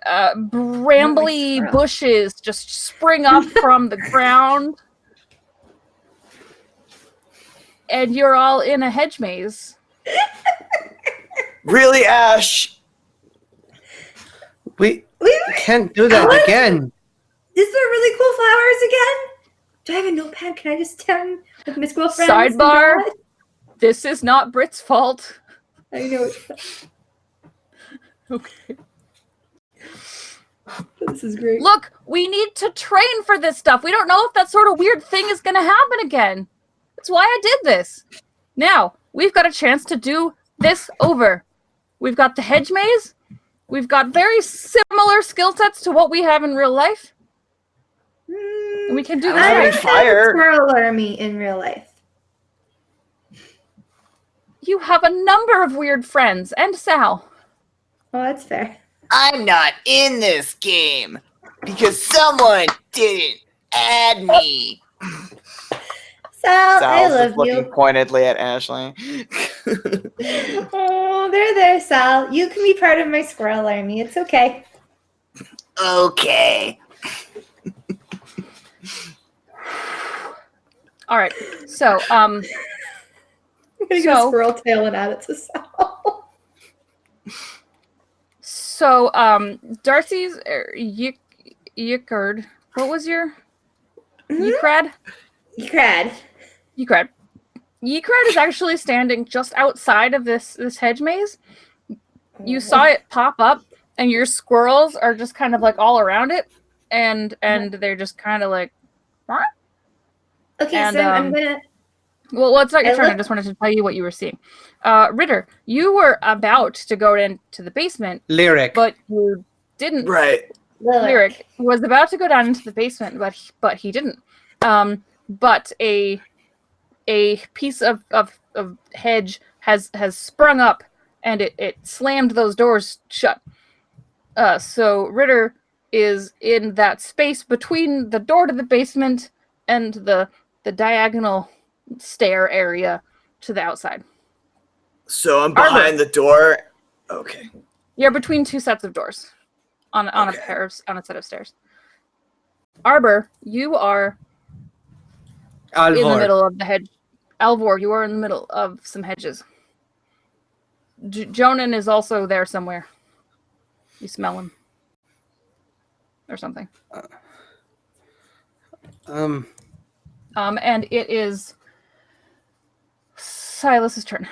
brambly squirrel. bushes just spring up from the ground, and you're all in a hedge maze. Really, Ash? We We can't do that What? again. Is there really cool flowers again? Do I have a notepad? Can I just tell with my school friends? and Sidebar. God? This is not Brit's fault. I know it's, Okay. this is great. Look, we need to train for this stuff. We don't know if that sort of weird thing is going to happen again. That's why I did this. Now, we've got a chance to do this over. We've got the hedge maze. We've got very similar skill sets to what we have in real life. And we can do this I right. don't fire. Squirrel army in real life. You have a number of weird friends, and Sal. Oh, that's fair. I'm not in this game because someone didn't add me. Sal, I Sal's love just looking you. pointedly at Ashley. Oh, there, Sal. You can be part of my squirrel army. It's okay. Okay. All right. So, I'm gonna get a So- squirrel tail and add it to Sal. Darcy's Yickard. What was your Yicrad? You cried. Yicrad. Yicrad is actually standing just outside of this hedge maze. You saw it pop up, and your squirrels are just kind of like all around it, and they're just kind of like, what? Okay, And, so I'm um, gonna. Well, it's not your I turn. I look- just wanted to tell you what you were seeing. Ritter, you were about to go into the basement, Lyric. but you didn't. Right. Lyric was about to go down into the basement, but he didn't. But a piece of hedge has sprung up, and it slammed those doors shut. So Ritter is in that space between the door to the basement and the diagonal stair area to the outside. So I'm Arbor. behind the door. Okay. You're between two sets of doors on Okay. on a set of stairs. Arbor, you are in the Alvor. middle of the hedge. Alvor, you are in the middle of some hedges. Jonan is also there somewhere. You smell him. Or something. And it is Silas's turn.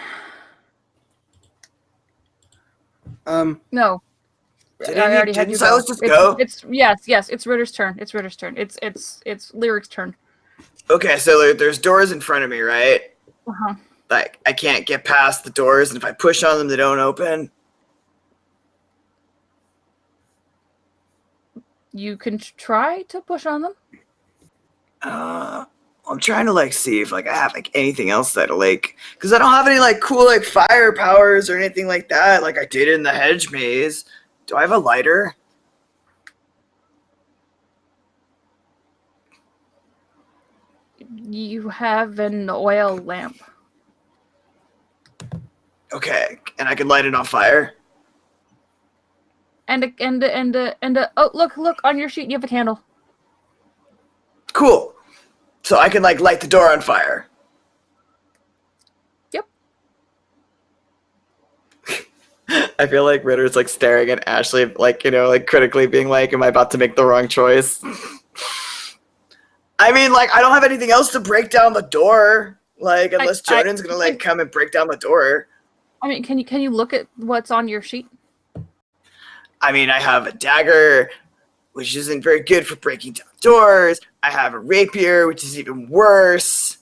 No. Didn't you Silas go. just go? It's yes, it's Ritter's turn. It's Ritter's turn. It's Lyric's turn. Okay, so there's doors in front of me, right? Uh-huh. Like, I can't get past the doors, and if I push on them, they don't open. You can try to push on them. I'm trying to, like, see if, like, I have, like, anything else that'll, like... Because I don't have any, like, cool, like, fire powers or anything like that, like I did in the hedge maze. Do I have a lighter? You have an oil lamp. Okay, and I can light it on fire? And oh, look on your sheet, you have a candle. Cool. So I can, like, light the door on fire. Yep. I feel like Ritter's, like, staring at Ashley, like, you know, like, critically being like, am I about to make the wrong choice? I mean, like, I don't have anything else to break down the door. Like, unless Jonan's gonna, like, come and break down the door. I mean, can you look at what's on your sheet? I mean, I have a dagger, which isn't very good for breaking down doors. I have a rapier, which is even worse.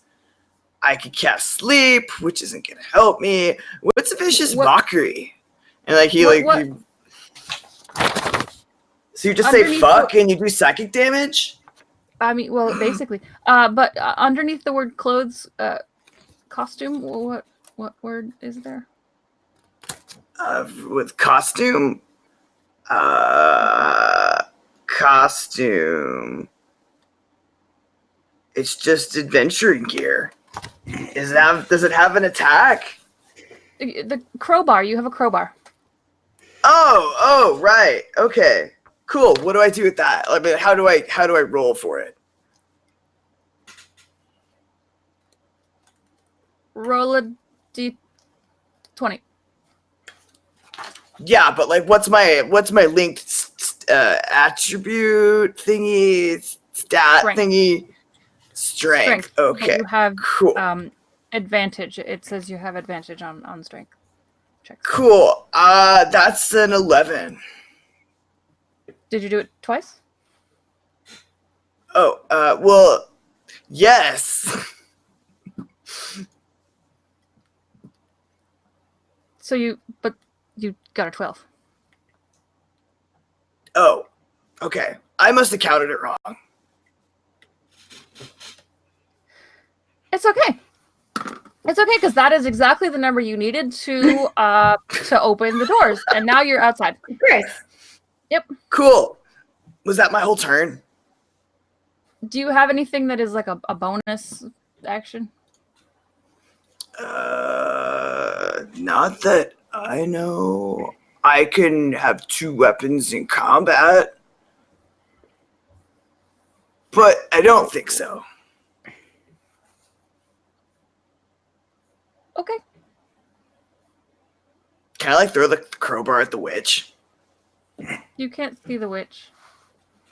I could cast sleep, which isn't gonna help me. What's a vicious mockery? And like he What? he... So you just say Underneath fuck and you do psychic damage? I mean, well, basically. But underneath the word clothes, costume. What word is there? With costume. Costume. It's just adventuring gear. Does it have an attack? The crowbar. You have a crowbar. Oh, right. Okay. Cool. What do I do with that? I mean, how do I roll for it? Roll a d20. Yeah, but like, what's my linked attribute thingy, stat Strength. thingy? Strength. But Okay. you have Cool. advantage. It says you have advantage on strength checks. Cool. That's an 11. Did you do it twice? Oh, well, yes. So you got a 12. Oh, okay. I must have counted it wrong. It's okay. It's okay because that is exactly the number you needed to open the doors, and now you're outside. Great. Cool. Was that my whole turn? Do you have anything that is like a bonus action? Not that I know. I can have 2 weapons in combat, but I don't think so. Okay. Can I like throw the crowbar at the witch? You can't see the witch.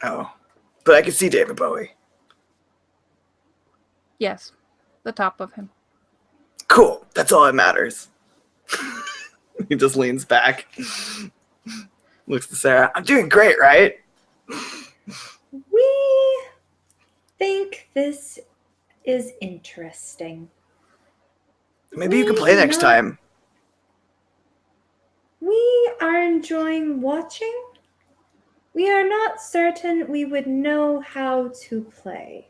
Oh, but I can see David Bowie. Yes. The top of him. Cool. That's all that matters. He just leans back, looks to Sarah. I'm doing great, right? We think this is interesting. Maybe you can play next time. We are enjoying watching. We are not certain we would know how to play.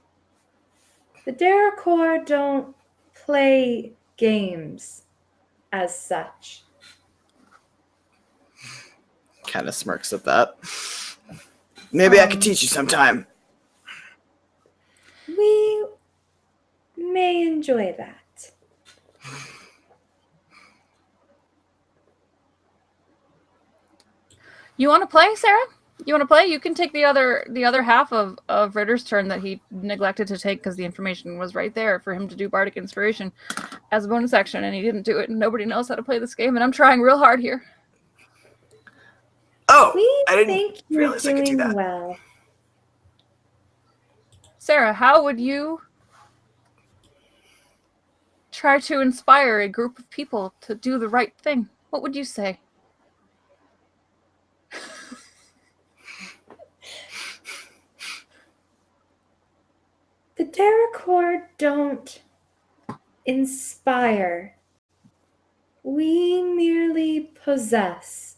The Daracor don't play games as such. Kind of smirks at that. Maybe I could teach you sometime. We may enjoy that. You want to play, Sarah? You want to play? You can take the other half of Ritter's turn that he neglected to take because the information was right there for him to do Bardic Inspiration as a bonus action, and he didn't do it, and nobody knows how to play this game, and I'm trying real hard here. Oh, We I didn't think you're realize I could do doing that. well. Sarah, how would you try to inspire a group of people to do the right thing? What would you say? The Daracor don't inspire. We merely possess.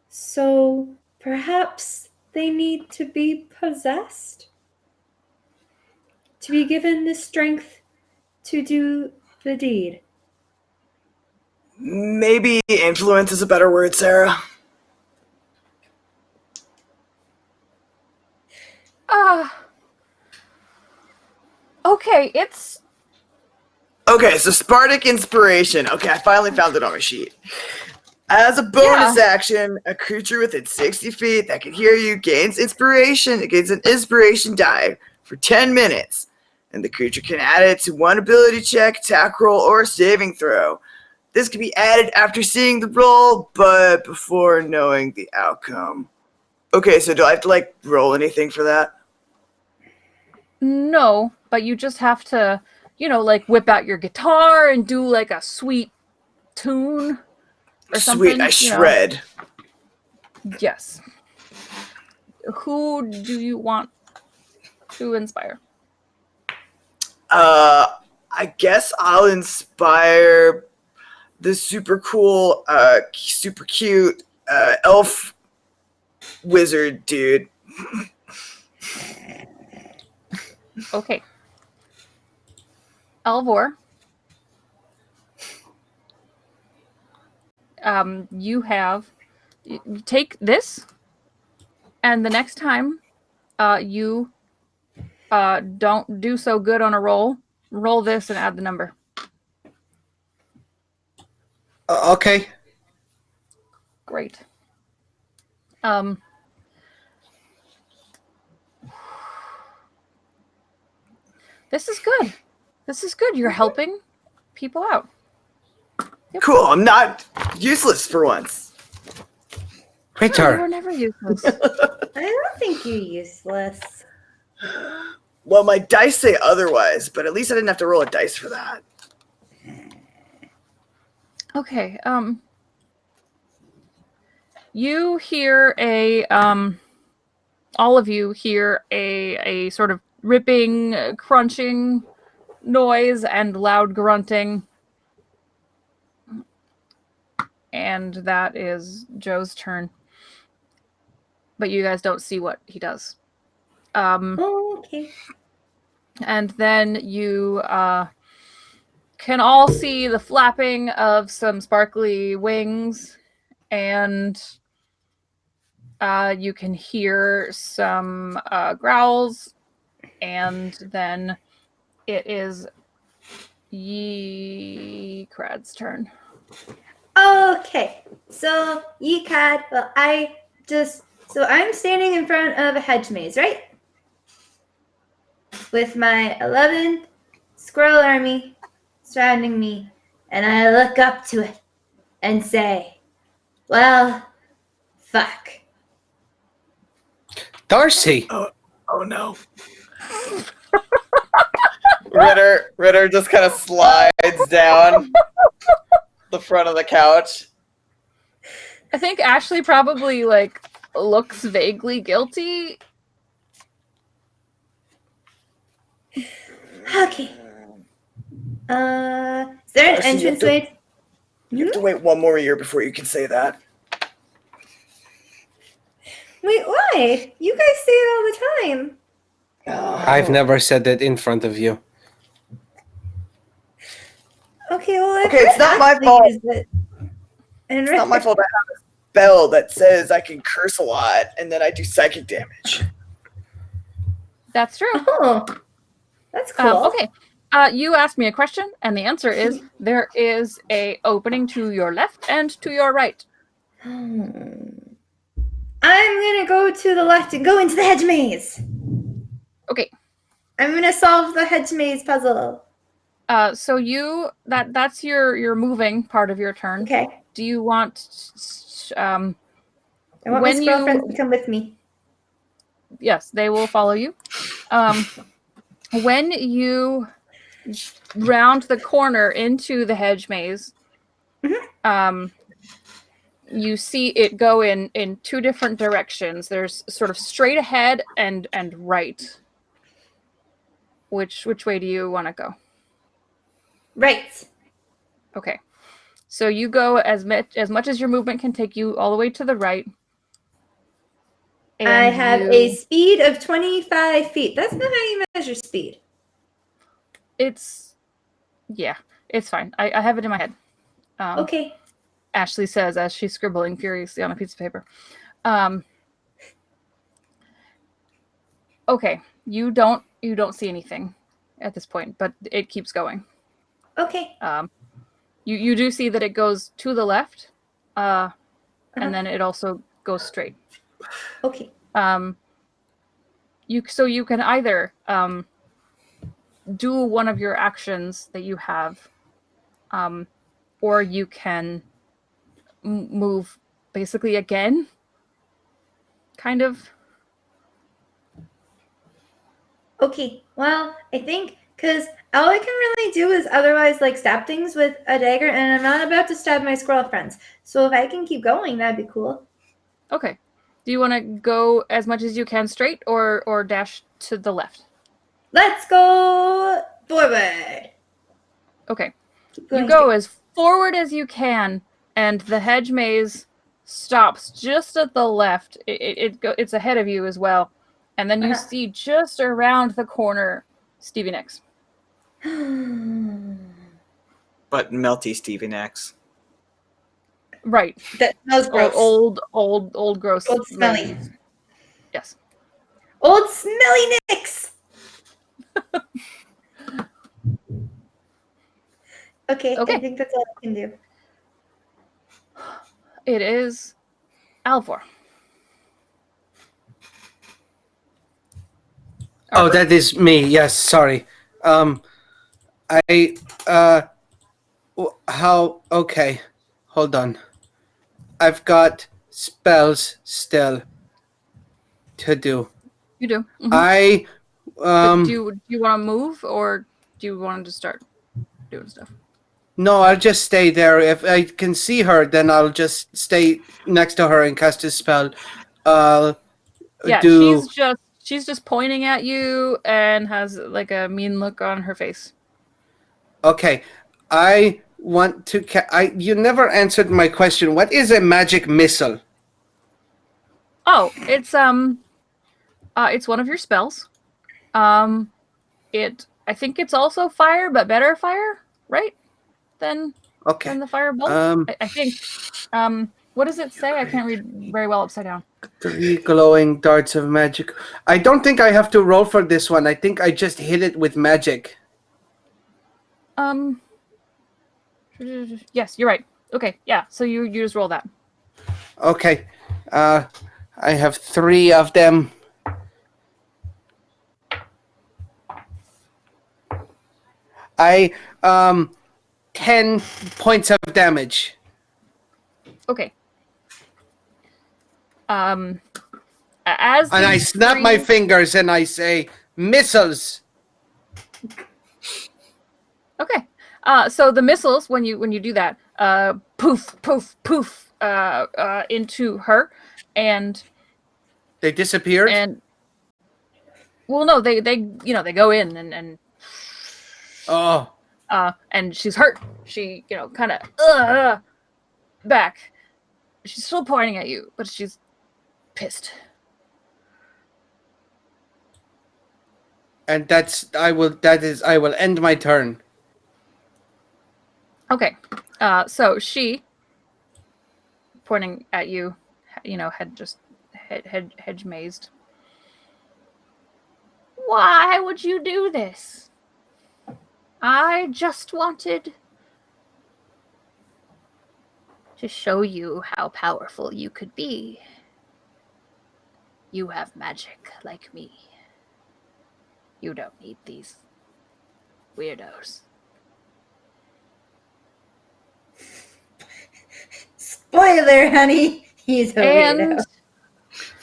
So perhaps they need to be possessed? To be given the strength to do the deed. Maybe influence is a better word, Sarah. Okay, it's... Okay, so Spartic Inspiration. Okay, I finally found it on my sheet. As a bonus action, a creature within 60 feet that can hear you gains inspiration. It gains an inspiration die for 10 minutes. And the creature can add it to one ability check, attack roll, or saving throw. This can be added after seeing the roll, but before knowing the outcome. Okay, so do I have to, like, roll anything for that? No, but you just have to, you know, like whip out your guitar and do like a sweet tune or something. Sweet, I you know. shred. Yes. Who do you want to inspire? I guess I'll inspire this super cool, super cute elf wizard dude. Okay. Alvor. You take this, and the next time you don't do so good on a roll this and add the number. Okay. Great. This is good. This is good. You're helping people out. Yep. Cool, I'm not useless for once. No, you were Ritter. never useless. I don't think you're useless. Well, my dice say otherwise, but at least I didn't have to roll a dice for that. Okay. You hear all of you hear a sort of ripping, crunching noise and loud grunting. And that is Joe's turn. But you guys don't see what he does. Okay. And then you can all see the flapping of some sparkly wings, and you can hear some growls, and then it is Yee-Krad's turn. Okay. So, Yee-Krad, well, I'm standing in front of a hedge maze, right? With my 11 squirrel army surrounding me and I look up to it and say, well, fuck. Darcy. Oh no. Ritter just kind of slides down the front of the couch. I think Ashley probably like looks vaguely guilty. Okay. Is there an Darcy, you have entranceway? You have to wait one more year before you can say that. Wait, why? You guys say it all the time. I've never said that in front of you. Okay, well, Okay, it's not my fault. It's It's not my fault I have a spell that says I can curse a lot and then I do psychic damage. That's true. Oh, that's cool. Okay. You asked me a question, and the answer is there is a opening to your left and to your right. I'm gonna go to the left and go into the hedge maze. Okay. I'm gonna solve the hedge maze puzzle. So that's your moving part of your turn. Okay. Do you want I want my when squirrel you- friends to come with me. yes, they will follow you. When you round the corner into the hedge maze, you see it go in two different directions. There's sort of straight ahead and right. Which way do you want to go? Right. Okay. So you go as much as your movement can take you all the way to the right. I And have a speed of 25 feet. That's not how you measure speed. It's fine. I have it in my head. Okay. Ashley says as she's scribbling furiously on a piece of paper. Okay, you don't see anything at this point, but it keeps going. Okay. You do see that it goes to the left, and then it also goes straight. Okay. You can either do one of your actions that you have, or you can move basically again, kind of. Okay. Well, I think because all I can really do is otherwise like stab things with a dagger, and I'm not about to stab my squirrel friends. So if I can keep going, that'd be cool. Okay. Do you want to go as much as you can straight or dash to the left? Let's go forward. Okay. Keep going You go straight. as forward as you can, and the hedge maze stops just at the left. It's ahead of you as well. And then you see just around the corner Stevie Nicks. But melty Stevie Nicks. Right. That smells gross. Old gross. Old smelly. ladies. Yes. Old smelly Nicks. Okay, Okay. I think that's all I can do. It is Alvor. Oh, that is me. Yes, sorry. Okay. Hold on. I've got spells still to do. You do. Mhm. I Do you want to move, or do you want to just start doing stuff? No, I'll just stay there. If I can see her, then I'll just stay next to her and cast a spell. Yeah, do she's just pointing at you and has like a mean look on her face. Okay. I want to you never answered my question. What is a magic missile? Oh, it's one of your spells. I think it's also fire, but better fire, right? Than Okay. the firebolt. I think. What does it say? I can't read very well upside down. 3 glowing darts of magic. I don't think I have to roll for this one. I think I just hit it with magic. Yes, you're right. Okay, yeah. So you just roll that. Okay. I have 3 of them. I 10 10 points of damage. Okay. As And I these snap my three- fingers and I say, missiles. Okay. So the missiles, when you do that, poof, poof, poof, into her, and They disappeared. well, no, they go in and Oh, and she's hurt. She kind of back. She's still pointing at you, but she's pissed. and I will end my turn. Okay. So she pointing at you, hedge mazed. Why would you do this? I just wanted to show you how powerful you could be. You have magic like me. You don't need these weirdos. Spoiler, honey. He's a And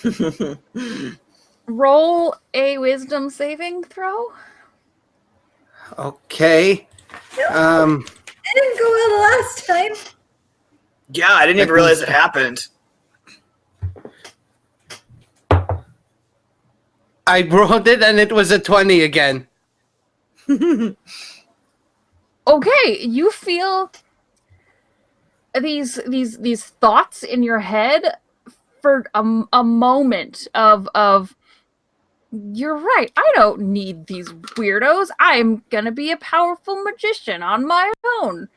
weirdo. roll a wisdom saving throw. Okay. I didn't go well the last time. Yeah, I didn't even realize it happened. I rolled it and it was a 20 again. Okay, you feel these thoughts in your head for a moment of you're right, I don't need these weirdos. I'm gonna be a powerful magician on my own.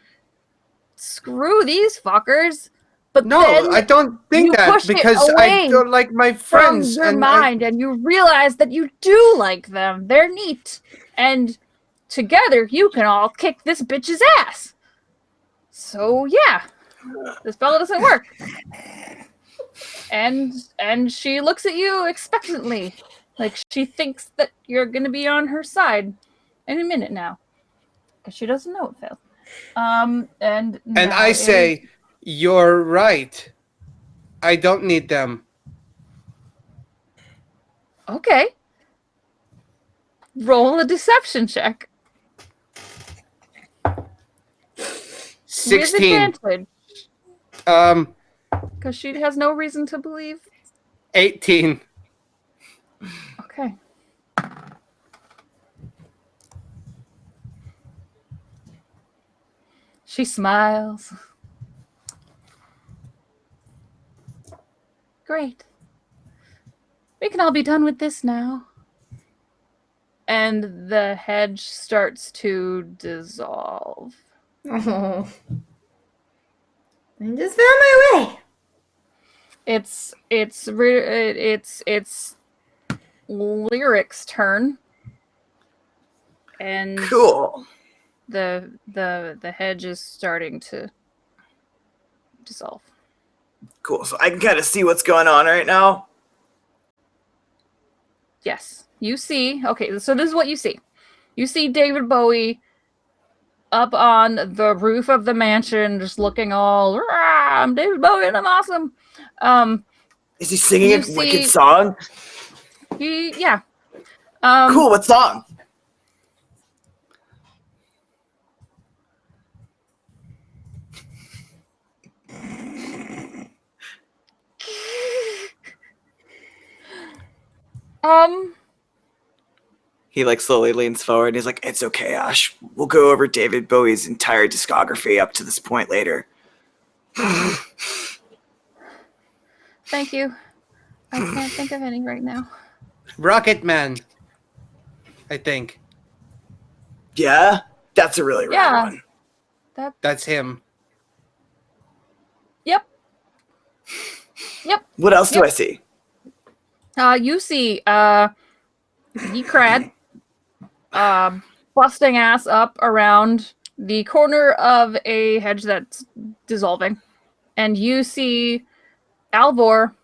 Screw these fuckers. But No, then I don't think you that push it because I away don't like my from friends. your and mind, and you realize that you do like them. They're neat, and together you can all kick this bitch's ass. So yeah, this fella doesn't work. And she looks at you expectantly, like she thinks that you're gonna be on her side any minute now, because she doesn't know it failed. And now I it say, you're right. I don't need them. okay. Roll a deception check. 16. With advantage, because she has no reason to believe. 18. Okay. She smiles. Great. We can all be done with this now. And the hedge starts to dissolve. Oh. I just found my way. It's Lyric's turn. And Cool. the hedge is starting to dissolve. Cool. So I can kind of see what's going on right now. Yes. You see, okay, so this is what you see. You see David Bowie up on the roof of the mansion, just looking all, "Rah, I'm David Bowie and I'm awesome." Is he singing You a see- wicked song? Yeah. Cool. What song? He like slowly leans forward and he's like, "It's okay, Ash. We'll go over David Bowie's entire discography up to this point later." Thank you. I can't think of any right now. Rocket Man. I think. Yeah, that's a really rad Yeah. one. That's him. Yep. What else do Yep. I see? You see Crad busting ass up around the corner of a hedge that's dissolving. And you see Alvor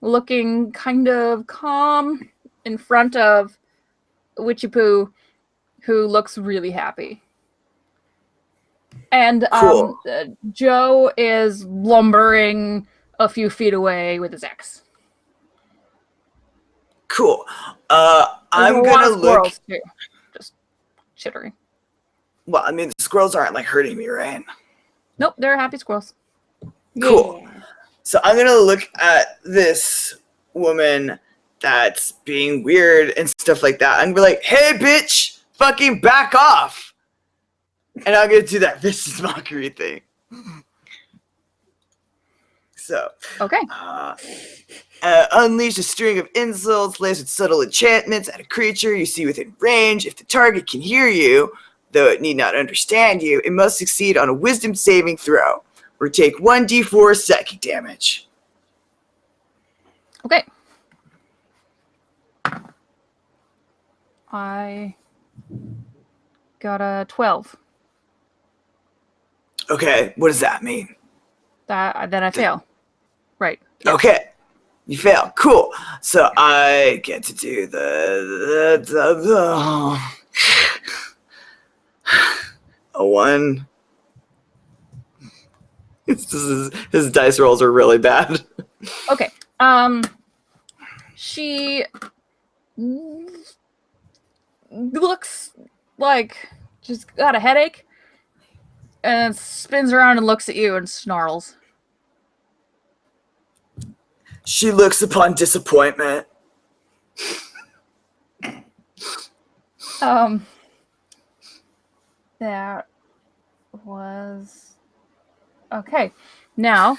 looking kind of calm in front of Witchy Poo, who looks really happy. And Cool. Joe is lumbering a few feet away with his axe. Cool. There's I'm a lot gonna of look. squirrels too, just chittering. Well, I mean, the squirrels aren't like hurting me, right? Nope, they're happy squirrels. Cool. Yeah. So I'm gonna look at this woman that's being weird and stuff like that. I'm gonna be like, "Hey, bitch, fucking back off!" And I'm gonna do that vicious mockery thing. So, Okay. unleash a string of insults, laced with subtle enchantments at a creature you see within range. If the target can hear you, though it need not understand you, it must succeed on a wisdom saving throw, or take 1d4 psychic damage. Okay. I got a 12. Okay, what does that mean? Then I fail. Right. Yeah. Okay, you fail. Cool. So I get to do the a 1. His dice rolls are really bad. Okay. She looks like she's got a headache and spins around and looks at you and snarls. She looks upon disappointment. That was okay. Now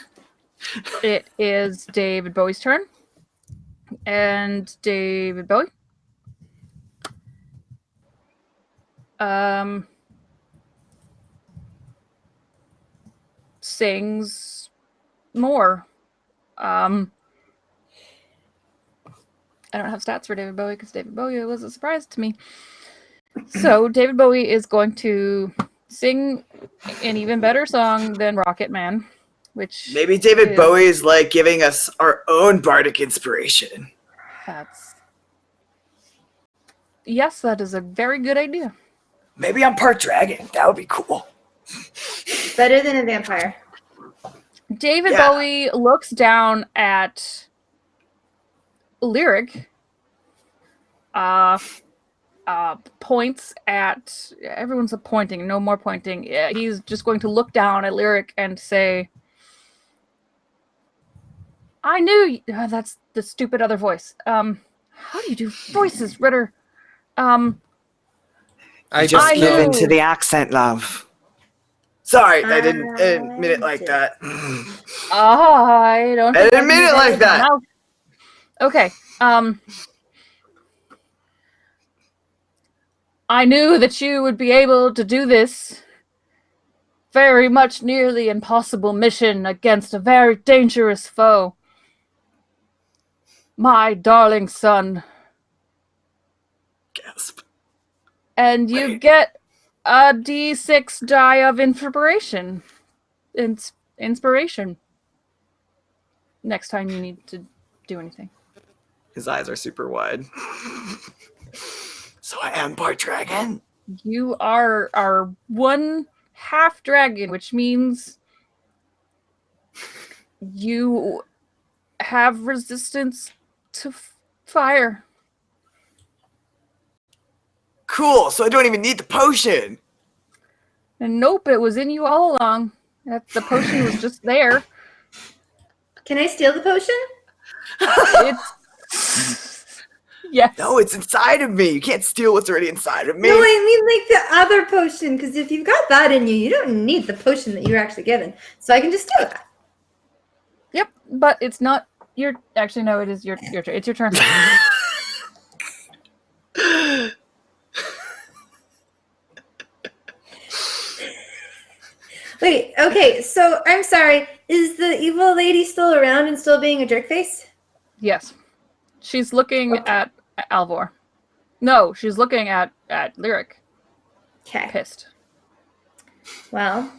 it is David Bowie's turn. And David Bowie. Sings more. I don't have stats for David Bowie because David Bowie was a surprise to me. So David Bowie is going to sing an even better song than Rocket Man, which Maybe David is- Bowie is like giving us our own bardic inspiration. Yes, that is a very good idea. Maybe I'm part dragon. That would be cool. Better than a vampire. David Yeah. Bowie looks down at Lyric, points at everyone's pointing, no more pointing. Yeah, he's just going to look down at Lyric and say, "I knew that's the stupid other voice. How do you do voices, Ritter? I Just I give know. in to the accent, love. Sorry, I didn't mean it like that. I don't. I think didn't mean can it get like it that. out. Okay. I knew that you would be able to do this very much nearly impossible mission against a very dangerous foe. My darling son. Gasp. And you Wait. get a D6 die of inspiration. Inspiration. Next time you need to do anything. His eyes are super wide. So I am part dragon? You are one half dragon, which means you have resistance to fire. Cool, so I don't even need the potion. And nope, it was in you all along. The potion was just there. Can I steal the potion? It's yes. No, it's inside of me. You can't steal what's already inside of me. No, I mean like the other potion, because if you've got that in you, you don't need the potion that you're actually given. So I can just steal that. Yep, but it's not your. Actually, no, it is your turn. It's your turn. Wait, okay, so I'm sorry. Is the evil lady still around and still being a jerkface? Yes, she's looking Okay. at Alvor. No, she's looking at Lyric. Okay. Pissed. Well,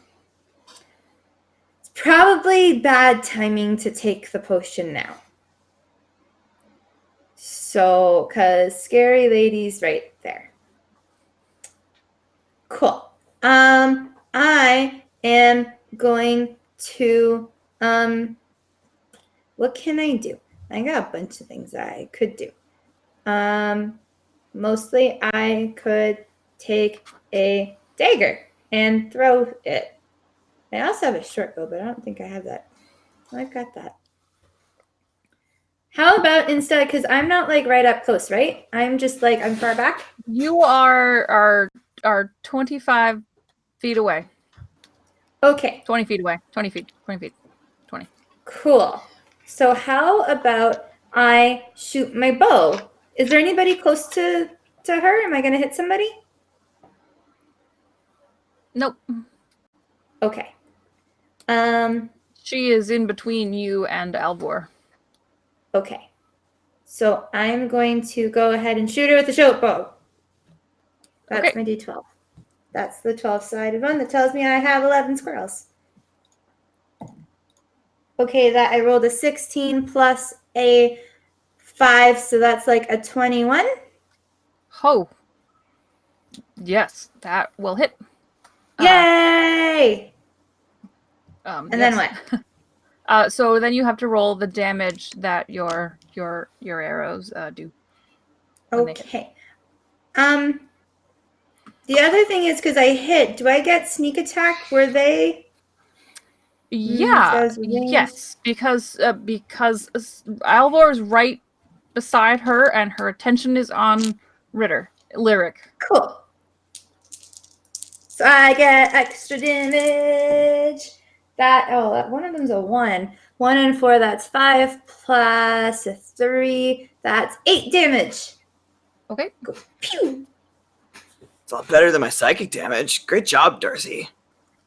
it's probably bad timing to take the potion now. So, because scary lady's right there. Cool. I I am going to what can I do? I got a bunch of things I could do. Mostly I could take a dagger and throw it. I also have a short bow, but I don't think I have that. I've got that. How about instead, because I'm not like right up close, right? I'm just like, I'm far back. You are 25 feet away. Okay, 20 feet away. 20 feet. 20 feet. 20. cool. So how about I shoot my bow? Is there anybody close to her? Am I going to hit somebody? Nope. Okay. She is in between you and Alvor. Okay. So I'm going to go ahead and shoot her with the short bow. That's Okay. my D12. That's the 12-sided one that tells me I have 11 squirrels. Okay, that I rolled a 16 plus a 5, so that's like a 21. Ho. Yes, that will hit. Yay! And And then what? So then you have to roll the damage that your arrows do. when they hit. Okay. The other thing is because I hit, do I get sneak attack? Were they? Yeah. those wings. Yes, because Alvor is right beside her, and her attention is on Lyric. Cool. So I get extra damage. One of them's a 1. 1 and 4, that's 5 plus a 3. That's 8 damage. Okay. Go pew. It's a lot better than my psychic damage. Great job, Darcy.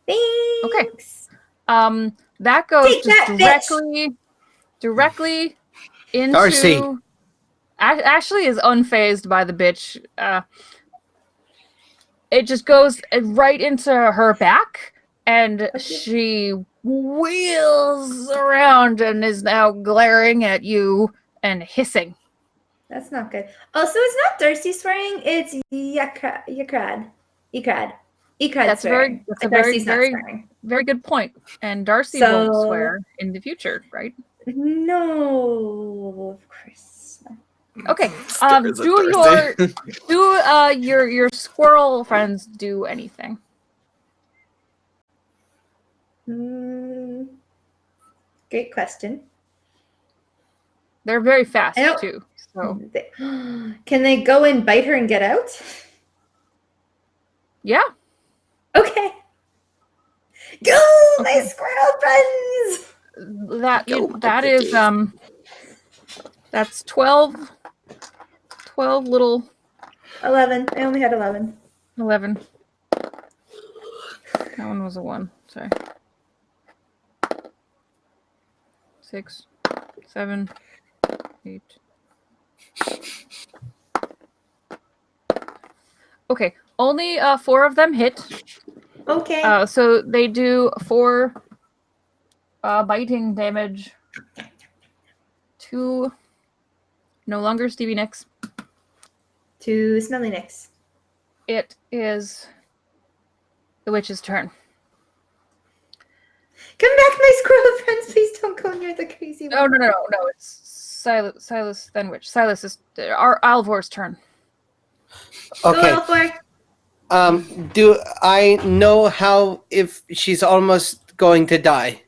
Thanks. That goes Take just that, directly into. Darcy. Ashley is unfazed by the bitch. It just goes right into her back, and she wheels around and is now glaring at you and hissing. That's not good. Also, it's not Darcy swearing. It's Ekrad. That's swearing. that's a Darcy's not very swearing. very good point. And Darcy So- won't swear in the future, right? No, of course not. Okay. Stars of Do Darcy. your squirrel friends do anything? Great question. They're very fast I don't- too. So Can they go and bite her and get out? yeah. Okay. Go, my Okay. squirrel friends! That is that's 12 little 11. I only had 11. 11. That one was a 1. Sorry. 6, 7, 8. Okay, only 4 of them hit. Okay. So they do 4 biting damage to no longer Stevie Nicks. To Smelly Nicks. It is the witch's turn. Come back, my squirrel friends. Please don't go near the crazy one. No. It's Silas, then witch. Silas is Alvor's turn. Okay. Go, Alfor. Do I know how if she's almost going to die?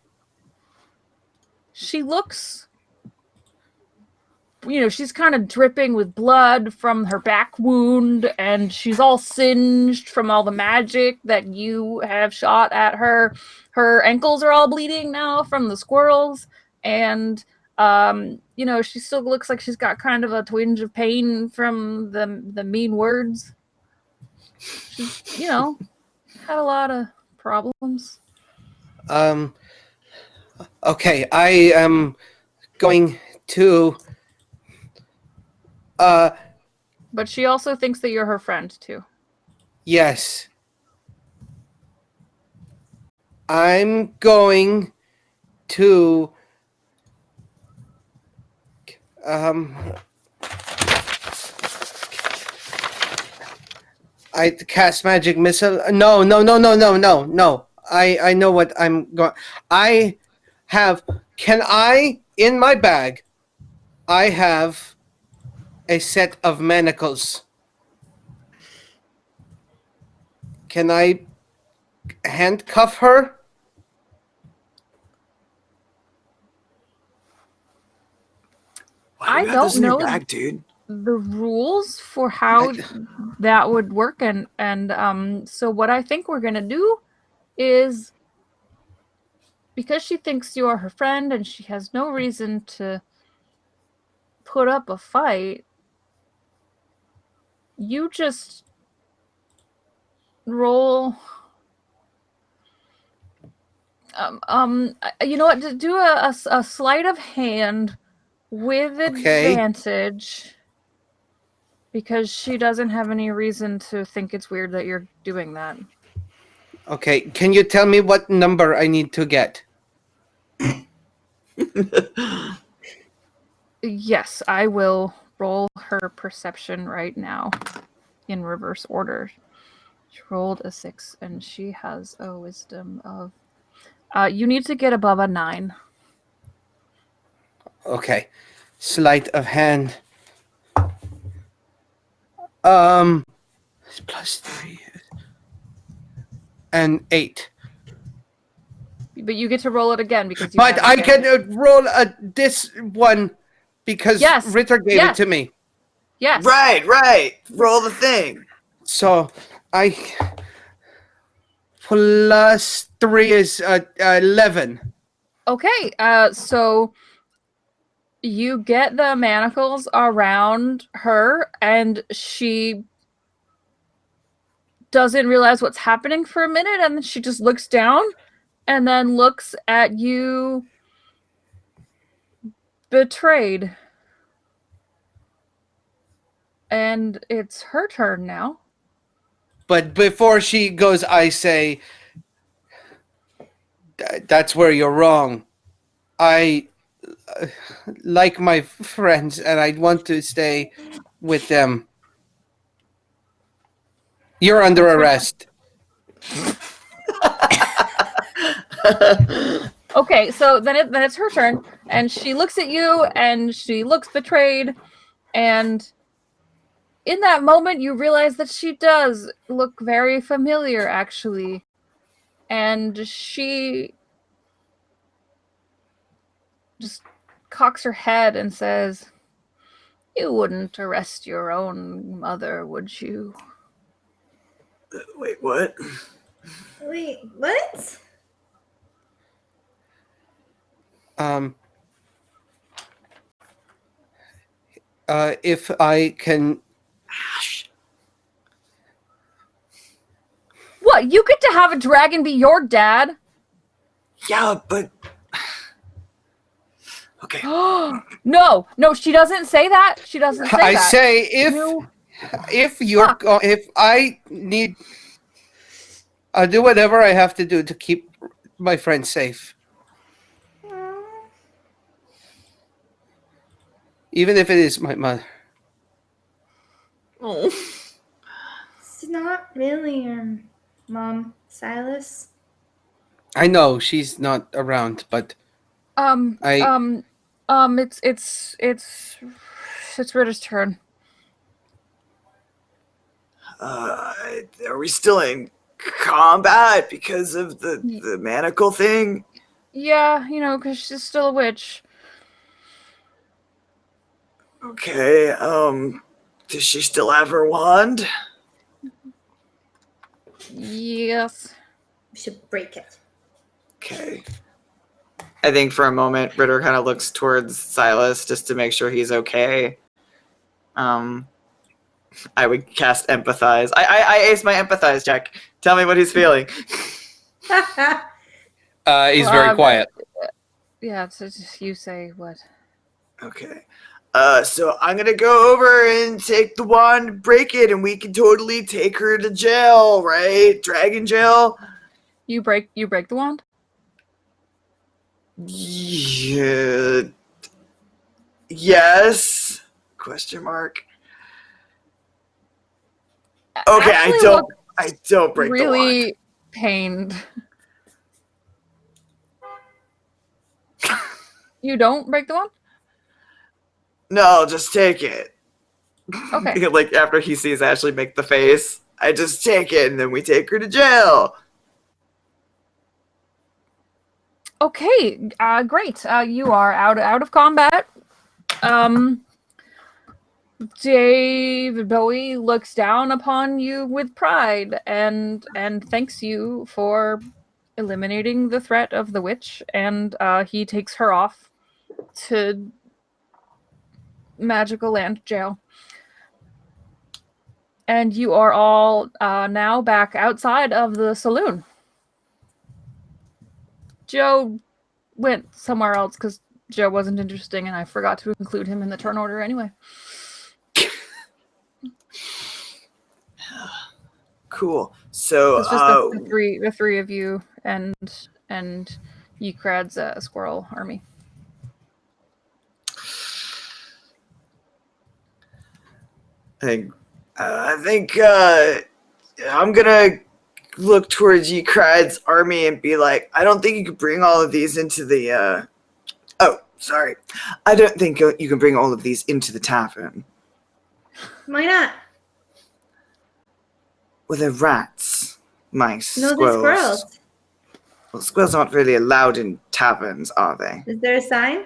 She looks, she's kind of dripping with blood from her back wound, and she's all singed from all the magic that you have shot at her. Her ankles are all bleeding now from the squirrels, and she still looks like she's got kind of a twinge of pain from the mean words. She's, had a lot of problems. Okay, I am going to But she also thinks that you're her friend, too. yes. I'm going to I cast magic missile. No. I know what I'm going. I have. Can I in my bag? I have a set of manacles. Can I handcuff her? I you have this don't in your know bag, dude. the rules for how that would work, and so what I think we're gonna do is, because she thinks you are her friend and she has no reason to put up a fight, you just roll. You know what? To do a sleight of hand with Okay. advantage, because she doesn't have any reason to think it's weird that you're doing that. Okay. Can you tell me what number I need to get? Yes, I will roll her perception right now in reverse order. She rolled a 6 and she has a wisdom of. You need to get above a 9. Okay. Sleight of hand. It's +3 and 8. But you get to roll it again because you But have I advantage. can roll this one because Yes, Ritter gave yes. it to me. Yes. Right. Roll the thing. So I +3 is 11. Okay, so you get the manacles around her and she doesn't realize what's happening for a minute, and then she just looks down and then looks at you betrayed. And it's her turn now. But before she goes, I say, that's where you're wrong. I like my friends and I want to stay with them. You're under arrest. Okay, so then it's her turn, and she looks at you and she looks betrayed, and in that moment you realize that she does look very familiar, actually. And she just cocks her head and says, "You wouldn't arrest your own mother, would you?" Wait, what? Wait, what? If I can. Ash. What? You get to have a dragon be your dad? Yeah, but. Okay. No, she doesn't say that. She doesn't say I that. say if I need, I'll do whatever I have to do to keep my friends safe, even if it is my mother. Oh. It's not really your mom, Silas. I know she's not around, but it's Ritter's turn. Are we still in combat because of the manacle thing? Yeah, because she's still a witch. Okay, does she still have her wand? Yes. We should break it. Okay. I think for a moment, Ritter kind of looks towards Silas just to make sure he's okay. I would cast empathize. I ace my empathize check. Tell me what he's feeling. He's very quiet. Yeah, so just you say what? Okay. So I'm gonna go over and take the wand, break it, and we can totally take her to jail, right? Dragon jail. You break the wand? Yeah. Yes. Question mark. Okay, Ashley I don't break the wand. really pained. You don't break the wand? No, just take it. Okay. Like after he sees Ashley make the face, I just take it and then we take her to jail. Okay, great. You are out of combat. David Bowie looks down upon you with pride and thanks you for eliminating the threat of the witch, and he takes her off to Magical Land Jail. And you are all now back outside of the saloon. Joe went somewhere else because Joe wasn't interesting, and I forgot to include him in the turn order anyway. Cool. So It's just the three of you and Yukrad's squirrel army. I think I'm gonna look towards Yukrad's army and be like, I don't think you could bring all of these into the. Oh, sorry. I don't think you can bring all of these into the tavern. Why not? Well, they're rats, mice, No, they're squirrels. squirrels. Well, squirrels aren't really allowed in taverns, are they? Is there a sign?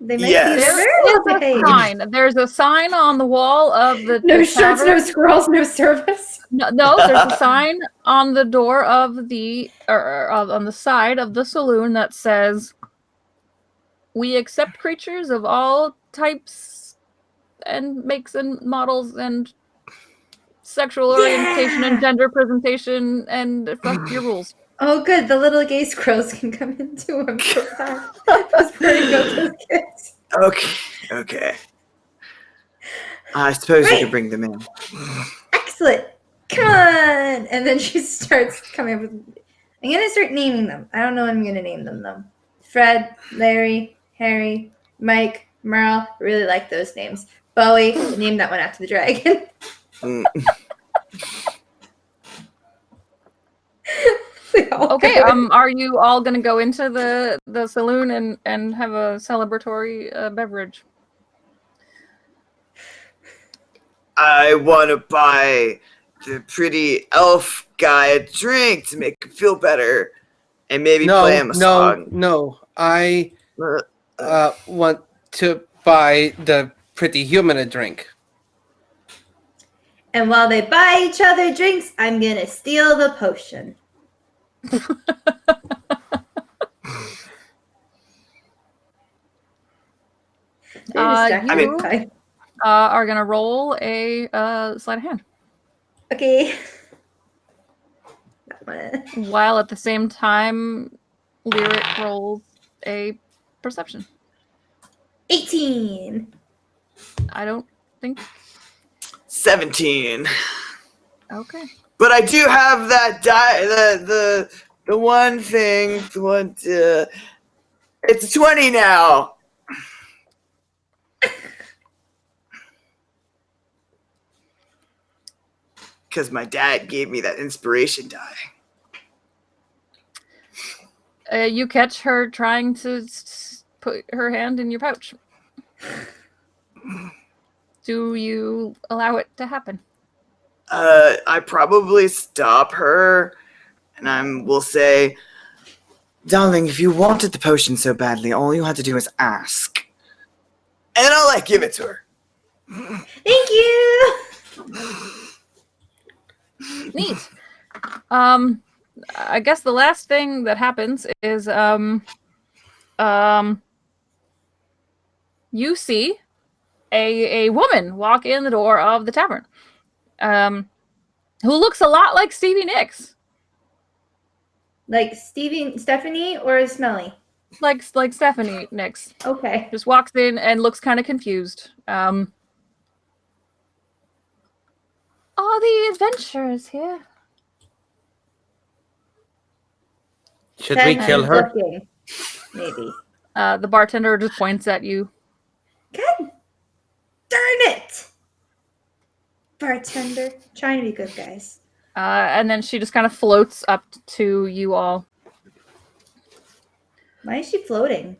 They might Yes. be There very is well a behaved. sign. There's a sign on the wall of the No the shirts, no tavern. squirrels, no service. No, there's a sign on the door of the on the side of the saloon that says, "We accept creatures of all types and makes and models and sexual orientation and gender presentation, and fuck your rules." Oh, good. The little gay squirrels can come into them. Those pretty good those kids. Okay. I suppose you Right. could bring them in. Excellent. Come on. And then she starts coming up with. I'm going to start naming them. I don't know what I'm going to name them, though. Fred, Larry, Harry, Mike, Merle. Really like those names. Bowie. Name that one after the dragon. Mm. They all Okay, go. are you all gonna go into the saloon and have a celebratory beverage? I want to buy the pretty elf guy a drink to make him feel better, and maybe play him a song. No. I Uh, want to buy the pretty human a drink. And while they buy each other drinks, I'm going to steal the potion. I mean- Okay. Are gonna roll a sleight of hand, That one. while at the same time, Lyric rolls a perception. 18. I don't think. 17. Okay. But I do have that the one thing. The one. It's 20 now. Because my dad gave me that inspiration die. You catch her trying to put her hand in your pouch. Do you allow it to happen? I probably stop her, and will say, "Darling, if you wanted the potion so badly, all you had to do was ask." And I'll give it to her. Thank you. Neat. I guess the last thing that happens is you see a woman walk in the door of the tavern, who looks a lot like Stevie Nicks, Like Stephanie or Smelly? like Stephanie Nicks. Okay. Just walks in and looks kind of confused. Are the adventurers here? Should we kill her? Looking, maybe. The bartender just points at you. God darn it! Bartender. Trying to be good, guys. And then she just kind of floats up to you all. Why is she floating?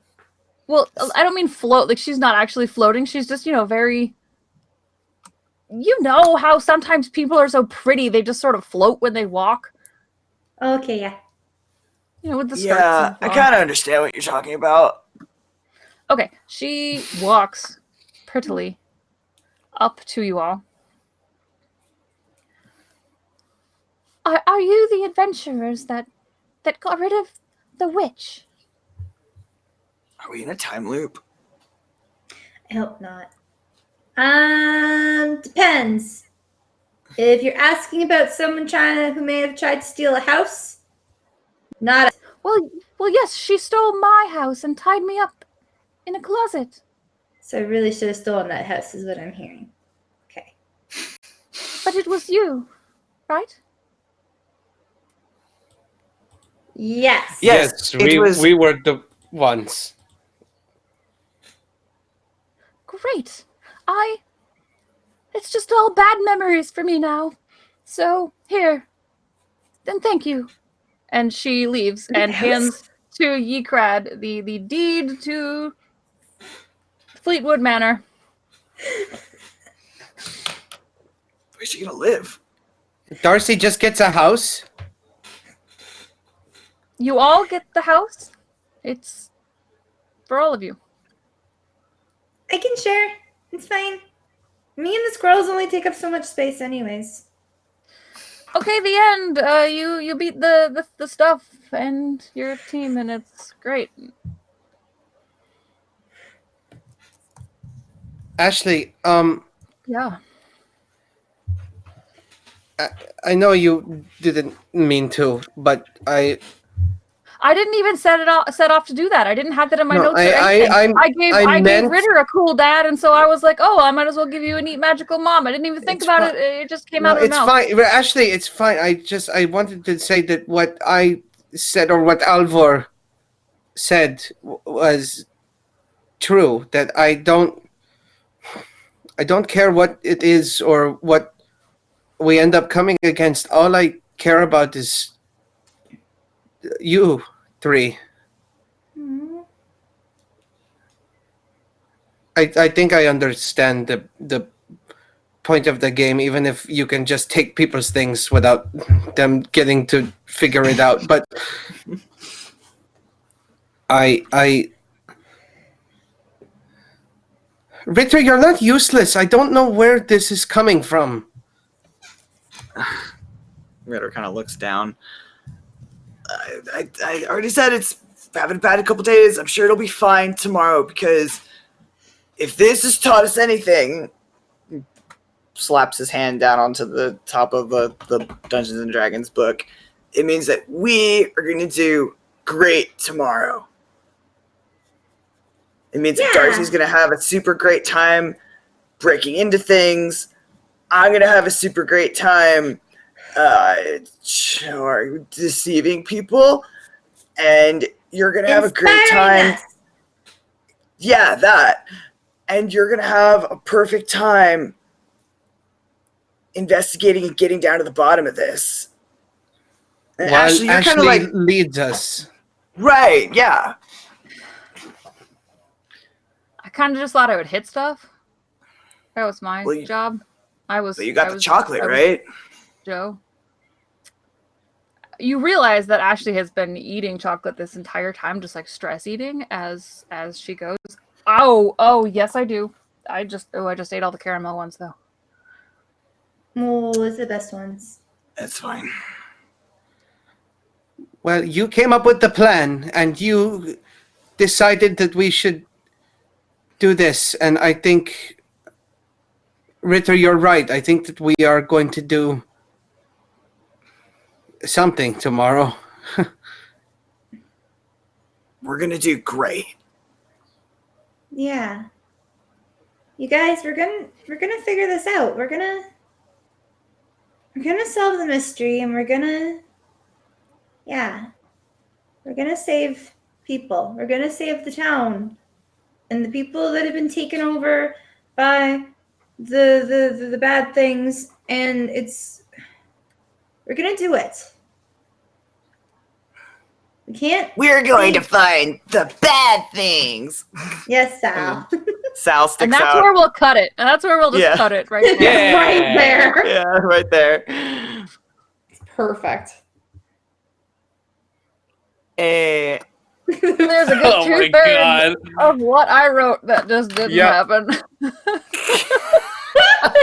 Well, I don't mean float. Like, she's not actually floating. She's just, very... You know how sometimes people are so pretty, they just sort of float when they walk? Okay, yeah. With the skirts. Yeah, and I the kind of understand what you're talking about. Okay, she walks prettily up to you all. Are you the adventurers that got rid of the witch? Are we in a time loop? I hope not. Depends. If you're asking about someone who may have tried to steal a house, not. Well, yes, she stole my house and tied me up in a closet. So I really should have stolen that house, is what I'm hearing. Okay. But it was you, right? Yes. Yes, it we were the ones. Great. It's just all bad memories for me now. So, here. Then thank you. And she leaves and hands to Ykrad the deed to Fleetwood Manor. Where's she gonna live? Darcy just gets a house. You all get the house. It's for all of you. I can share. It's fine. Me and the squirrels only take up so much space anyways. Okay, the end. You beat the stuff and your team, and it's great. Ashley, Yeah. I know you didn't mean to, but I didn't even set off to do that. I didn't have that in my No, notes or anything. I gave meant- Ritter a cool dad, and so I was like, oh, I might as well give you a neat magical mom. I didn't even think It's about fine. it. It just came No, out of it's my mouth. fine. Well, Ashley, it's fine. I wanted to say that what I said or what Alvor said was true. That I don't care what it is or what we end up coming against. All I care about is you three. I think I understand the point of the game, even if you can just take people's things without them getting to figure it out. But Ritter, you're not useless. I don't know where this is coming from. Ritter kind of looks down. I already said it's having bad a couple days. I'm sure it'll be fine tomorrow, because if this has taught us anything, he slaps his hand down onto the top of the Dungeons and Dragons book, it means that we are going to do great tomorrow. It means that Darcy's going to have a super great time breaking into things. I'm going to have a super great time deceiving people. And you're going to have a great time. Us. Yeah, that. And you're going to have a perfect time investigating and getting down to the bottom of this. And While Ashley, you're kind of Ashley like, leads us. right, yeah. I kind of just thought I would hit stuff. That was my Well, job. But you got the chocolate, right? Joe. You realize that Ashley has been eating chocolate this entire time, just like stress eating as she goes. Oh, yes, I do. I just ate all the caramel ones though. Oh, those are the best ones. That's fine. Well, you came up with the plan, and you decided that we should do this. And I think, Ritter, you're right. I think that we are going to do something tomorrow. We're going to do great. Yeah. You guys, we're gonna figure this out. We're gonna solve the mystery, and we're gonna save people. We're gonna save the town and the people that have been taken over by the bad things, and we're gonna do it. We can't. We're going to find the bad things. Yes, Sal. Sal sticks And that's out. where we'll cut it. And that's where we'll just Yeah. cut it right there. Yeah. Right there. Yeah, right there. Perfect. Eh, There's a good Oh my two-thirds god. of what I wrote that just didn't Yep. happen.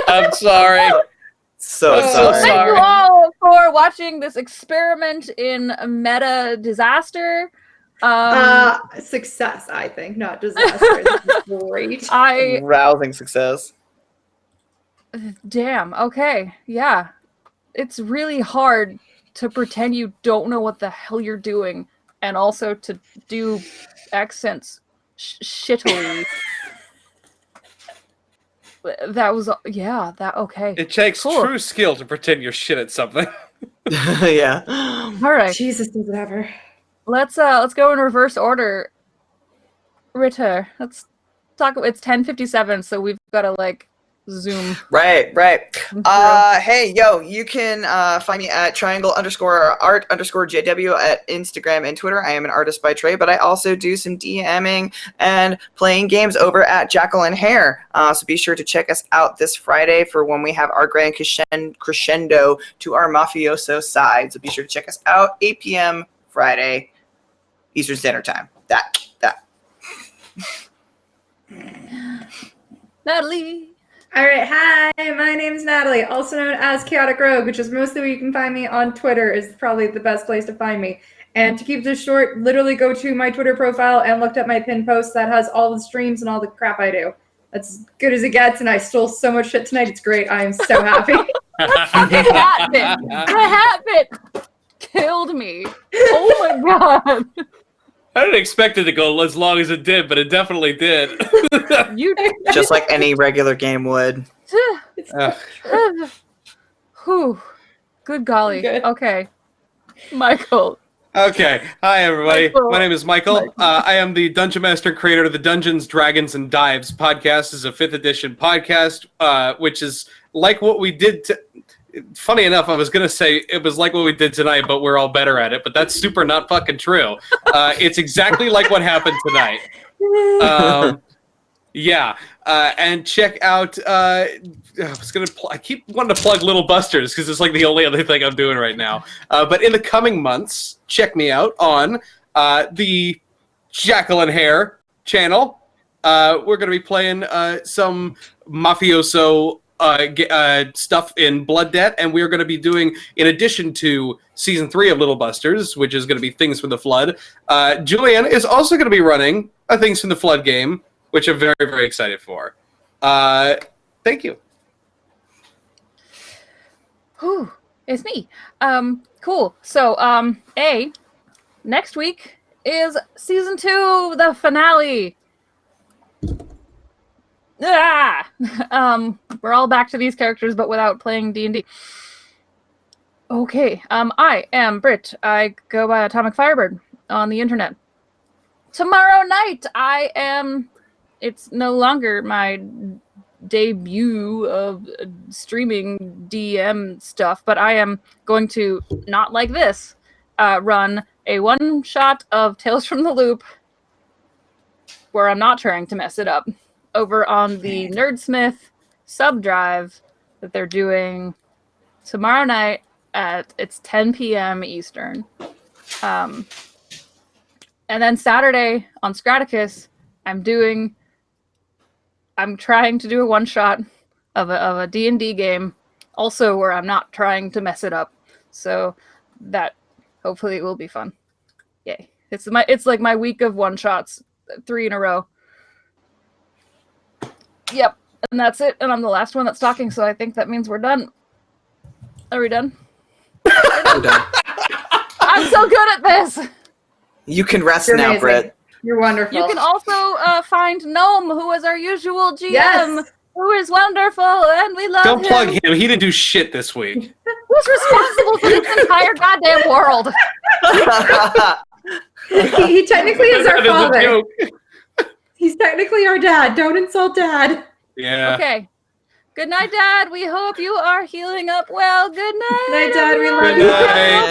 I'm sorry. so I'm so sorry. Thank sorry. you all for watching this experiment in meta disaster. Success, I think, not disaster. This is great. Rousing success. Damn. Okay. Yeah. It's really hard to pretend you don't know what the hell you're doing and also to do accents shittily. That was okay. It takes Cool. true skill to pretend you're shit at something. Yeah. All right. Jesus, does it ever? Let's go in reverse order. Ritter, let's talk. It's 10:57, so we've got to like zoom. Right. through. Hey, yo, you can find me at triangle_art_JW at Instagram and Twitter. I am an artist by trade, but I also do some DMing and playing games over at Jackal and Hare. So be sure to check us out this Friday for when we have our grand crescendo to our mafioso side. So be sure to check us out, 8 p.m. Friday, Eastern Standard Time. That. Natalie. All right, hi, my name is Natalie, also known as Chaotic Rogue, which is mostly where you can find me on Twitter, is probably the best place to find me. And to keep this short, literally go to my Twitter profile and look at my pinned post that has all the streams and all the crap I do. That's as good as it gets, and I stole so much shit tonight. It's great. I am so happy. The hat bit. The hat bit killed me. Oh my god. I didn't expect it to go as long as it did, but it definitely did. You. Just like any regular game would. Whew. Good golly. Good. Okay. Michael. Okay. Hi, everybody. Michael. My name is Michael. I am the Dungeon Master and creator of the Dungeons, Dragons, and Dives podcast. This is a 5th edition podcast, which is like what we did to... Funny enough, I was going to say it was like what we did tonight, but we're all better at it. But that's super not fucking true. It's exactly like what happened tonight. And check out... I keep wanting to plug Little Busters because it's like the only other thing I'm doing right now. But in the coming months, check me out on the Jackal and Hare channel. We're going to be playing some mafioso stuff in Blood Debt, and we're going to be doing, in addition to season 3 of Little Busters, which is going to be Things from the Flood, Julianne is also going to be running a Things from the Flood game, which I'm very, very excited for. Thank you. Whew. It's me. Cool. So, next week is season 2, the finale. We're all back to these characters, but without playing D&D. Okay, I am Britt. I go by Atomic Firebird on the internet. Tomorrow night, it's no longer my debut of streaming DM stuff, but I am going to, not like this, run a one-shot of Tales from the Loop, where I'm not trying to mess it up, over on the Nerdsmith sub-drive that they're doing tomorrow night it's 10 p.m. Eastern. And then Saturday on Scraticus, I'm trying to do a one-shot of a D&D game, also where I'm not trying to mess it up. So that hopefully it will be fun. Yay. It's like my week of one-shots, 3 in a row. Yep, and that's it. And I'm the last one that's talking, so I think that means we're done. Are we done? We're done. I'm so good at this! You can rest You're now, amazing. Britt. You're wonderful. You can also find Gnome, who is our usual GM, Yes. who is wonderful, and we love Don't him. plug him. He didn't do shit this week. Who's responsible for this entire goddamn world? he technically is our That is a father. joke. He's technically our dad. Don't insult dad. Yeah. Okay. Good night, Dad. We hope you are healing up well. Good night. Night, Dad. We love Good you. night.